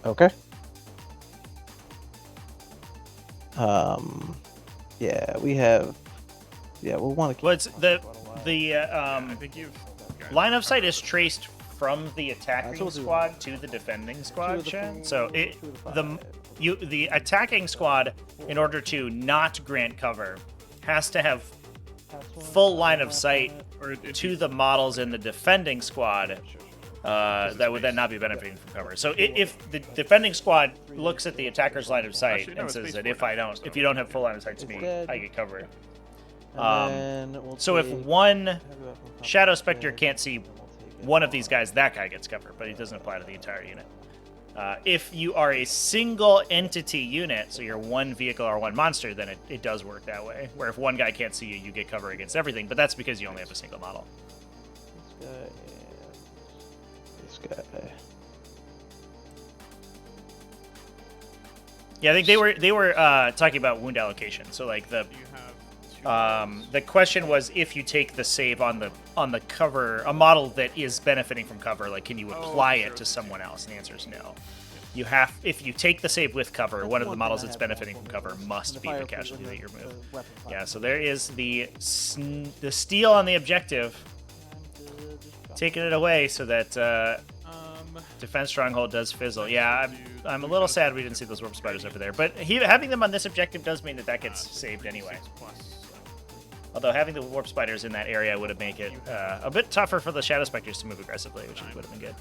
Okay. Yeah, we have. Yeah, we'll want to keep. What's the I think you've line of sight is traced from the attacking we'll do squad to the defending squad, Chad. 4, So 2 to 5. the attacking squad, in order to not grant cover, has to have full line of sight to the models in the defending squad that would then not be benefiting from cover. So if the defending squad looks at the attacker's line of sight Actually, no, and it's says base that forward, if you don't have full line of sight to It's me, dead. I get cover. And then we'll So if take one heavy weapon Shadow combat Spectre dead, can't see and then we'll take one it of these on. guys, that guy gets cover, but it doesn't apply to the entire unit. If you are a single entity unit, so you're one vehicle or one monster, then it does work that way. Where if one guy can't see you, you get cover against everything, but that's because you only have a single model. This guy and this guy. Yeah, I think they were talking about wound allocation. So like You have the question was if you take the save on the cover, a model that is benefiting from cover, like can you apply it to someone else? And the answer is no. You have, if you take the save with cover, That's one of one the thing models I that's have benefiting going from for me cover was must the be fire the proof casualty and that you the remove. weapon Yeah, class. so there is the steal on the objective, Time to just drop taking it away so that defense stronghold does fizzle. Yeah, I'm a little sad we didn't see those warp spiders over there, but having them on this objective does mean that gets saved anyway. Although having the warp spiders in that area would have made it a bit tougher for the Shadow Spectres to move aggressively, which would have been good.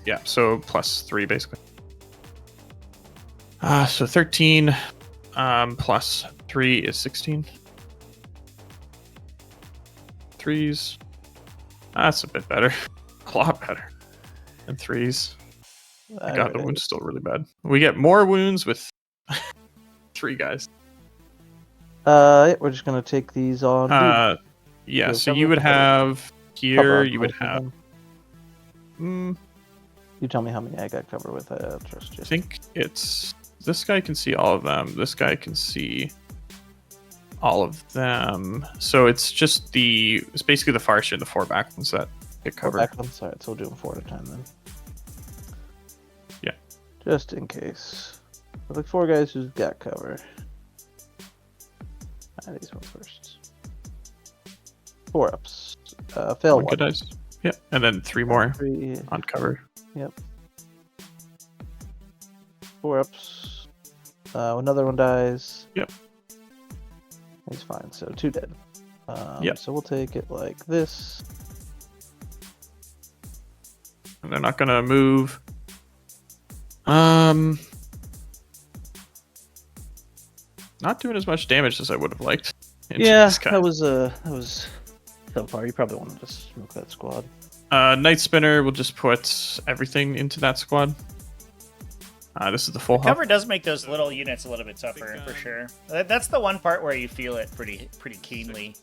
Yeah, so +3 basically. So 13 plus 3 is 16. Threes. That's a bit better. A lot better. And threes. There God, the it wound's is. still really bad. We get more wounds with 3 guys. Yeah, we're just gonna take these on. Yeah, Go so cover, you would cover. have here, Cover you would both of have. them. You tell me how many I got covered with. I'll trust you. I think it's this guy can see all of them. This guy can see all of them. So it's just it's basically the far and the 4 back ones that get covered. Back ones. Alright, so we'll do them 4 at a time then. Yeah. Just in case. So like 4 guys who've got cover. These ones first. 4 ups. Fail 1. Good dice. Yep, and then 3 more 3. on cover. Yep. 4 ups. Another one dies. Yep. He's fine. So 2 dead. Yep. So we'll take it like this. And they're not gonna move. Not doing as much damage as I would have liked. into Yeah, this guy. that was so far. You probably wanted to smoke that squad. Night Spinner will just put everything into that squad. This is the full Cover does make those little units a little bit tougher, for sure. That's the one part where you feel it pretty keenly,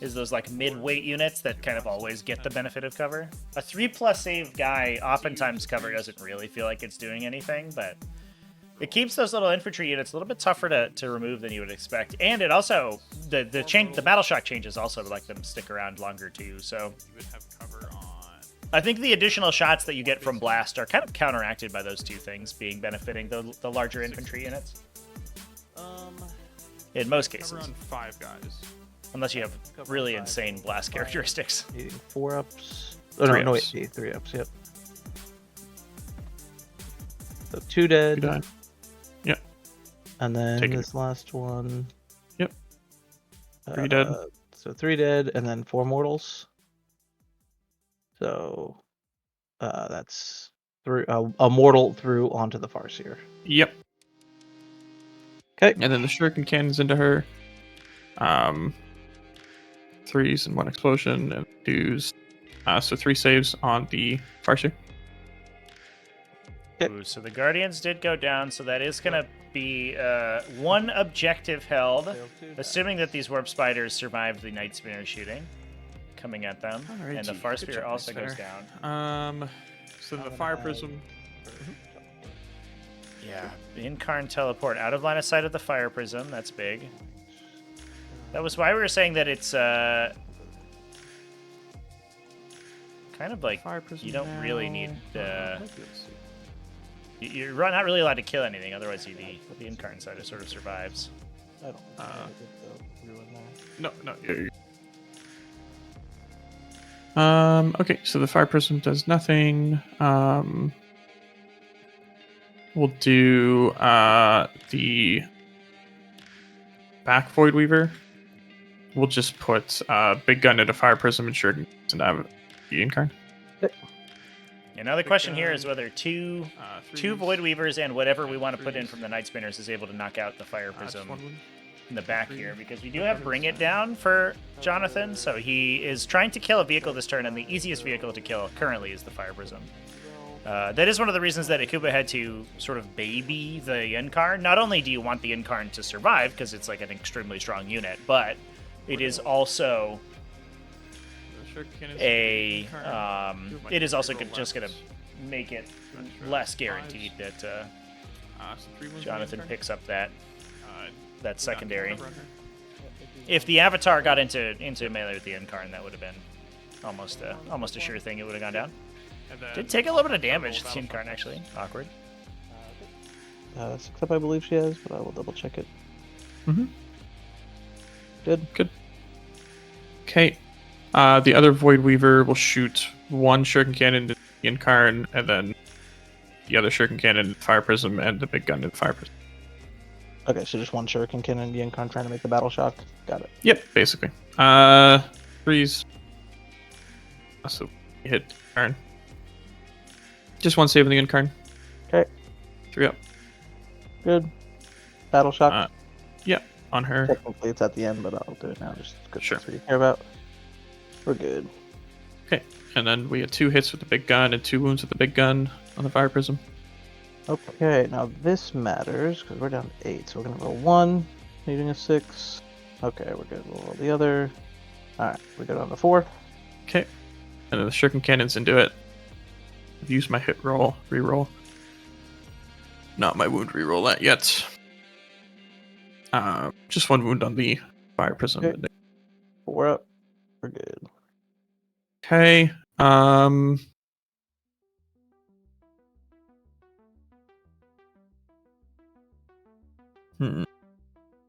is those like mid-weight units that kind of always get the benefit of cover. A 3+ save guy, oftentimes cover doesn't really feel like it's doing anything, but it keeps those little infantry units a little bit tougher to remove than you would expect. And it also, the battle shock changes also to let them stick around longer too, so You would have cover on. I think the additional shots that you get from Blast are kind of counteracted by those two things benefiting the larger infantry units. In most Cover cases. on 5 guys. Unless you have really insane Blast characteristics. 4 ups. Oh, Three no, ups. wait, 3 ups, yep. So 2 dead. You die. Yep. And then Take it. this last one. Yep. 3 dead. So 3 dead, and then 4 mortals. So that's through a mortal through onto the Farseer. Yep. Okay. And then the shuriken cannons into her. 3s and 1 explosion and 2s. So 3 saves on the Farseer. Ooh, so the Guardians did go down, so that is going to be 1 objective held, assuming that these Warp Spiders survive the Night Spinner shooting coming at them. Alrighty, And the Far good Spear job, also Night goes Spinner. down. So the Fire Prism. Yeah, Incarn teleport out of line of sight of the Fire Prism. That's big. That was why we were saying that it's kind of like Fire Prism you don't really now. need you're not really allowed to kill anything, otherwise the Incarn side sort of survives. I don't think I did the ruin there. No. Okay, so the Fire Prism does nothing. We'll do the back Void Weaver. We'll just put Big Gun into Fire Prism and Shuriken and have the Incarn. Okay. Another question here is whether two threes, Void Weavers and whatever we want to put in threes. from the Night Spinners is able to knock out the Fire Just Prism one wound. in the back three. here, because we do have Bring It Down for Jonathan, so he is trying to kill a vehicle this turn, and the easiest vehicle to kill currently is the Fire Prism. That is one of the reasons that Akuba had to sort of baby the Incarn. Not only do you want the Incarn to survive, because it's like an extremely strong unit, but it is also it is also just going to make it less guaranteed that Jonathan picks up that secondary. If the Avatar got into melee with the Incarn, that would have been almost a sure thing. It would have gone down. Did take a little bit of damage, the Incarn, actually. Awkward. 6 up, I believe she has, but I will double check it. Mm-hmm. Good. Okay. The other Void Weaver will shoot one Shuriken Cannon into the Incarn, and then the other Shuriken Cannon into the Fire Prism, and the big gun into the Fire Prism. Okay, so just one Shuriken Cannon and the Incarn trying to make the Battle Shock. Got it. Yep, basically. Threes. So hit Incarn. Just one save in the Incarn. Okay. 3 up. Good. Battle Shock. Yeah, on her. Technically, it's at the end, but I'll do it now. Just because Sure. that's what you care about. We're good. Okay, and then we had 2 hits with the big gun and 2 wounds with the big gun on the Fire Prism. Okay, now this matters because we're down to 8, so we're gonna roll 1, needing a 6. Okay, we're good. We'll roll the other. All right, we go on the 4th. Okay, and then the Shuriken Cannons into it. I've used my hit roll, reroll. Not my wound reroll that yet. Just 1 wound on the Fire Prism. Okay. 4 up. We're good. Okay.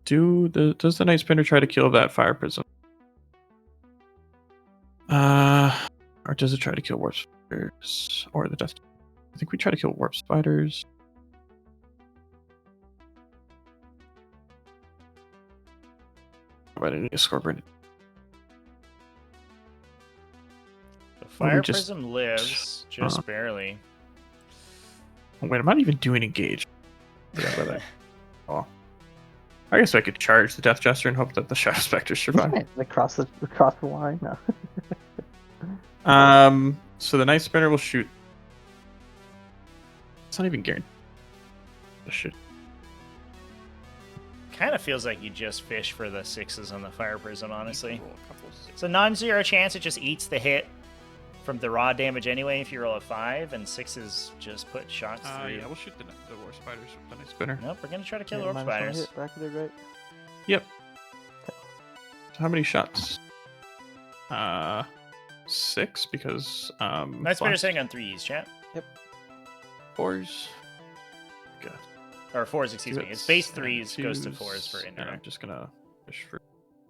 Does the Night Spinner try to kill that Fire Prism? Or does it try to kill Warp Spiders or the Death? I think we try to kill Warp Spiders. But I need a Scorpion. The Fire just- Prism lives, just barely. Oh, wait, I'm not even doing engage. Forgot about that. Oh. I guess I could charge the Death Jester and hope that the Shadow Spectres survive. Across the line. No. So the Night Spinner will shoot. It's not even guaranteed. Shit. Kind of feels like you just fish for the 6s on the Fire Prism, honestly. Roll a couple of sixes. It's a non-zero chance it just eats the hit from the raw damage anyway if you roll a 5, and 6s just put shots through. Yeah, we'll shoot the War Spiders with the Night Spinner. Nope, we're going to try to kill Yeah, Orb -1 Spiders. hit, bracketed, right? Yep. So how many shots? 6 because Night Spider's hitting on 3s, chat. 4s. Good. Or 4s, excuse me. It's base 3s, goes to 4s for And indirect. I'm just gonna fish for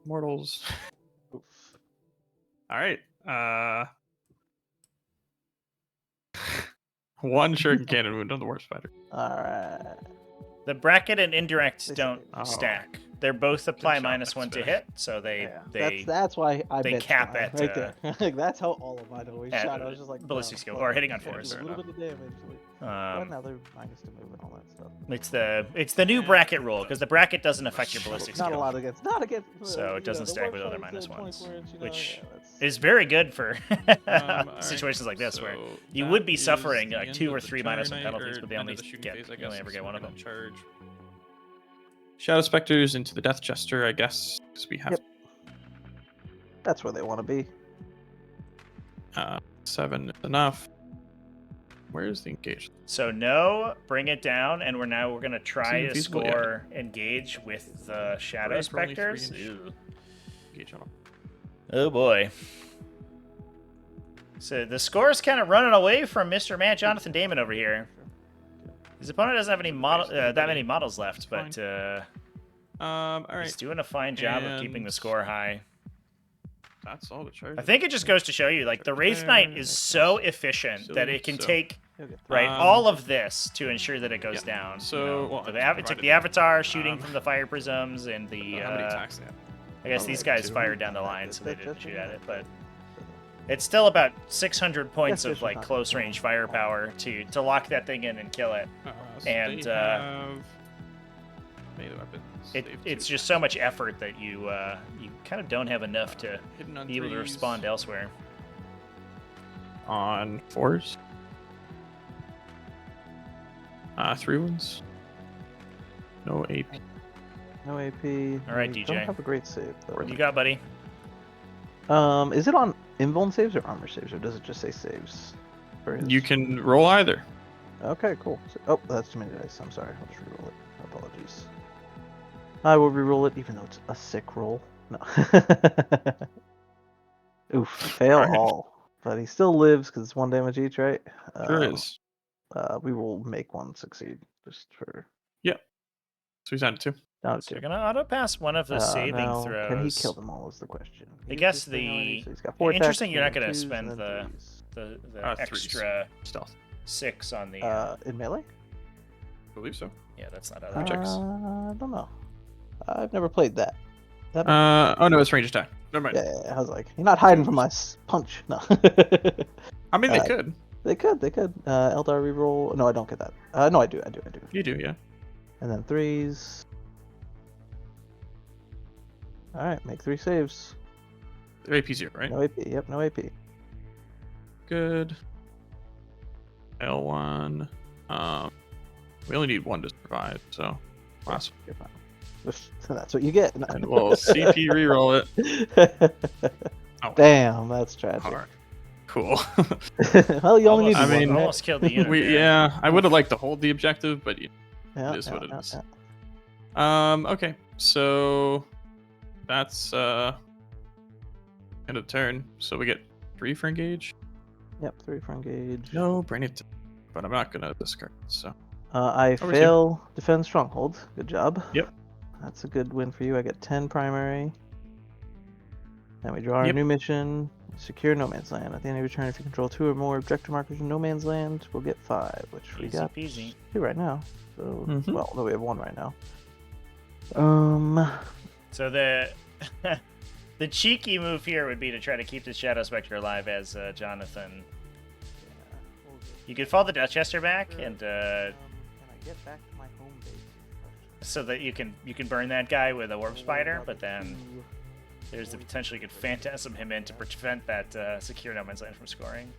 mortals. Oof. All right. 1 Shuriken Cannon wound on the War Spider. Alright. The bracket and indirect They don't Oh. stack. They're both apply shot, -1 to that's hit, so they Yeah. That's why I they bet cap mine, at, right there. Like that's how all of mine always at shot. I was just like ballistic no, skill, fuck or it. hitting on Yeah, 4s. just a little bit of damage. Like, another minus to move and all that stuff. It's the new bracket rule, because the bracket doesn't affect your ballistic Not a skill. lot against. Not against. So it doesn't the stack worst with other ones, the -1s, 20 points, which yeah, that's- Is very good for Alright, situations like this, where so you that would be is suffering the like end 2 or of the 3 turn, -1 penalties, or but they end only of the shooting get phase, I you only guess, ever so get one we're of them. gonna charge Shadow Spectres into the Death Jester, I guess, because we have Yep. That's where they want to be. 7 is enough. Where's the engage? So no, bring it down, and we're gonna try even to feasible, yeah. score engage with the Shadow Right, for only 3 Spectres. inch. Ew. Engage on them. Oh boy. So the score's kind of running away from Mr. Man Jonathan Damon over here. His opponent doesn't have any that many models left, but All right. he's doing a fine job of keeping the And- score high. That's all the charge. I think it just goes to show you, like, the Wraith Knight is so efficient that it can take He'll get right Um, all of this to ensure that it goes yeah. down. So, you know? well, So I the just it took provided the Avatar shooting um, from the fire prisms and the how many attacks they have. I guess these guys Two. fired down the line, so they didn't shoot at it. But It's still about 600 points Yes, of like not close gonna range firepower to lock that thing in and kill it. So And, they have melee weapons. They have It's two just so much effort that you kind of don't have enough to hidden on be able to threes. respond elsewhere. On 4s. 3 ones. No AP. No AP. All right, We DJ. Don't have a great save though. What do you got, buddy? Is it on invuln saves or armor saves, or does it just say saves? For his... You can roll either. Okay, cool. Oh, that's too many dice. I'm sorry. I'll just reroll it. Apologies. I will reroll it, even though it's a sick roll. No. Oof. Fail Alright. all. But he still lives because it's 1 damage each, right? Sure is. We will make one succeed just for. Yep. So he's on 2. Down So to you're 2. gonna auto pass one of the saving Now, throws. can he kill them all? Is the question. I He's guess this thing already, the so he's got 4 interesting. attacks, You're not and then gonna 2s, spend and then 3s. the Threes. extra Stealth. 6 on the. In melee? I believe so. Yeah, that's not how that checks. I don't know. I've never played that. Oh no, it's range attack. Never mind. Yeah, I was like, you're not hiding from my punch. No. I mean, they could. They could. Eldari reroll. No, I don't get that. No, I do. You do, yeah. And then 3s. All right, make 3 saves. They're AP 0, right? No AP. Yep, no AP. Good. L1. We only need 1 to survive, so awesome. You're fine. That's what you get. And we'll CP reroll it. Oh, Damn, that's tragic. hard. Cool. Well, you only need I one. mean, right? almost killed the unit. there. yeah, I would have liked to hold the objective, but it Yeah, is what it yeah, is. yeah. Okay, so that's end of turn. So we get 3 for engage. Yep, 3 for engage. No, bring it, but I'm not gonna discard. So I Over fail defend stronghold. Good job. Yep. That's a good win for you. I get 10 primary. Then we draw our Yep. new mission. Secure no man's land. At the end of your turn, if you control 2 or more objective markers in no man's land, we'll get 5, which we Easy got peasy. 2 right now. So, Mhm. well, no, we have 1 right now. So the the cheeky move here would be to try to keep the Shadow Spectre alive as Jonathan. You could fall the Deathchester back, and Can I get back to my home base? so that you can burn that guy with a Warp Spider, but then there's the potential you could Phantasm him in to prevent that secure no man's land from scoring.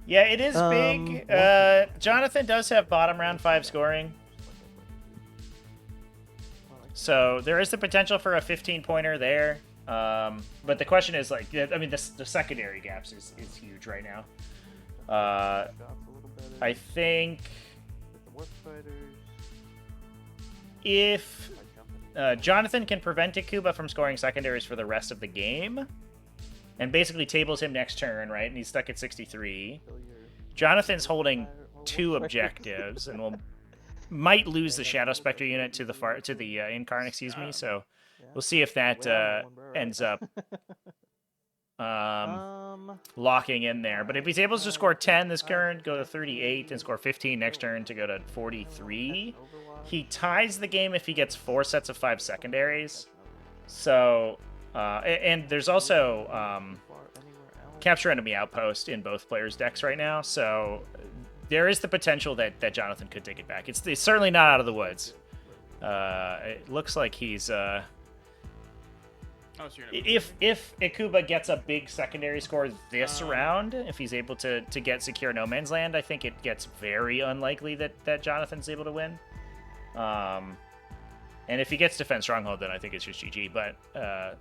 Yeah, it is big. Jonathan does have bottom round 5 scoring. So there is the potential for a 15-pointer there. But the question is, like, I mean, the secondary gaps is huge right now. I think if Jonathan can prevent Ikuba from scoring secondaries for the rest of the game, and basically tables him next turn, right? And he's stuck at 63. Jonathan's holding 2 objectives, and might lose the Shadow Spectre unit to the Incarn, excuse me. So we'll see if that ends up locking in there. But if he's able to score 10 this turn, go to 38, and score 15 next turn to go to 43, he ties the game if he gets 4 sets of 5 secondaries. So, and there's also Capture Enemy Outpost in both players' decks right now. So there is the potential that Jonathan could take it back. It's certainly not out of the woods. It looks like he's... If Ikuba gets a big secondary score this round, if he's able to get secure no man's land, I think it gets very unlikely that Jonathan's able to win. And if he gets defense stronghold, then I think it's just GG. But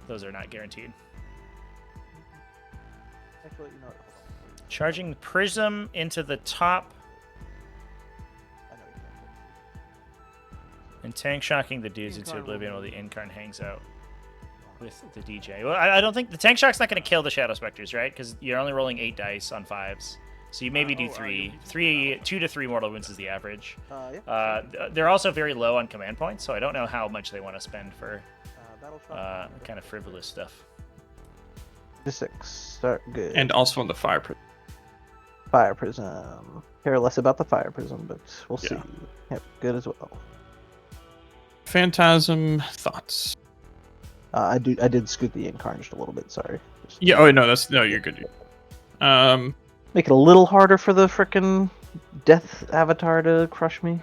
those are not guaranteed. Charging Prism into the top and tank shocking the dudes into oblivion while the Incarn hangs out with the DJ. Well, I don't think the tank shock's not going to kill the Shadow Specters, right? Because you're only rolling 8 dice on 5s, so you maybe do 2 to 3 mortal wounds is the average. They're also very low on command points, so I don't know how much they want to spend for kind of frivolous stuff. The 6 start good. And also on the Fire Prism. Fire Prism. Care less about the Fire Prism, but we'll see. Yep, good as well. Phantasm thoughts. I did scoot the Incarn just a little bit. Sorry. Just Yeah. Oh no, no. You're good. make it a little harder for the frickin' Death Avatar to crush me.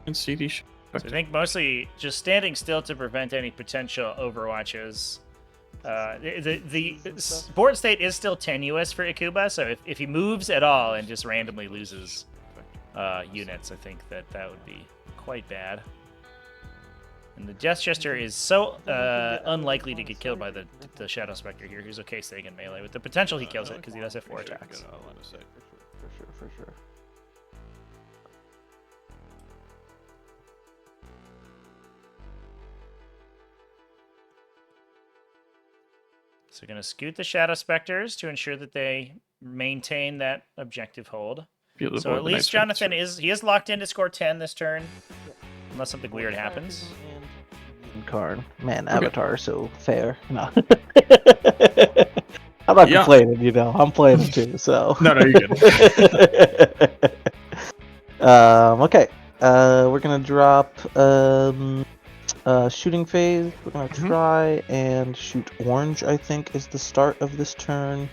And see these. So I think mostly just standing still to prevent any potential overwatches. The board state is still tenuous for Ikuba, so if he moves at all and just randomly loses units, I think that would be quite bad. And the Death Jester is so unlikely to get killed by the Shadow Spectre here. He's okay staying in melee. With the potential, he kills it because he does have 4 attacks. For sure. So we're going to scoot the Shadow Specters to ensure that they maintain that objective hold. So at least Jonathon is locked in to score 10 this turn, unless something weird happens. Incarn. Man, Okay. Avatar, so fair. No. I'm not complaining, you know. I'm playing it too, so. No, you're good. Okay. We're gonna drop shooting phase. We're gonna try and shoot orange, I think, is the start of this turn.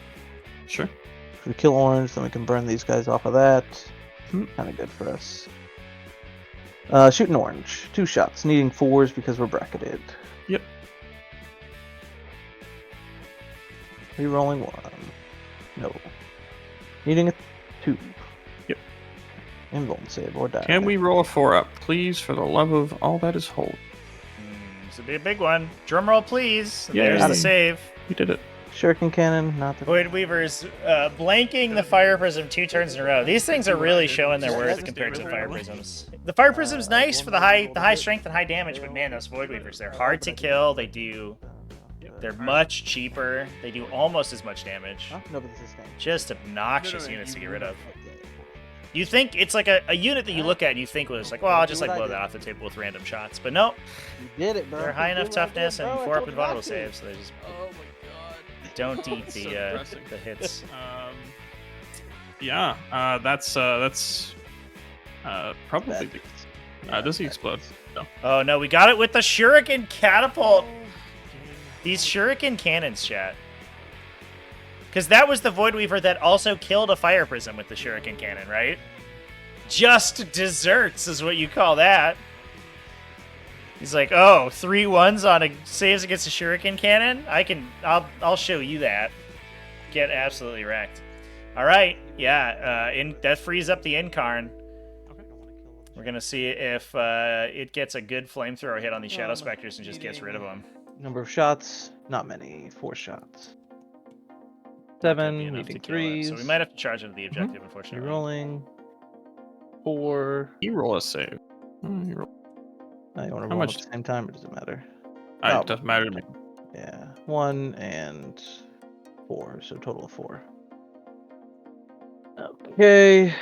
Sure. If we kill orange, then we can burn these guys off of that. Kind of good for us. Shooting orange. 2 shots. Needing 4s because we're bracketed. Yep. Rerolling 1. No. Needing a 2. Yep. Invuln save or die. Can we roll a 4 up, please, for the love of all that is whole? This would be a big one. Drum roll, please. Yay. There's the save. We did it. Shuriken Cannon, not the... Void Weaver's blanking the Fire Prism 2 turns in a row. These things are really showing their worth compared to the Fire Prisms. The Fire Prism's nice for the high strength and high damage, but man, those Void Weavers, they're hard to kill. They're much cheaper. They do almost as much damage. Huh? No, but this is fine. Just obnoxious units to get rid of. You think it's like a unit that you look at and you think was like, well, I'll just like blow that off the table with random shots. But no, You did it, bro. they're high You enough did what I toughness did, and bro. I 4 up told and you not vulnerable to. saves, so they just Oh my god. don't eat So the depressing. hits. Yeah, that's probably the... does he explode? No. Oh no, we got it with the Shuriken Catapult. These Shuriken Cannons, chat. Because that was the Void Weaver that also killed a Fire Prism with the Shuriken Cannon, right? Just desserts is what you call that. He's like, oh, 3 1s on a saves against a Shuriken Cannon? I'll show you that. Get absolutely wrecked. All right, yeah, that frees up the Incarn. We're gonna see if it gets a good flamethrower hit on these Shadow Specters and just gets rid of them. Number of shots, not many. 4 shots. That'd 7, be enough needing to kill it. 3s. So we might have to charge into the objective, unfortunately. Rerolling. 4. You roll a save. You roll... Now you want to How roll much- at the same time, or does it matter? It doesn't matter to me. Yeah. 1 and 4, so total of 4. Okay.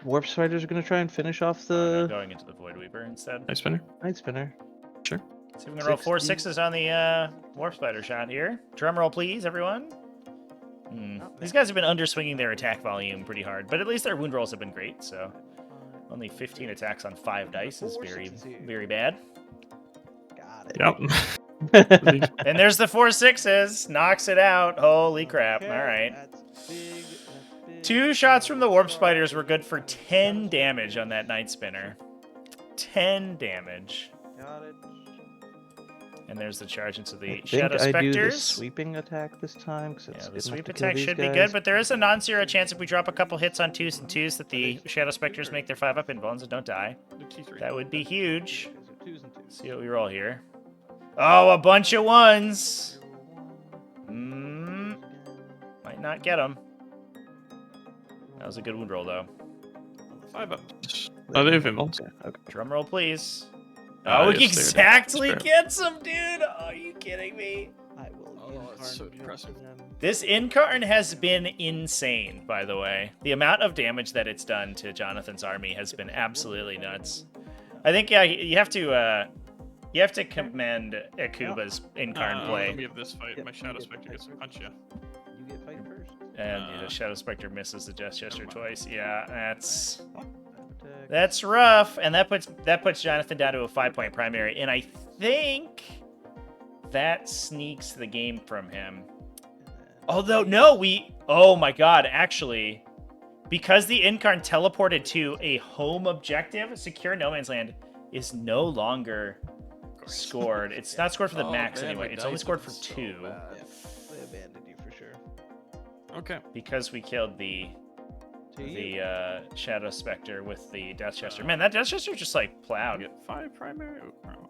Warp Spiders are gonna try and finish off No, the going into the Void Weaver instead. Nice spinner. Night Spinner. Sure. So we're gonna roll 4 6s on the Warp Spider shot here. Drum roll, please, everyone. These guys have been underswinging their attack volume pretty hard, but at least their wound rolls have been great. So only 15 attacks on 5 dice is very, very bad. Got it. Yep. And there's the 4 6s. Knocks it out. Holy crap! All right. That's big. 2 shots from the Warp Spiders were good for 10 damage on that Night Spinner. 10 damage. Got it. And there's the charge into the I think Shadow I do the Specters. sweeping attack this time. Cause it's Yeah, the good enough sweep to kill attack these should be guys. good, but there is a non-zero chance if we drop a couple hits on 2s and 2s that the Shadow Specters make their 5-up invulns and don't die. That would be huge. So 2s and 2s. See what we roll here. Oh, a bunch of 1s. Might not get them. That was a good wound roll, though. 5 up. Oh, they have invulns. Okay. Drum roll, please. Oh, he yes, they're exactly desperate. gets him, dude. Oh, are you kidding me? I will. Oh, it's so depressing. This Incarn has been insane, by the way. The amount of damage that it's done to Jonathon's army has been absolutely nuts. I think, yeah, you have to You have to commend Akuba's in-card play. We have this fight. Yep, My you Shadow get Spectre gets to fight punch you. You get fight first. And the Shadow Spectre misses the Death Gesture mind. twice. Yeah, that's Attack. that's rough. And that puts Jonathan down to a 5-point primary. And I think that sneaks the game from him. Although no, oh my god, actually, because the Incarn teleported to a home objective, secure no man's land is no longer scored. It's not scored for the max anyway. It's only scored for 2. Yeah, they abandoned you for sure. Okay. Because we killed the To you. Shadow Spectre with the Death Gesture. Man, that Death Gesture just like You plowed. get 5 primary. Oh, wow.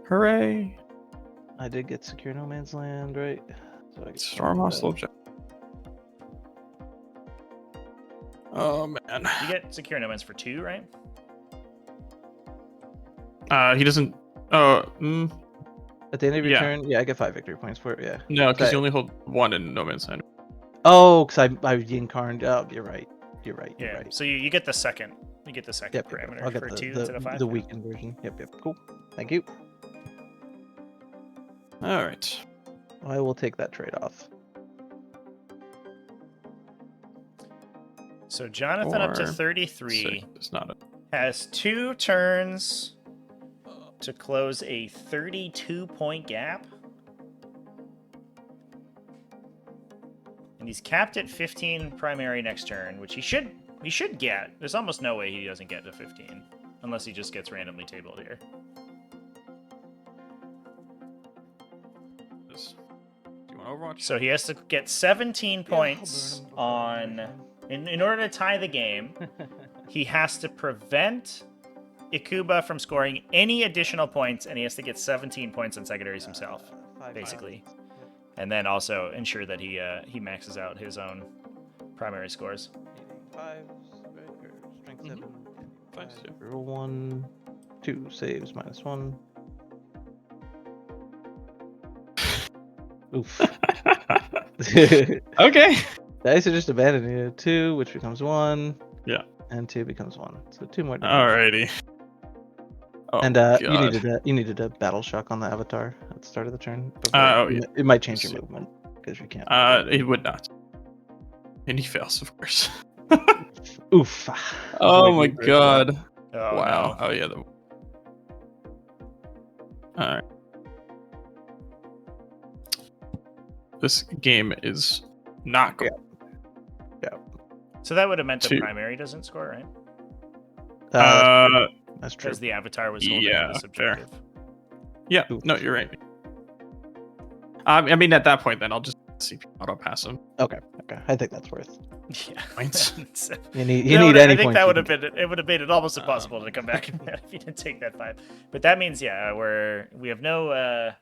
Hooray! I did get secure no man's land, right? So I get Storm hostile object. Oh man. You get secure no man's for 2, right? He doesn't. Oh. At the end of your Yeah. turn, yeah, I get 5 victory points for it. Yeah. No, because Okay. you only hold 1 in no man's land. Oh, because I incarned. Oh, you're right. You're right. You're Yeah. right. So you get the second. You get the second Yep. parameter I'll get for the, 2 the, instead of 5. the weakened version. Yep. Yep. Cool. Thank you. All right. I will take that trade off. So Jonathan up to 4, 33 6. It's not a. has 2 turns to close a 32-point gap. And he's capped at 15 primary next turn, which he should get. There's almost no way he doesn't get to 15 unless he just gets randomly tabled here. Do you want Overwatch? So he has to get 17 points on in order to tie the game. He has to prevent Ikuba from scoring any additional points, and he has to get 17 points on secondaries himself, 5 basically. points. And then also ensure that he maxes out his own primary scores. Needing 5s, right? Or strength 7. Fives, yeah. Roll 1, 2 saves -1. Oof. Okay. Dice are just abandoning you. 2, which becomes 1. Yeah. And 2 becomes 1. So 2 more. Alrighty. Oh, And God. you needed a battle shock on the avatar at the start of the turn. Oh, before- yeah. It might change your movement because you can't. It would not. And he fails, of course. Oof. Oh Void my Weaver as well. god. Oh, Wow. no. Oh yeah. Alright. This game is not good. So that would have meant the 2. primary doesn't score, right? That's true. Because the avatar was holding Yeah, this fair. objective. Yeah. Oof. No, you're right. I mean, at that point, then I'll just CP auto pass him. Okay. I think that's worth. Yeah. Points. You need I any think points that you would can have been it would have made it almost impossible to come back if you didn't take that 5. But that means we have no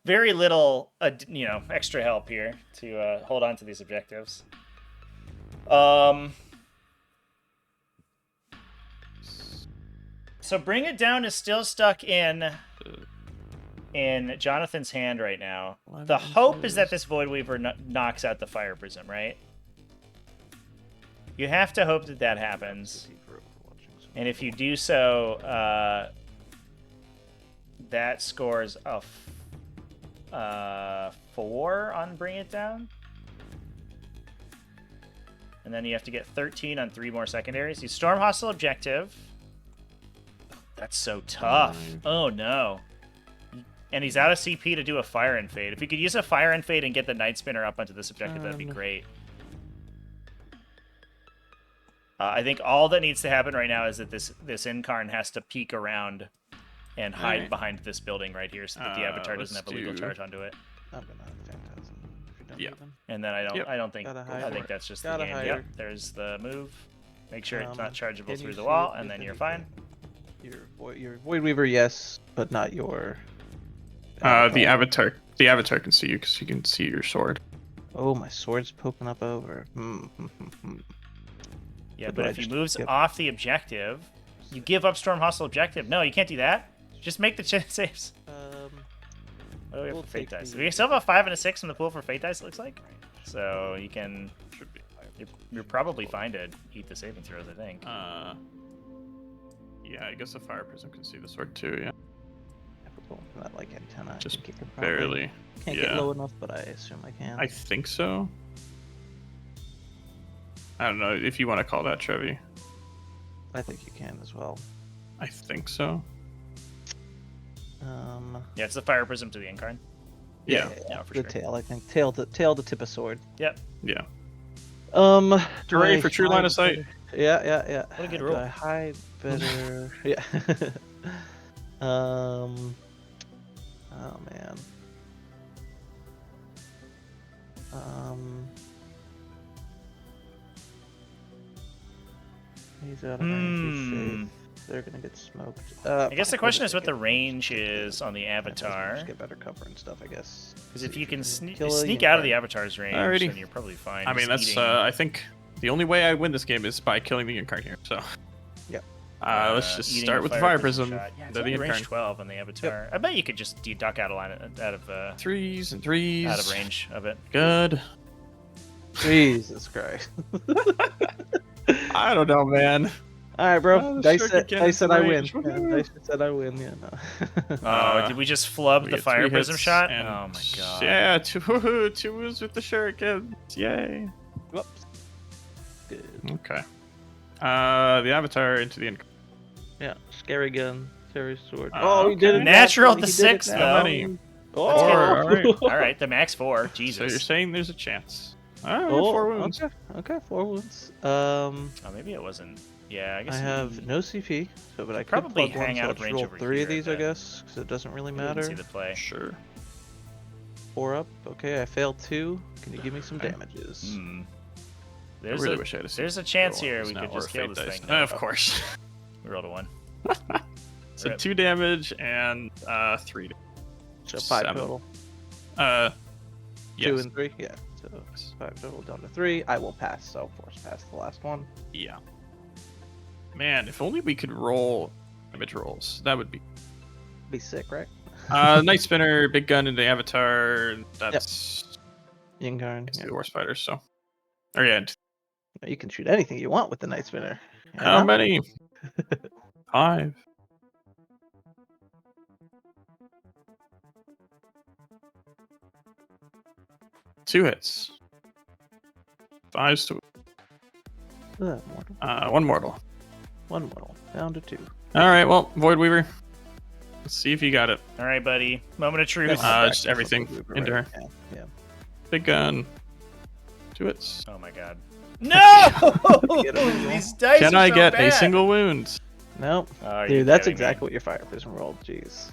very little extra help here to hold on to these objectives. So Bring It Down is still stuck in Jonathan's hand right now. The hope is that this Void Weaver knocks out the Fire Prism, right? You have to hope that happens. And if you do so, that scores a 4 on Bring It Down. And then you have to get 13 on 3 more secondaries. You storm hostile objective. That's so tough. Oh no. And he's out of CP to do a Fire and Fade. If you could use a Fire and Fade and get the Night Spinner up onto this objective, that'd be great. I think all that needs to happen right now is that this Incarn has to peek around and hide behind this building right here so that the Avatar doesn't have a legal charge onto it. I'm gonna Phantasm if you're done Yeah. with them. And then I don't think Gotta hide. I think that's just the Gotta game. hide Yep, her. there's the move. Make sure it's not chargeable Can through you the see wall, it and then with you're anything? fine. Your Void Weaver, yes, but not your. The avatar can see you because you can see your sword. Oh, my sword's poking up over. Yeah, But but do I if he just moves skip? off the objective, you give up storm hostile objective. No, you can't do that. Just make the saves. What do we have We'll for fate take dice? the- We still have a 5 and a 6 in the pool for fate dice, it looks like. So you can. Should be. You're probably fine to eat the saving throws, I think. Yeah, I guess the fire prism can see the sword too. Yeah, If we're going for that like antenna, just I think it can probably, barely. can't yeah. get low enough, but I assume I can. I think so. I don't know if you want to call that Trevi. I think you can as well. I think so. Yeah, it's the fire prism to the incarn. Yeah. Yeah, for the sure. tail, I think. Tail to tip a sword. Yep. Yeah. Do Hooray I for true line hide of sight. better? Yeah. What a good Do rule. I hide better? Yeah. Oh man. He's out of range. He's safe. They're gonna get smoked. I guess the fine, question we'll is what just the get- range we'll just get is on the Yeah, let's avatar. just get better cover and stuff, I guess. Because See if you can kill a sneak out of the Yinkai. avatar's range, Alrighty. then you're probably fine. I mean, just that's. eating- I think the only way I win this game is by killing the incarn here. So. Yep. Let's just eating start a with the fire prism. shot. Yeah, it's then the only range incarn. 12 on the avatar. I bet you could just duck out of Threes and threes. out of range of it. Good. Jesus Christ. I don't know, man. All right, bro. Oh, Dice sure said, could get dice said into I win. range. Yeah, Woohoo. Dice said I win. Yeah, no. Oh, did we just flub We the get fire 3 prism hits shot? and- Oh my god. Yeah, two wounds with the shurikens. Yay. Whoops. Good. Okay. The avatar into the incarn. Yeah, scary gun, scary sword. Oh, he did it. Natural naturally, to he did it 6, now. though. How many? Oh, Four, alright. All right, the max 4. So you're Jesus. saying there's a chance. Oh, Oh, 4 wounds. Okay, 4 wounds. Oh, maybe it wasn't. Yeah, I guess I have no CP, so but I could probably plug one, hang so out I'll of just range roll over 3 here, of these, I but- guess, because it doesn't really I didn't matter. see the play. Sure. 4 up. Okay, I failed 2. Can you give me some Okay. damages? Hmm. I There's really a wish I had a there's a chance roll here this we now, could or just a kill fate this dice. thing. Of course. We rolled a 1. So Rip. 2 damage and 3. So 5 7. total. Yes. 2 and 3. Yeah. So 5 total down to 3. I will pass. So force pass the last one. Yeah. Man, if only we could roll damage rolls. That would be. Be sick, right? Night spinner, big gun into the avatar. That's Yingarn. it's Yeah. the worst fighter. So. Or yeah. You can shoot anything you want with the Night Spinner. How many? 5. Two hits. 5s to Mortal. 1 mortal. 1 mortal. Down to 2. All right. Well, Void Weaver. Let's see if you got it. All right, buddy. Moment of truth. Just everything into her. Yeah. Big gun. 2 hits. Oh my god. No! Get a reroll. These dice Can are I so get bad. a single wound? Nope. Oh, are you Dude, that's kidding me? exactly what your fire prism rolled. Jeez.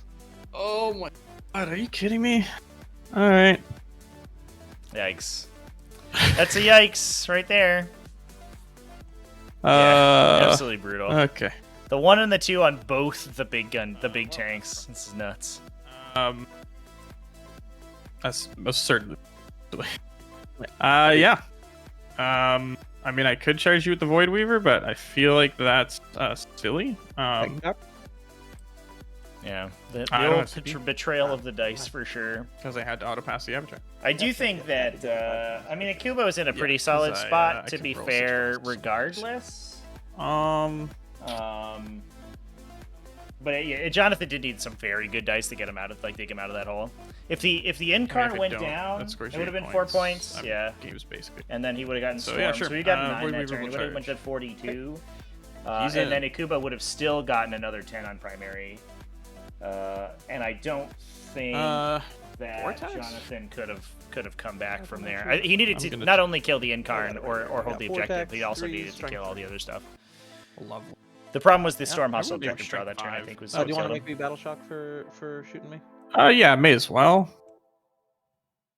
Oh my god, are you kidding me? Alright. Yikes. That's a yikes right there. Yeah, absolutely brutal. Okay. The 1 and the 2 on both the big tanks. This is nuts. That's most certainly. Yeah. I mean, I could charge you with the Void Weaver, but I feel like that's silly. Yeah, the I don't old have to be- betrayal of the dice for sure. Because I had to auto pass the avatar. I do think that, I mean, Akubo is in a pretty Yeah, 'cause solid I, spot, I to can be roll fair, 6 dice. regardless. But yeah, Jonathan did need some very good dice to get him out of, dig him out of that hole. If the incarn if it went don't, down, that scores it would have you been 8 4 points. I mean, Yeah. Game's basically. And then he would have gotten So, stormed. yeah, sure. So he got 9 Void that Weaver turn. He will would have went to charge. 42. He's And in. then Akuba would have still gotten another 10 on primary. And I don't think that Vortex? Jonathan could have come back from there. He needed I'm to gonna not only kill the incarn or hold Yeah, the objective, Vortex, he also 3, needed to strength kill all 3. the other stuff. Lovely. The problem was the Yeah, Storm I Hustle wouldn't objective draw even that turn, I strength think, was Do what you want killed to him. make me battle shock for shooting me? Yeah, may as well.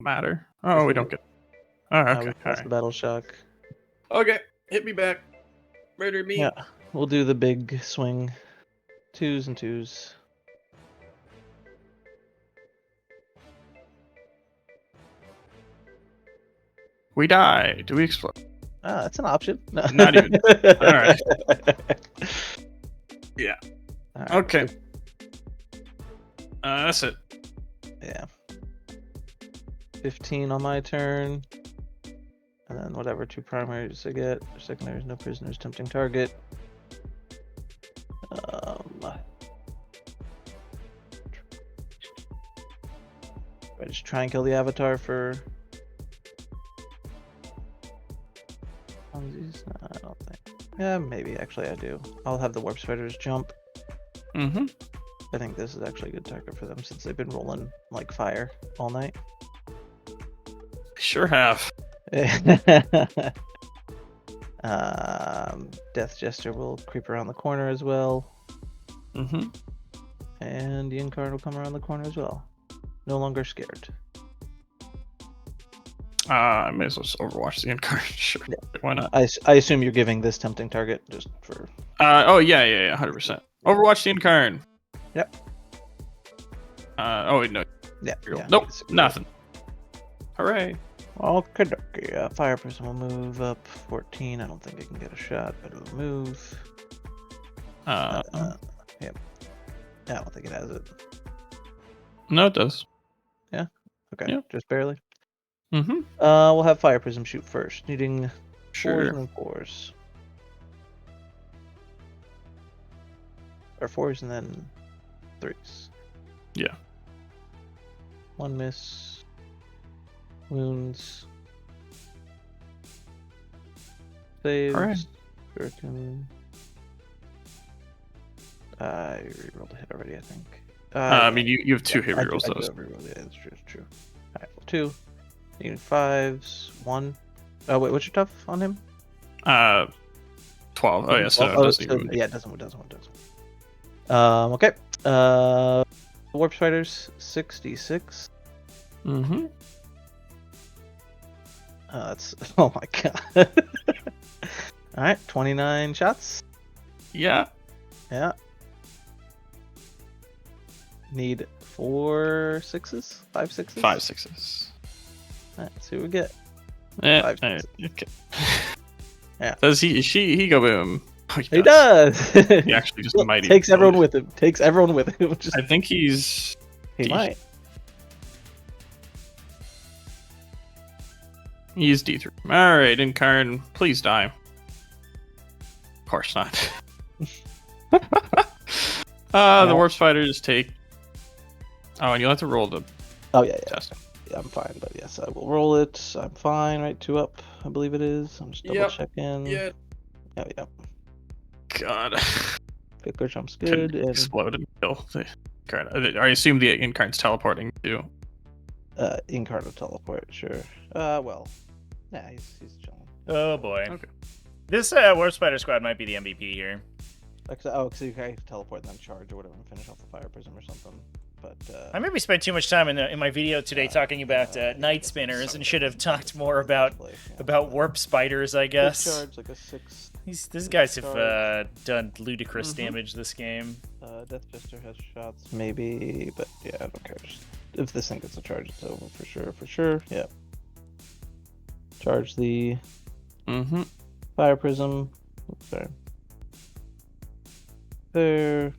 Matter. Oh, we don't get. Oh, I okay. will pass the battle shock. Okay, hit me back. Murder me. Yeah, we'll do the big swing. 2s and 2s. We die. Do we explode? Ah, that's an option. No. Not even. All right. Yeah. All right, Okay. let's That's it. do- Yeah. 15 on my turn. And then whatever 2 primaries I get. Secondaries, no prisoners, tempting target. should try and kill the avatar for. I don't think. Yeah, maybe. Actually, I do. I'll have the warp spiders jump. Mm-hmm. I think this is actually a good target for them since they've been rolling like fire all night. Sure have. Death Jester will creep around the corner as well. Mm-hmm. And the Incarn will come around the corner as well. No longer scared. I may as well just overwatch the Incarn. Sure. Yeah. Why not? I assume you're giving this tempting target just for. Oh yeah, 100%. Overwatch the Incarn. Yep. Oh wait, no. Yeah. Nope, nothing. Hooray. Okay. Fire Person will move up 14. I don't think it can get a shot, but it'll move. Yep. Yeah, I don't think it has it. No, it does. Yeah. Okay. Yeah. Just barely. Mm-hmm. We'll have Fire Prism shoot first, needing 4s Sure. and then 4s. Or 4s and then 3s. Yeah. 1 miss. Wounds. Saves. Alright. Shuriken. I rerolled a hit already, I think. I mean, you have 2 hit I rerolls, do though. have rerolled, yeah, that's true, that's true. Alright, well, 2. Needing 5s. 1. Oh, wait, what's your tough on him? 12. Oh, yeah, so it doesn't even... Yeah, it doesn't. Okay. Warp Spiders, 6d6. Mm-hmm. That's... Oh my god. Alright, 29 shots. Yeah. Yeah. Need 4 6s? 5 6s? 5 6s. Alright, see what we get. Yeah. 5 Alright, 6s. okay. Yeah. Does he go boom? Oh, He does! He actually just Look, mighty. takes everyone with him. Takes everyone with him. Just, I think he's... he might. He's D3. Alright, Incarn, please die. Of course not. The warp spiders take... Oh, and you'll have to roll the Oh, yeah. test. Yeah, I'm fine, but yes, I will roll it. I'm fine, right? 2 up, I believe it is. I'm just double Yep. checking. Yeah. Yeah. God. Picker jumps Could good. And explode and kill the Incarn. I assume the Incarn's teleporting too. Incarnate teleport, sure. Well, yeah, he's chilling. Oh boy. Okay. This Warp Spider Squad might be the MVP here. Because you can teleport and then charge or whatever and finish off the Fire Prism or something. But I maybe spent too much time in my video today talking about Night Spinners and should have talked more about Warp Spiders, I guess. Charge like a 6. These guys have done ludicrous damage this game. Death Jester has shots, maybe, but yeah, I don't care. Just, if this thing gets a charge, it's over for sure. Yeah. Charge the Fire Prism. Oops, sorry. There.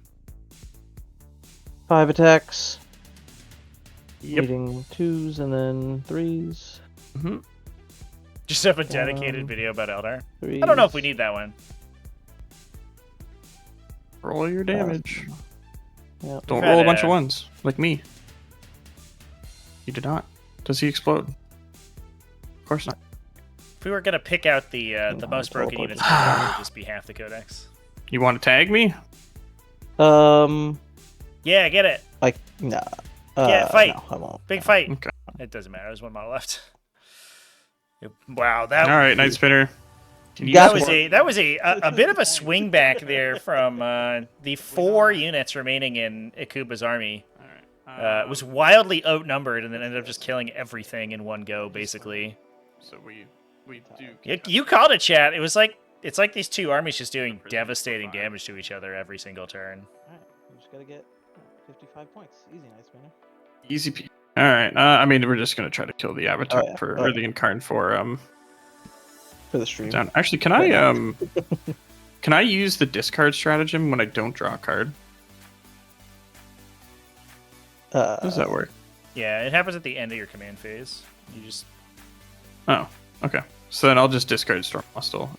5 attacks. Yep. Needing 2s and then 3s. Just have a dedicated video about Eldar. 3s. I don't know if we need that one. Roll your damage. Yeah. Don't We've roll had a bunch a- of ones, like me. You did not. Does he explode? Of course not. If we were gonna pick out the most broken teleport. units, it would just be half the codex. You want to tag me? Yeah, get it. Like, nah. Yeah, fight. No, I won't. Big fight. Okay. It doesn't matter. There's 1 model left. Wow, that All right, Night Spinner. Can you Got that was a bit of a swing back there from the 4 units remaining in Ikuba's army. Was wildly outnumbered and then ended up just killing everything in one go, basically. So we do. You called it, chat. It's like these 2 armies just doing devastating damage to each other every single turn. Alright, we just gotta get 55 points. Easy, Night Spinner. Easy peasy. All right. I mean, we're just gonna try to kill the Avatar or the Incarn for the stream. down. Actually, can I use the discard stratagem when I don't draw a card? How does that work? Yeah, it happens at the end of your command phase. You just Oh, okay. So then I'll just discard Storm Hostile.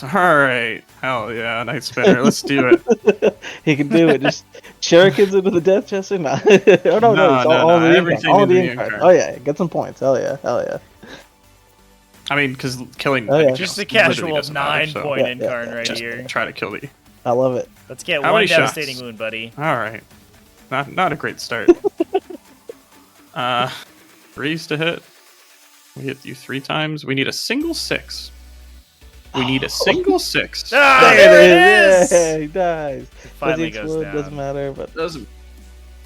Alright. Hell yeah, Night Spinner. Let's do it. He can do it. Just shurikens into the death chest or not? Oh no, No, it's no, all no, the everything all into the the ink card. ink Oh card. yeah, get some points. Hell yeah, hell yeah. I mean, because killing Oh, yeah. anything Just a else literally casual doesn't matter, 9-point Yeah, incarn yeah, right just here. try to kill the. I love it. Let's get How one many shots? devastating wound, buddy. Alright. Not a great start. Threes to hit. We hit you 3 times. We need a single 6. We need a single 6. Ah, There there it is! Yeah, he dies. Finally Does he goes explode? down. Doesn't matter, but Doesn't.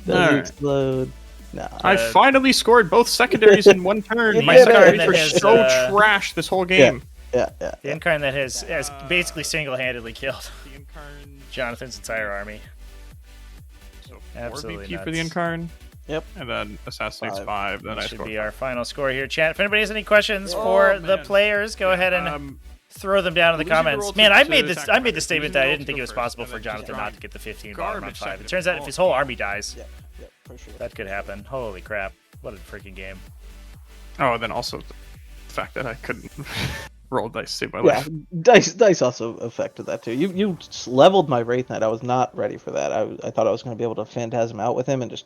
does he Alright. explode? Nah. I finally scored both secondaries in one turn. You My did it. secondaries were Has, so trash this whole game. Yeah. The incarn that has basically single-handedly killed The Incarn. Jonathan's entire army. So 4 Absolutely BP for the nuts. Incarn. Yep. And then Assassinates 5. 5. Then I That should scored be our final score here, chat. If anybody has any questions for the man. players, go ahead and throw them down in the Losing the comments. roll Man, to I made the sacrifice. statement Losing that the I roll didn't to think go it was first, possible and for then Jonathan just not drawing to get the 15 bottom on garbage 5. It second turns out if ball. his whole army dies, Yeah, for sure. that could happen. Holy crap. What a freaking game. Oh, and then also the fact that I couldn't roll dice to save my Yeah, life. dice also affected that too. You just leveled my Wraith Knight. I was not ready for that. I thought I was going to be able to phantasm out with him and just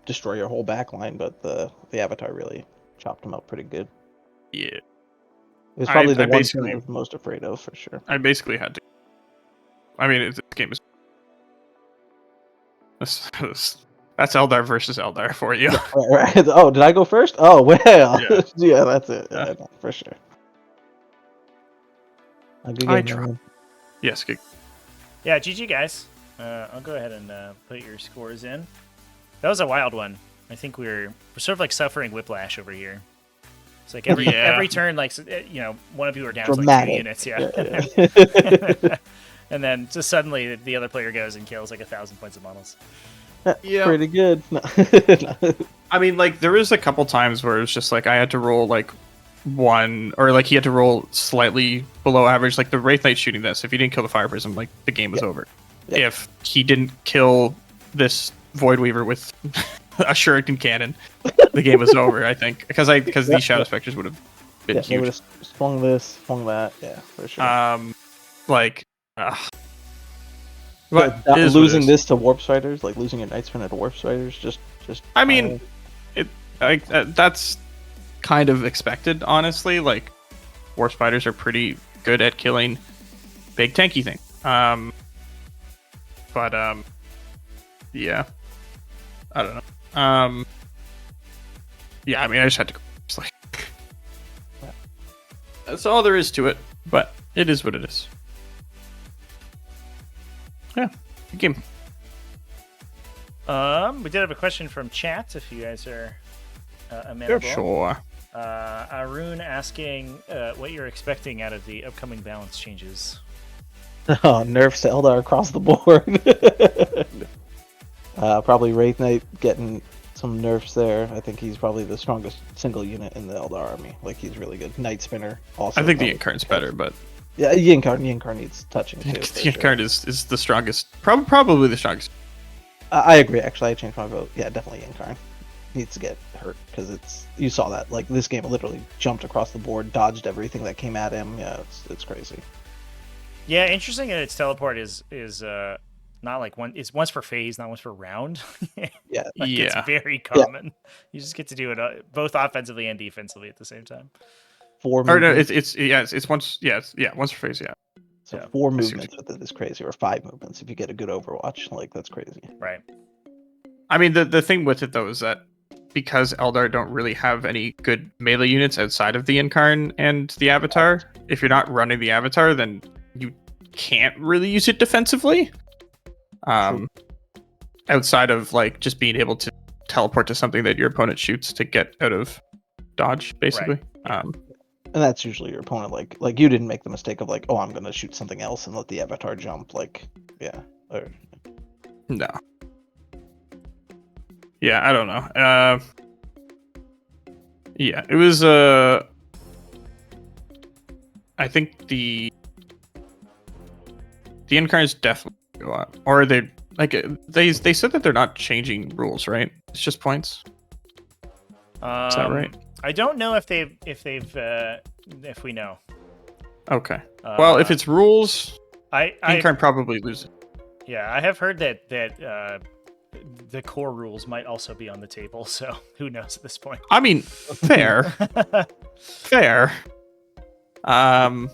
destroy your whole back line, but the Avatar really chopped him up pretty good. Yeah. It was probably the I one thing basically- I was most afraid of for sure. I basically had to. I mean, this game is. That's Eldar versus Eldar for you. Right. Oh, did I go first? Oh well. Yeah. Yeah, that's it. Yeah. Yeah, no, for sure. A good I game, try. man. Yes, good. Yeah, GG, guys. I'll go ahead and put your scores in. That was a wild one. I think we're sort of like suffering whiplash over here. It's like every Yeah. every turn, like one of you are down to like 2 Dramatic. units, yeah. Yeah. And then just suddenly the other player goes and kills like 1,000 points of models. Yeah. Pretty good. No. I mean, like, there was a couple times where it was just like I had to roll like 1, or like he had to roll slightly below average. Like the Wraith Knight shooting this, if he didn't kill the Fire Prism, like the game was over. Yep. If he didn't kill this Void Weaver with a Shuriken cannon, the game was over. I think because these Shadow Specters would have been Yeah, they would huge. have swung this, swung that. Yeah, for sure. Like, But but it is what it losing is. this to Warp Spiders, like losing your Night Spinner to Warp Spiders, just. I mean, that's kind of expected, honestly. Like, War Spiders are pretty good at killing big tanky things. Yeah, I don't know. Yeah, I mean, I just had to go. It's like, that's all there is to it. But it is what it is. Yeah, good game. We did have a question from chat. If you guys are amenable. Sure. Arun asking what you're expecting out of the upcoming balance changes. Oh, nerfs to Eldar across the board. Probably Wraith Knight getting some nerfs there. I think he's probably the strongest single unit in the Eldar army. Like, he's really good. Night Spinner also. I think the probably- Incarn's better, but Yeah, Yinkarn needs touching too. for the sure. Incarn is the strongest. Probably the strongest. I agree. Actually, I changed my vote. Yeah, definitely Yinkarn needs to get hurt because you saw that. Like, this game literally jumped across the board, dodged everything that came at him. Yeah, it's crazy. Yeah, interesting that its teleport is not like one. It's once per phase, not once per round. Yeah, Like, Yeah. it's very common. You just get to do it both offensively and defensively at the same time. 4 Or no, movements. it's once. Yeah, once per phase. Yeah. So Yeah. 4 I see what movements with it is crazy, or 5 movements if you get a good Overwatch. Like, that's crazy. Right. I mean, the thing with it though is that because Eldar don't really have any good melee units outside of the Incarn and the Avatar, if you're not running the Avatar, then you can't really use it defensively. Outside of like just being able to teleport to something that your opponent shoots to get out of dodge, basically. And that's usually your opponent. Like you didn't make the mistake of like, oh, I'm gonna shoot something else and let the Avatar jump. Like, yeah. Or, No. Yeah, I don't know. Yeah, it was. I think the Incarns definitely go up, or they like they said that they're not changing rules, right? It's just points. Is that right? I don't know if we know. Okay. Well, if it's rules, I Incarn probably loses. yeah, I have heard that the core rules might also be on the table. So who knows at this point? I mean, fair, fair. You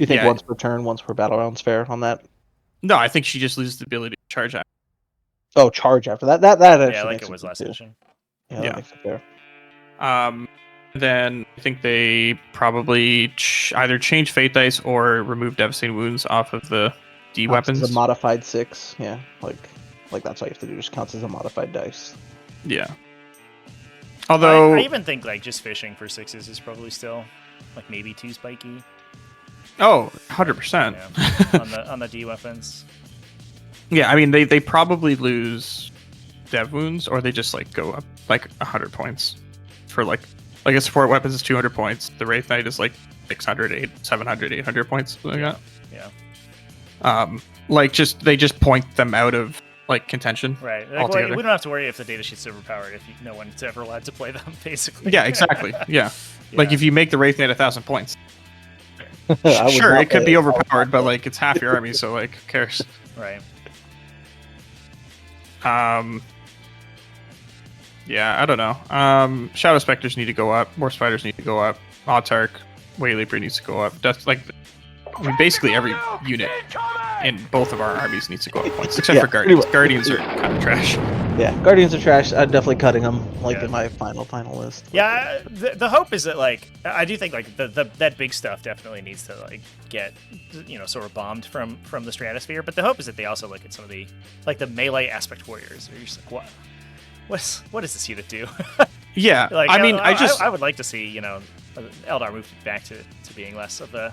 think Yeah. once per turn, once per battle round's fair on that? No, I think she just loses the ability to charge out. Oh, charge after that. That actually Yeah, like makes it was good last too. edition. Yeah, Yeah. that makes it fair. Then I think they probably either change Fate Dice or remove Devastating Wounds off of the D Counts weapons. as a modified 6. Yeah, like that's all you have to do. Just counts as a modified dice. Yeah. Although I even think like just fishing for 6s is probably still like maybe too spiky. 100%. Yeah, on the D weapons. Yeah, I mean they probably lose Dev Wounds, or they just like go up like 100 points for like a support weapons is 200 points. The Wraith Knight is like 600, 700, 800 points, something like Yeah. that. Like they just point them out of like contention. Right. Like, altogether. we don't have to worry if the data sheet's overpowered if no one's ever allowed to play them, basically. Yeah, exactly. Yeah. Like if you make the Wraith Knight 1,000 points, I would sure not it could play be it. overpowered, but like it's half your army, so like who cares? Right. Yeah, I don't know. Shadow Specters need to go up. More Spiders need to go up. Autark, Wayleaper needs to go up. That's like, I mean, basically every unit in both of our armies needs to go up points, except for pretty Guardians. much. Guardians are kind of trash. Yeah, Guardians are trash. I'm definitely cutting them like Yeah. in my final list. Yeah, the hope is that like I do think like that big stuff definitely needs to like get sort of bombed from the stratosphere. But the hope is that they also look at some of the like the melee aspect warriors. Where you're just like, what does this unit do? Yeah, Like, I mean, I would like to see Eldar move back to being less of a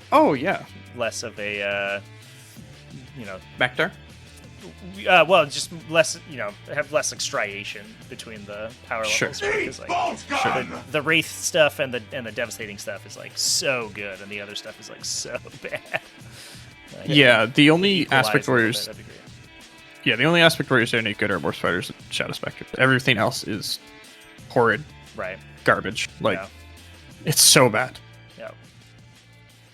Vector. well, just less, have less like striation between the power Sure. levels. Because, like, the Wraith stuff and the devastating stuff is like so good, and the other stuff is like so bad. Like, Yeah, the only equalize aspect a little warriors. bit, that'd be great. Yeah, the only aspect warriors that are any good are Morse Fighters and Shadow Spectre. Everything else is horrid Right. garbage. Like Yeah. it's so bad. Yeah.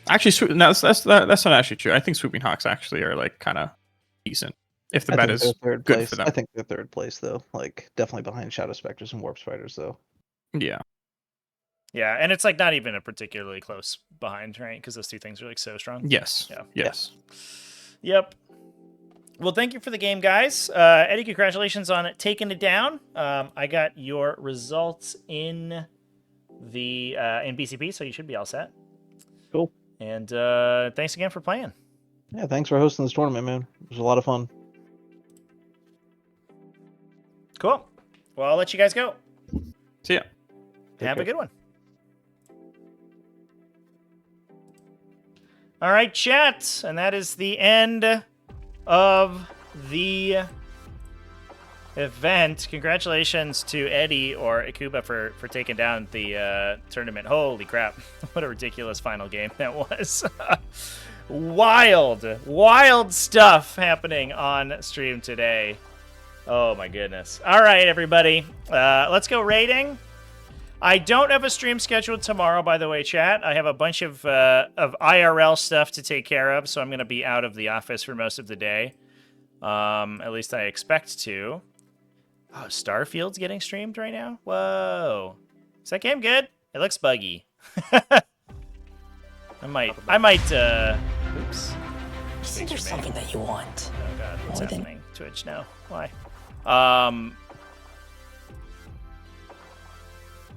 Actually, no, that's not actually true. I think Swooping Hawks actually are like kind of decent if the I bet think is they're third good place. for them. I think they're third place though. Like definitely behind Shadow Specters and Warp Spiders though. Yeah. Yeah, and it's like not even a particularly close behind, right? Because those two things are like so strong. Yes. Yeah. Yes. Yep. Well, thank you for the game, guys. Eddie, congratulations on taking it down. I got your results in the in BCP, so you should be all set. Cool. And thanks again for playing. Yeah, thanks for hosting this tournament, man. It was a lot of fun. Cool. Well, I'll let you guys go. See ya. Have care. a good one. All right, chat. And that is the end of the event. Congratulations to Eddie or Ikuba for taking down the tournament. Holy crap. What a ridiculous final game that was. Wild stuff happening on stream today. Oh my goodness. All right, everybody. Let's go raiding. I don't have a stream scheduled tomorrow, by the way, chat. I have a bunch of IRL stuff to take care of, so I'm going to be out of the office for most of the day. At least I expect to. Oh, Starfield's getting streamed right now? Whoa. Is that game good? It looks buggy. I might, oops. Isn't there something that you want? Oh god, what's More than- happening? Twitch now. Why?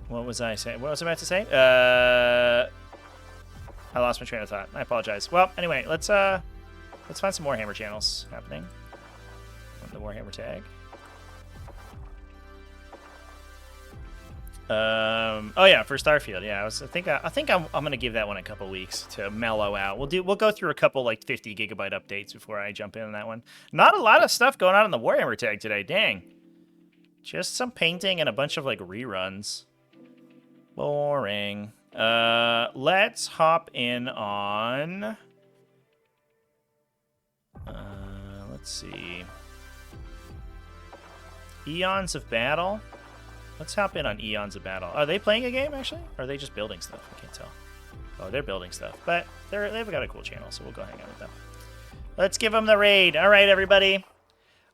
What was I saying? What was I about to say? I lost my train of thought. I apologize. Well, anyway, let's find some Warhammer channels happening. On the Warhammer tag. Oh yeah, for Starfield. Yeah, I think I'm gonna give that one a couple weeks to mellow out. We'll go through a couple like 50 gigabyte updates before I jump in on that one. Not a lot of stuff going on in the Warhammer tag today. Dang. Just some painting and a bunch of like reruns. Boring. Let's hop in on. Let's see. Eons of Battle. Let's hop in on Eons of Battle. Are they playing a game, actually? Or are they just building stuff? I can't tell. Oh, they're building stuff, but they've got a cool channel, so we'll go hang out with them. Let's give them the raid. All right, everybody.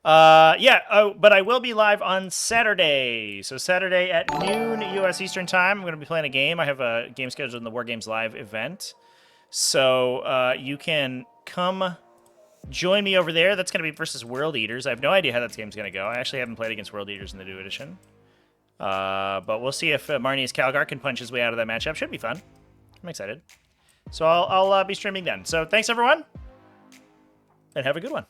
Yeah. Oh, but I will be live on Saturday. So Saturday at noon U.S. Eastern Time, I'm going to be playing a game. I have a game scheduled in the War Games Live event. So you can come join me over there. That's going to be versus World Eaters. I have no idea how that game's going to go. I actually haven't played against World Eaters in the new edition. But we'll see if Marnius Calgar can punch his way out of that matchup. Should be fun. I'm excited. So I'll be streaming then. So thanks, everyone, and have a good one.